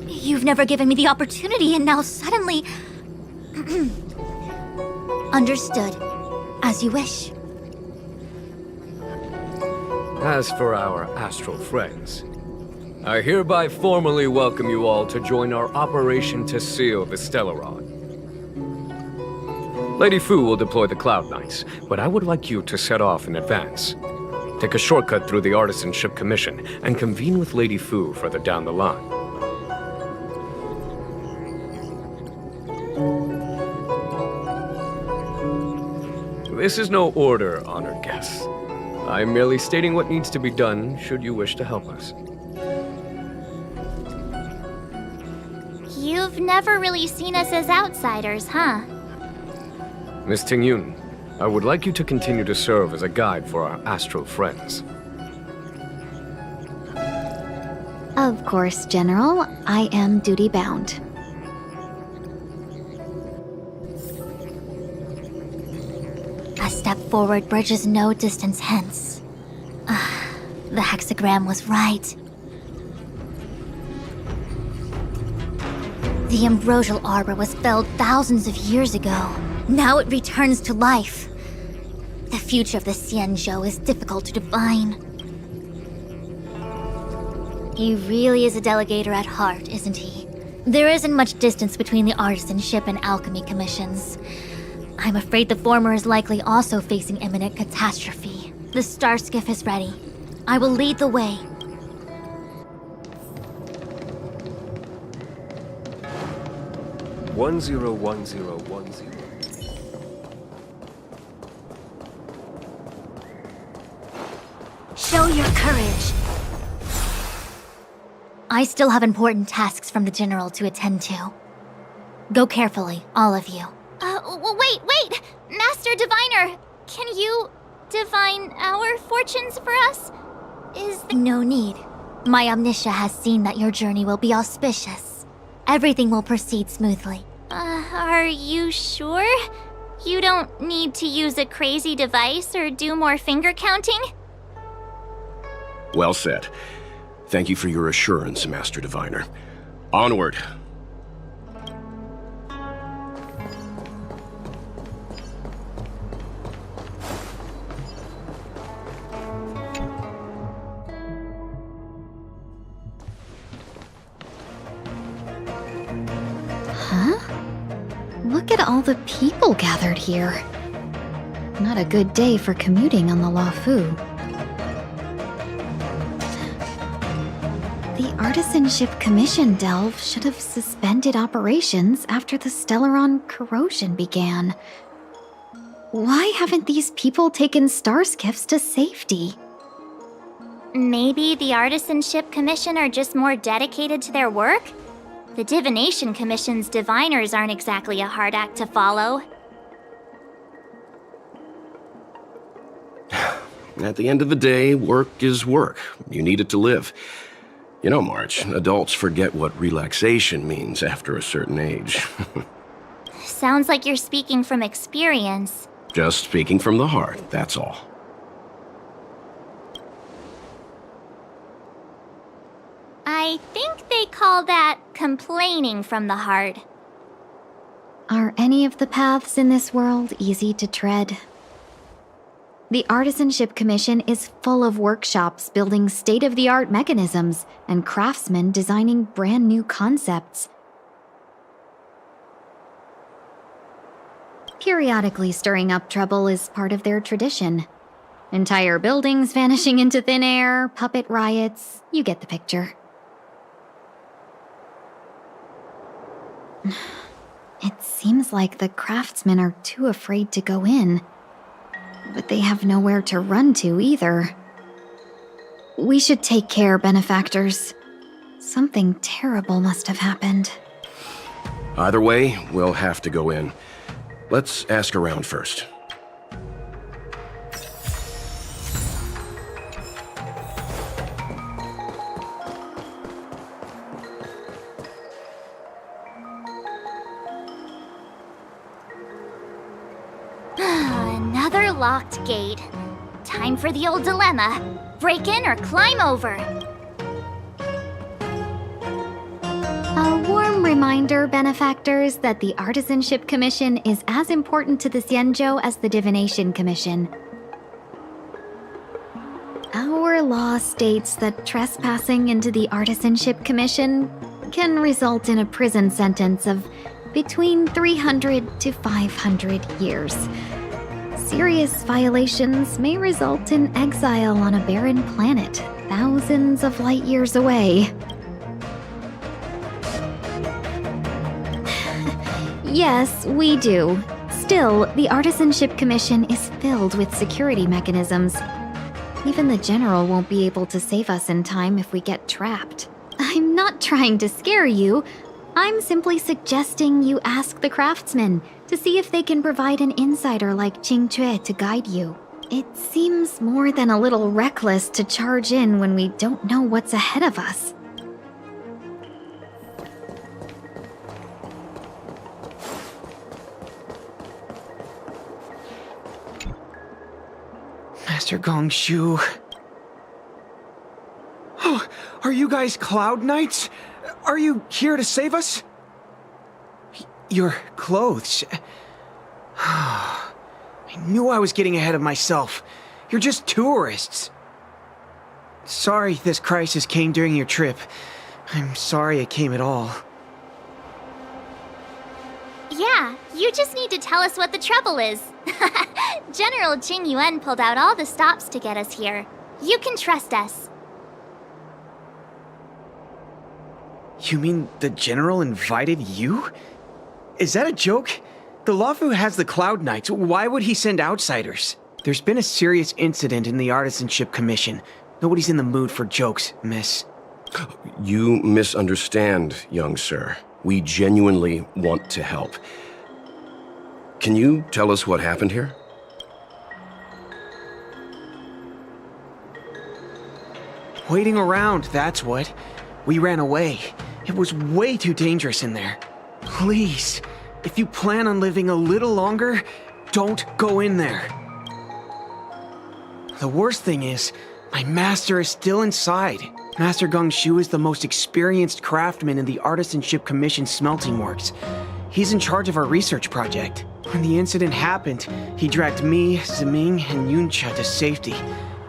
You've never given me the opportunity, and now suddenly... Understood. As you wish. As for our astral friends, I hereby formally welcome you all to join our operation to seal the Stellaron. Lady Fu will deploy the Cloud Knights, but I would like you to set off in advance. Take a shortcut through the Artisanship Commission and convene with Lady Fu further down the line. This is no order, honored guests. I am merely stating what needs to be done should you wish to help us. You've never really seen us as outsiders, huh? Miss Tingyun, I would like you to continue to serve as a guide for our astral friends. Of course, General. I am duty-bound. A step forward bridges no distance hence. The hexagram was right. The Ambrosial Arbor was felled thousands of years ago. Now it returns to life. The future of the Xianzhou is difficult to define. He really is a delegator at heart, isn't he? There isn't much distance between the Artisanship and Alchemy Commissions. I'm afraid the former is likely also facing imminent catastrophe. The star skiff is ready. I will lead the way. One zero 1010. Show your courage. I still have important tasks from the General to attend to. Go carefully, all of you. Wait! Master Diviner! Can you divine our fortunes for us? No need. My Omniscia has seen that your journey will be auspicious. Everything will proceed smoothly. Are you sure? You don't need to use a crazy device or do more finger counting? Well said. Thank you for your assurance, Master Diviner. Onward. Look at all the people gathered here. Not a good day for commuting on the Luofu. The Artisanship Commission delve should have suspended operations after the Stellaron corrosion began. Why haven't these people taken star skiffs to safety? Maybe the Artisanship Commission are just more dedicated to their work? The Divination Commission's diviners aren't exactly a hard act to follow. At the end of the day, work is work. You need it to live. You know, March, adults forget what relaxation means after a certain age. Sounds like you're speaking from experience. Just speaking from the heart, that's all. I think they call that complaining from the heart. Are any of the paths in this world easy to tread? The Artisanship Commission is full of workshops building state-of-the-art mechanisms and craftsmen designing brand new concepts. Periodically stirring up trouble is part of their tradition. Entire buildings vanishing into thin air, puppet riots, you get the picture. It seems like the craftsmen are too afraid to go in. But they have nowhere to run to either. We should take care, benefactors. Something terrible must have happened. Either way, we'll have to go in. Let's ask around first. Another locked gate. Time for the old dilemma. Break in or climb over. A warm reminder, benefactors, that the Artisanship Commission is as important to the Xianzhou as the Divination Commission. Our law states that trespassing into the Artisanship Commission can result in a prison sentence of between 300 to 500 years. Serious violations may result in exile on a barren planet, thousands of light years away. Yes, we do. Still, the Artisanship Commission is filled with security mechanisms. Even the General won't be able to save us in time if we get trapped. I'm not trying to scare you. I'm simply suggesting you ask the craftsmen to see if they can provide an insider like Qing Cue to guide you. It seems more than a little reckless to charge in when we don't know what's ahead of us. Master Gongshu. Oh, are you guys Cloud Knights? Are you here to save us? Your clothes. I knew I was getting ahead of myself. You're just tourists. Sorry this crisis came during your trip. I'm sorry it came at all. Yeah, you just need to tell us what the trouble is. General Jing Yuan pulled out all the stops to get us here. You can trust us. You mean the General invited you? Is that a joke? The Luofu has the Cloud Knights. Why would he send outsiders? There's been a serious incident in the Artisanship Commission. Nobody's in the mood for jokes, miss. You misunderstand, young sir. We genuinely want to help. Can you tell us what happened here? Waiting around, that's what. We ran away. It was way too dangerous in there. Please, if you plan on living a little longer, don't go in there. The worst thing is, my master is still inside. Master Gongshu is the most experienced craftsman in the Artisanship Commission smelting works. He's in charge of our research project. When the incident happened, he dragged me, Ziming, and Yuncha to safety.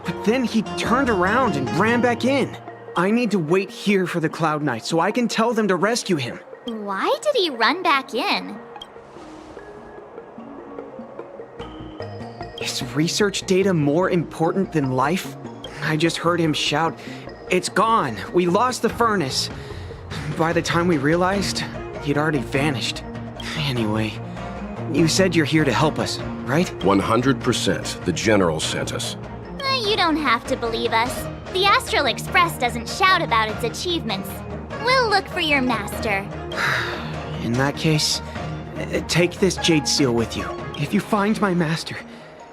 But then he turned around and ran back in. I need to wait here for the Cloud Knight so I can tell them to rescue him. Why did he run back in? Is research data more important than life? I just heard him shout, "It's gone! We lost the furnace!" By the time we realized, he'd already vanished. Anyway, you said you're here to help us, right? 100%. The General sent us. You don't have to believe us. The Astral Express doesn't shout about its achievements. We'll look for your master. In that case, take this jade seal with you. If you find my master,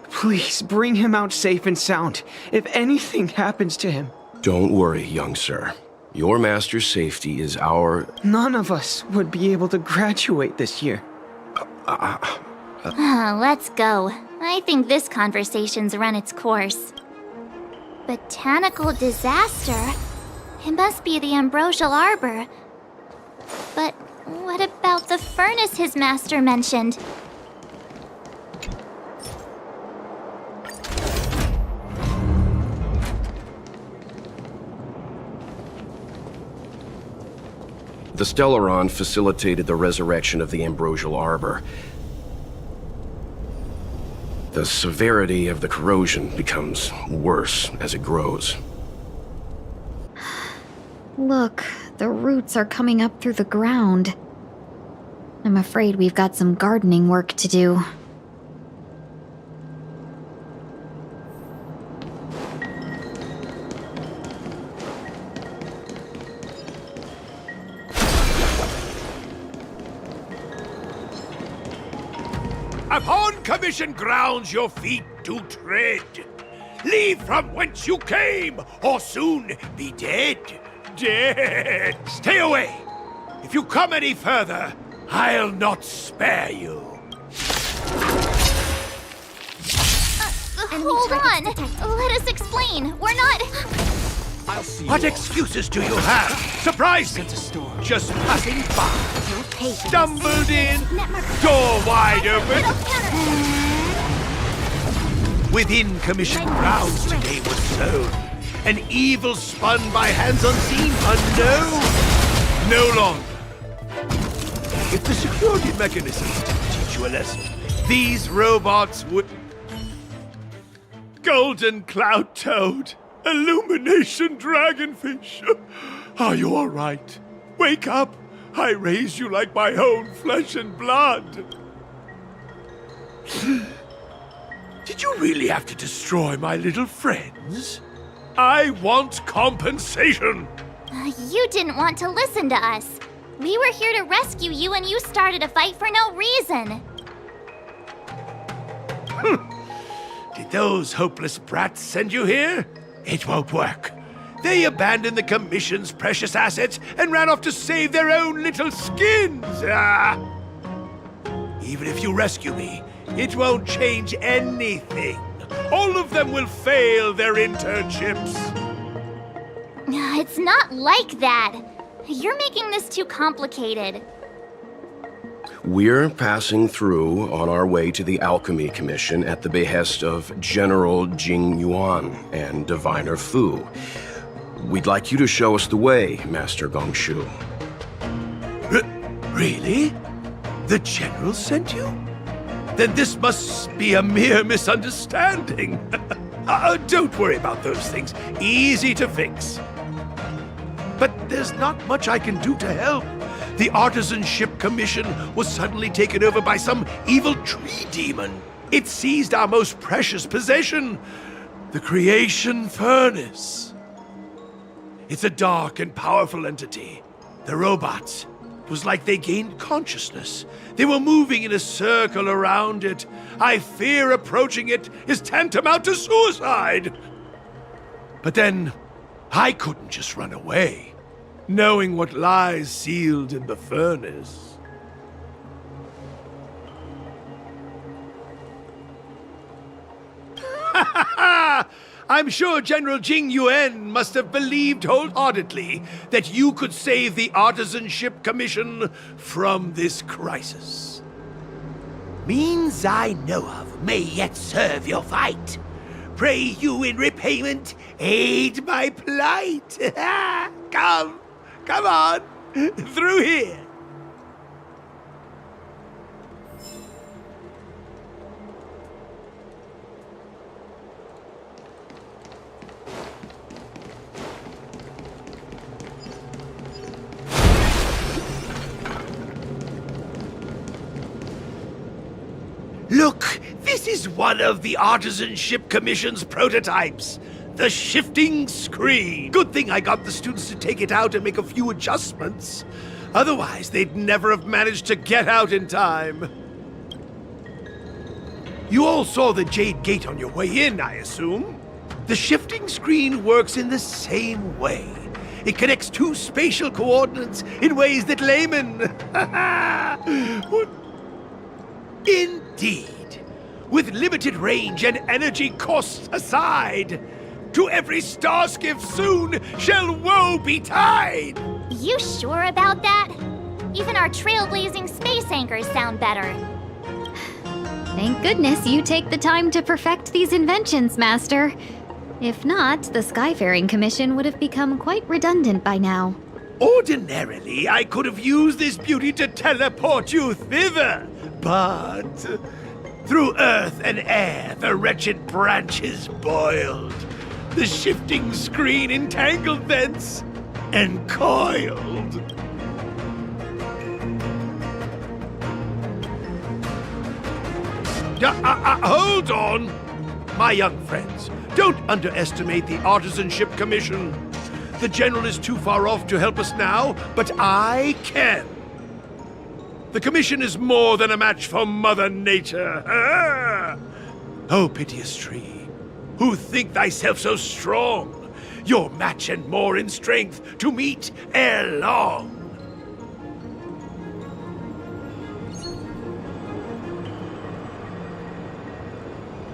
please bring him out safe and sound. If anything happens to him. Don't worry, young sir. Your master's safety is our... None of us would be able to graduate this year. Let's go. I think this conversation's run its course. Botanical disaster? It must be the Ambrosial Arbor. But what about the furnace his master mentioned? The Stellaron facilitated the resurrection of the Ambrosial Arbor. The severity of the corrosion becomes worse as it grows. Look, the roots are coming up through the ground. I'm afraid we've got some gardening work to do. Upon commission grounds your feet do tread. Leave from whence you came, or soon be dead. Dead! Stay away! If you come any further, I'll not spare you. Hold on! Let us explain. We're not... I'll see what excuses do you have? Surprise me! Just passing by. Stumbled in, door wide open. Within commission grounds today was sown. An evil spun by hands unseen, unknown. No longer. If the security mechanisms didn't teach you a lesson, these robots would... Golden Cloud Toad. Illumination Dragonfish. Are you all right? Wake up. I raised you like my own flesh and blood. Did you really have to destroy my little friends? I want compensation. You didn't want to listen to us. We were here to rescue you and you started a fight for no reason. Did those hopeless brats send you here? It won't work. They abandoned the Commission's precious assets and ran off to save their own little skins. Even if you rescue me, it won't change anything. All of them will fail their internships. It's not like that. You're making this too complicated. We're passing through on our way to the Alchemy Commission at the behest of General Jing Yuan and Diviner Fu. We'd like you to show us the way, Master Gongshu. Really? The General sent you? Then this must be a mere misunderstanding. Don't worry about those things. Easy to fix. But there's not much I can do to help. The Artisanship Commission was suddenly taken over by some evil tree demon. It seized our most precious possession, the Creation Furnace. It's a dark and powerful entity. The robots, it was like they gained consciousness. They were moving in a circle around it. I fear approaching it is tantamount to suicide. But then, I couldn't just run away, knowing what lies sealed in the furnace. I'm sure General Jing Yuan must have believed wholeheartedly that you could save the Artisanship Commission from this crisis. Means I know of may yet serve your fight. Pray you in repayment aid my plight. Come on, through here. Look, this is one of the Artisanship Commission's prototypes. The shifting screen. Good thing I got the students to take it out and make a few adjustments. Otherwise, they'd never have managed to get out in time. You all saw the Jade Gate on your way in, I assume? The shifting screen works in the same way. It connects two spatial coordinates in ways that laymen... Indeed. With limited range and energy costs aside, to every star skiff soon shall woe betide! You sure about that? Even our trailblazing space anchors sound better. Thank goodness you take the time to perfect these inventions, Master. If not, the Skyfaring Commission would have become quite redundant by now. Ordinarily, I could have used this beauty to teleport you thither, but through earth and air the wretched branches boiled. The shifting screen entangled thence and coiled. Hold on! My young friends, don't underestimate the Artisanship Commission. The General is too far off to help us now, but I can. The Commission is more than a match for Mother Nature. Oh, piteous tree, who think thyself so strong, your match and more in strength to meet ere long.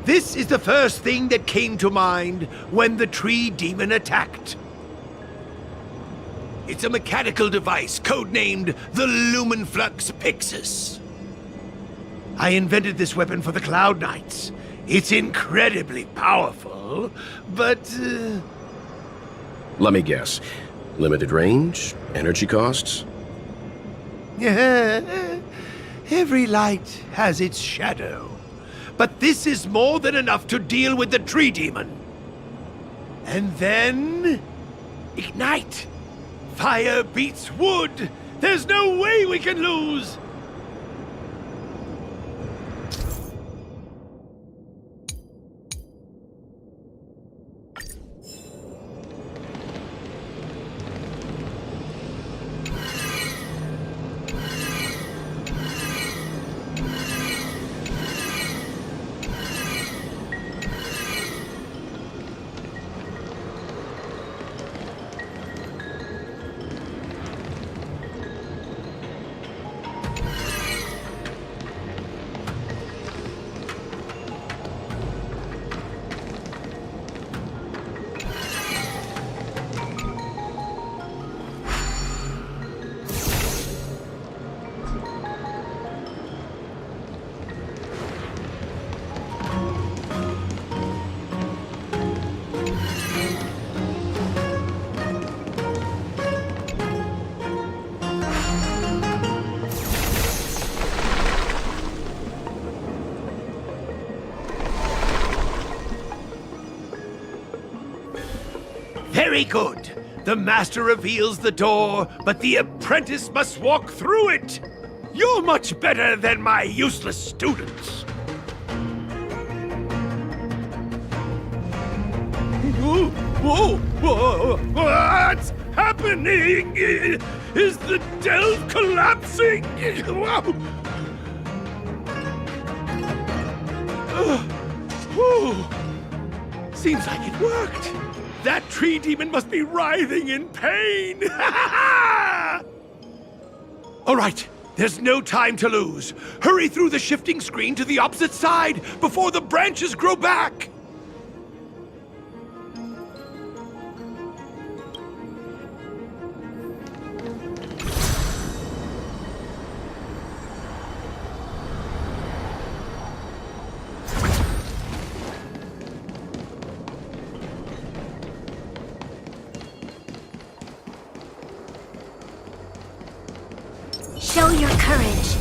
This is the first thing that came to mind when the tree demon attacked. It's a mechanical device codenamed the Lumenflux Pixis. I invented this weapon for the Cloud Knights. It's incredibly powerful, but... Let me guess. Limited range? Energy costs? Every light has its shadow. But this is more than enough to deal with the tree demon. And then... ignite! Fire beats wood! There's no way we can lose! Very good. The master reveals the door, but the apprentice must walk through it. You're much better than my useless students. Whoa! What's happening? Is the delve collapsing? Seems like it worked. That tree demon must be writhing in pain! All right, there's no time to lose. Hurry through the shifting screen to the opposite side before the branches grow back! Show your courage.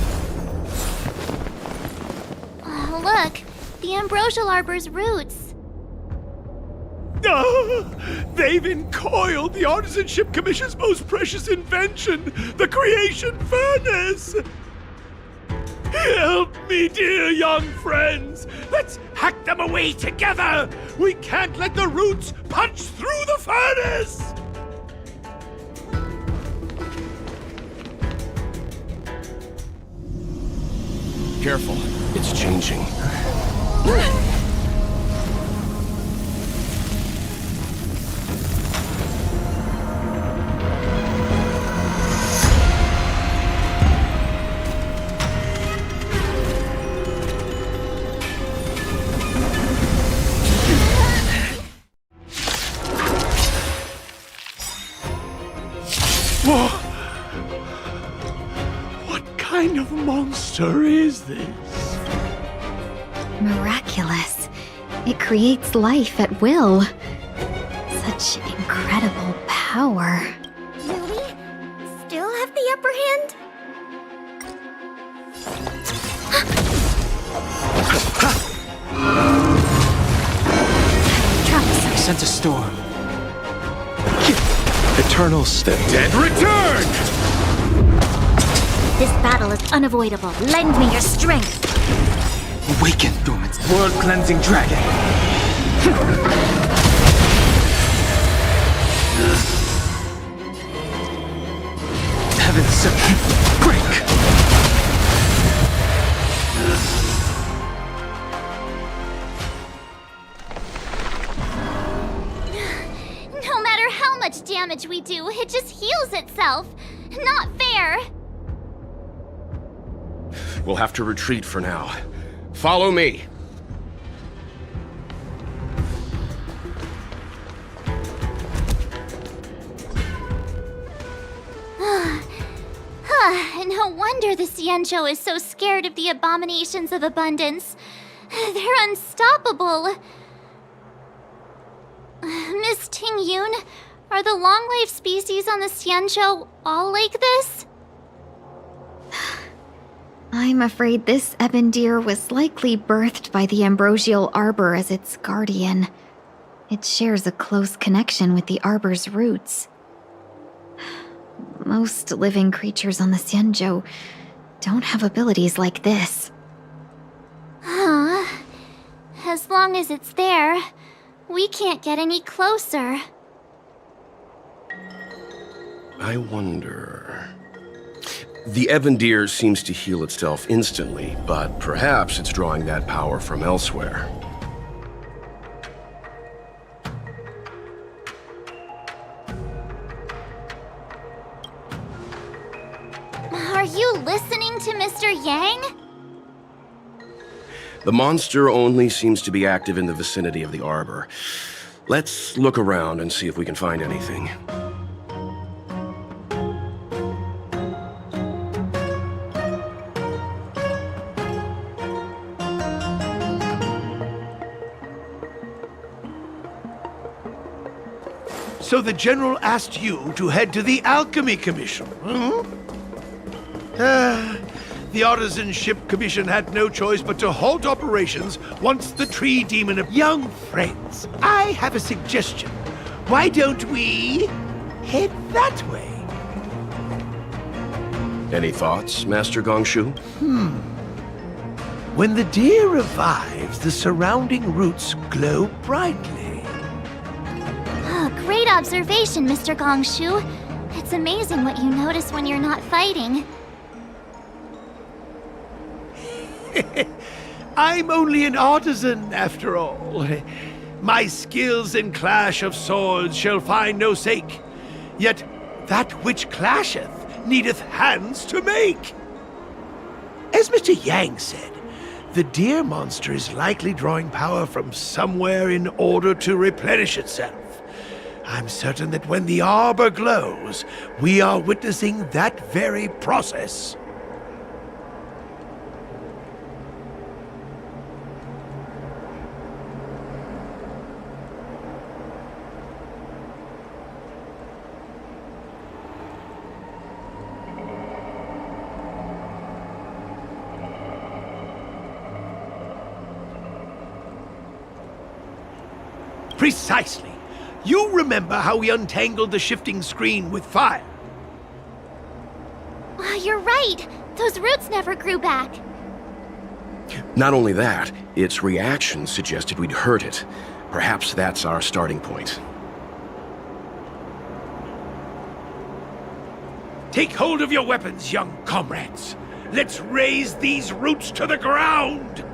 Oh, look, the ambrosial arbor's roots. They've encoiled the Artisanship Commission's most precious invention, the creation furnace! Help me, dear young friends! Let's hack them away together! We can't let the roots punch through the furnace! Careful, it's changing. Whoa! What kind of monster is this? Miraculous. It creates life at will. Such incredible power. Do we still have the upper hand? I sense a storm. Eternal state. Dead return! This battle is unavoidable. Lend me your strength. Awaken, dormant world-cleansing dragon! Heaven sent, break! No matter how much damage we do, it just heals itself. Not fair. We'll have to retreat for now. Follow me. No wonder the Xianzhou is so scared of the abominations of abundance. They're unstoppable. Miss Ting Yun, are the long-life species on the Xianzhou all like this? I'm afraid this ebon deer was likely birthed by the ambrosial arbor as its guardian. It shares a close connection with the arbor's roots. Most living creatures on the Xianzhou don't have abilities like this. Huh. As long as it's there, we can't get any closer. I wonder... The Ebon Deer seems to heal itself instantly, but perhaps it's drawing that power from elsewhere. Are you listening to Mr. Yang? The monster only seems to be active in the vicinity of the arbor. Let's look around and see if we can find anything. So the General asked you to head to the Alchemy Commission, The Artisan Ship Commission had no choice but to halt operations once the Tree Demon... Young friends, I have a suggestion. Why don't we head that way? Any thoughts, Master Gongshu? When the deer revives, the surrounding roots glow brightly. Great observation, Mr. Gongshu. It's amazing what you notice when you're not fighting. I'm only an artisan, after all. My skills in clash of swords shall find no sake. Yet that which clasheth needeth hands to make. As Mr. Yang said, the deer monster is likely drawing power from somewhere in order to replenish itself. I'm certain that when the arbor glows, we are witnessing that very process. Precisely. You remember how we untangled the shifting screen with fire? You're right. Those roots never grew back. Not only that, its reaction suggested we'd hurt it. Perhaps that's our starting point. Take hold of your weapons, young comrades. Let's raze these roots to the ground!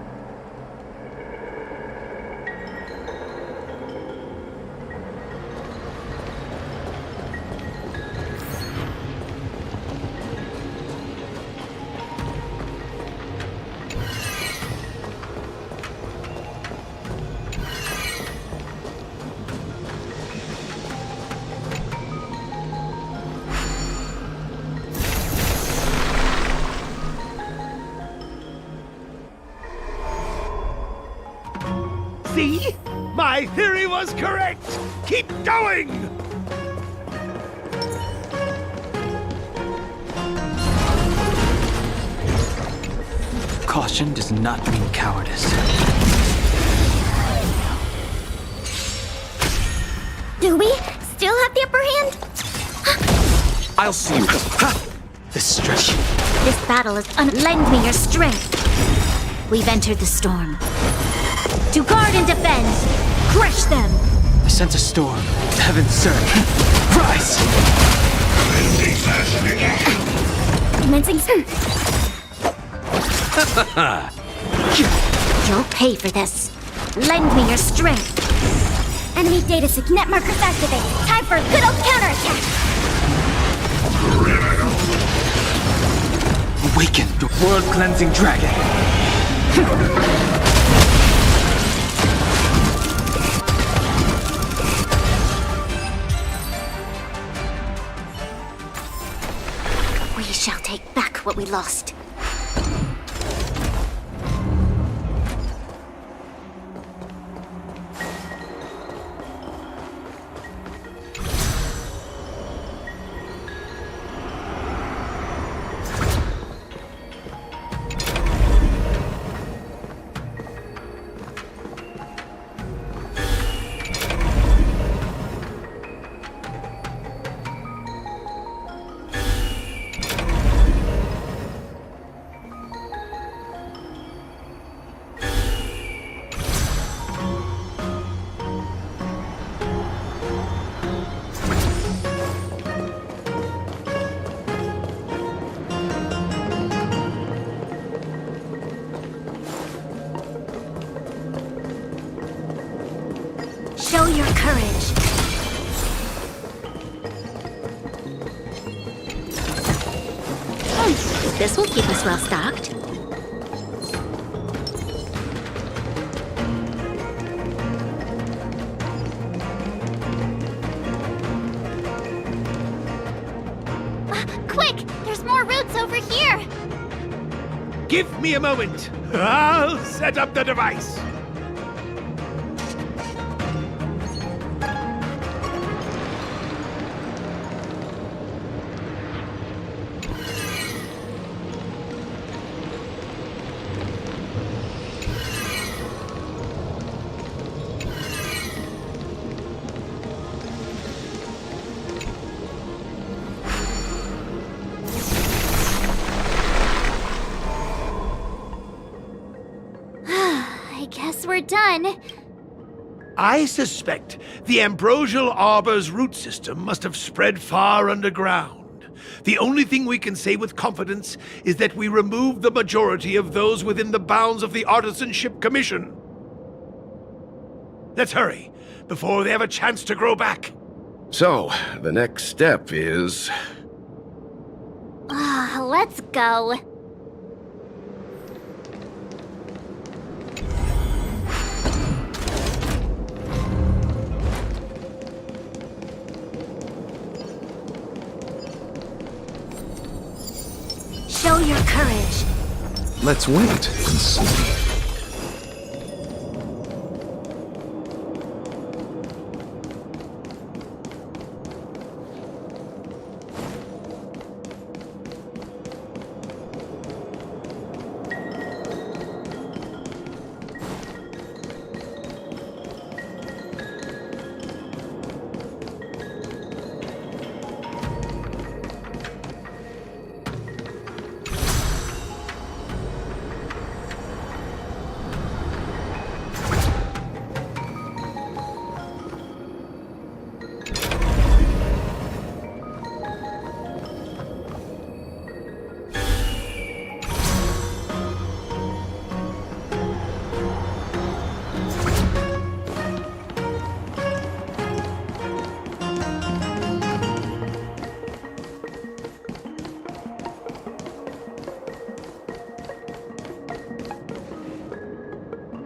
See? My theory was correct! Keep going! Caution does not mean cowardice. Do we still have the upper hand? I'll see you. This stretch. This battle is lend me your strength. We've entered the storm. To guard and defend! Crush them! I sense a storm. The heavens surge. Rise! Commencing. You'll pay for this. Lend me your strength. Enemy data signet markers activate. Time for a good old counterattack. Awaken the world-cleansing dragon. We shall take back what we lost. Show your courage. This will keep us well stocked. Quick! There's more roots over here! Give me a moment. I'll set up the device. I guess we're done. I suspect the Ambrosial Arbor's root system must have spread far underground. The only thing we can say with confidence is that we removed the majority of those within the bounds of the Artisanship Commission. Let's hurry, before they have a chance to grow back. So, the next step is... Let's go. Show your courage. Let's wait and see.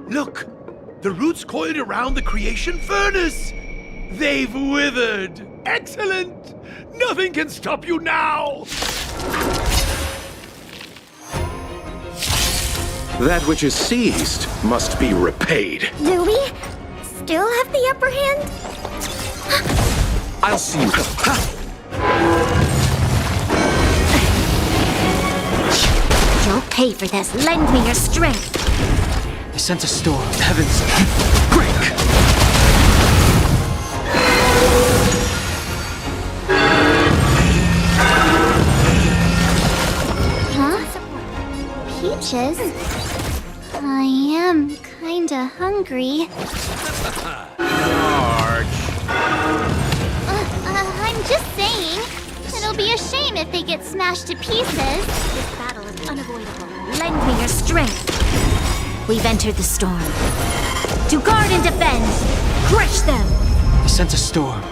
Look! The roots coiled around the creation furnace! They've withered! Excellent! Nothing can stop you now! That which is seized must be repaid. Do we still have the upper hand? I'll see you. You'll pay for this. Lend me your strength. I sense a storm. The heavens break. Huh? Peaches? I am kinda hungry. I'm just saying. It'll be a shame if they get smashed to pieces. This battle is unavoidable. Lend me your strength. We've entered the storm. To guard and defend! Crush them! I sense a storm.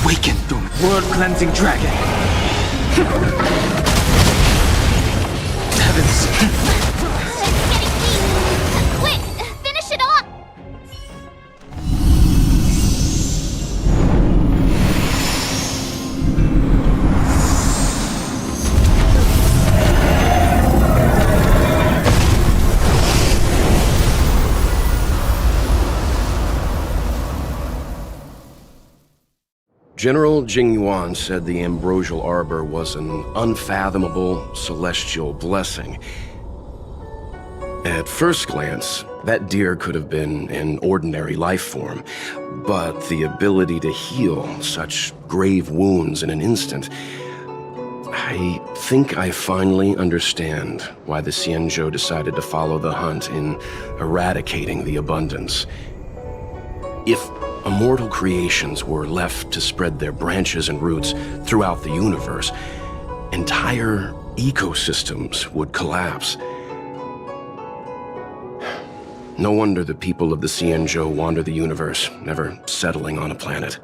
Awaken, world-cleansing dragon! Heavens! It's getting weak. Quick, finish it off! General Jingyuan said the ambrosial arbor was an unfathomable celestial blessing. At first glance, that deer could have been an ordinary life form, but the ability to heal such grave wounds in an instant, I think I finally understand why the Xianzhou decided to follow the hunt in eradicating the abundance. If immortal creations were left to spread their branches and roots throughout the universe, entire ecosystems would collapse. No wonder the people of the Xianzhou wander the universe, never settling on a planet.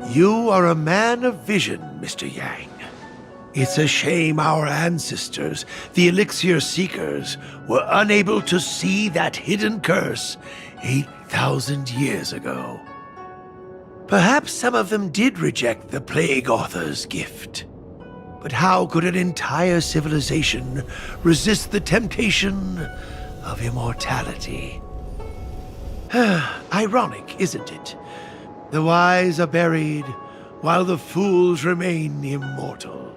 You are a man of vision, Mr. Yang. It's a shame our ancestors, the Elixir Seekers, were unable to see that hidden curse 8,000 years ago. Perhaps some of them did reject the Plague Author's gift. But how could an entire civilization resist the temptation of immortality? Ironic, isn't it? The wise are buried, while the fools remain immortal.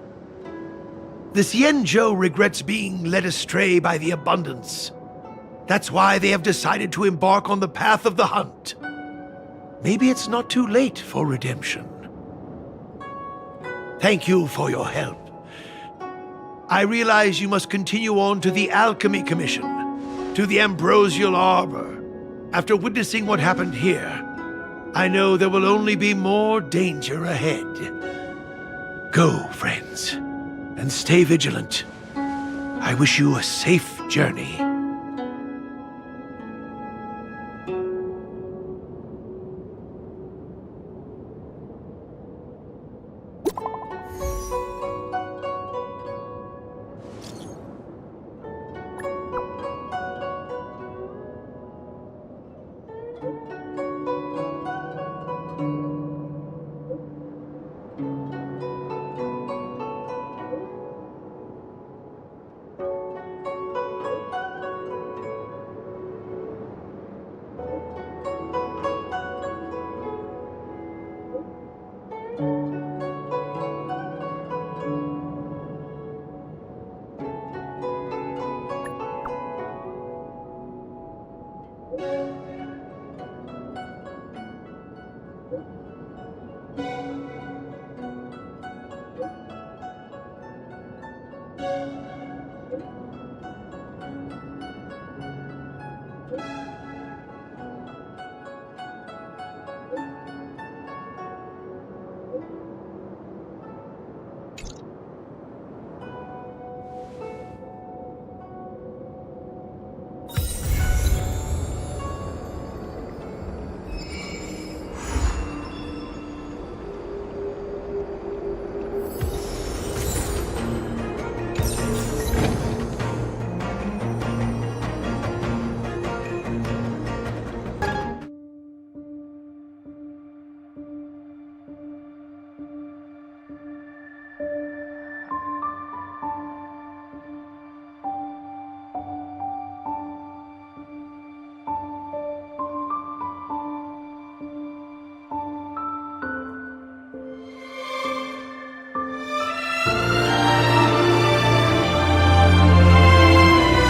The Xianzhou regrets being led astray by the abundance. That's why they have decided to embark on the path of the hunt. Maybe it's not too late for redemption. Thank you for your help. I realize you must continue on to the Alchemy Commission, to the Ambrosial Arbor. After witnessing what happened here, I know there will only be more danger ahead. Go, friends, and stay vigilant. I wish you a safe journey.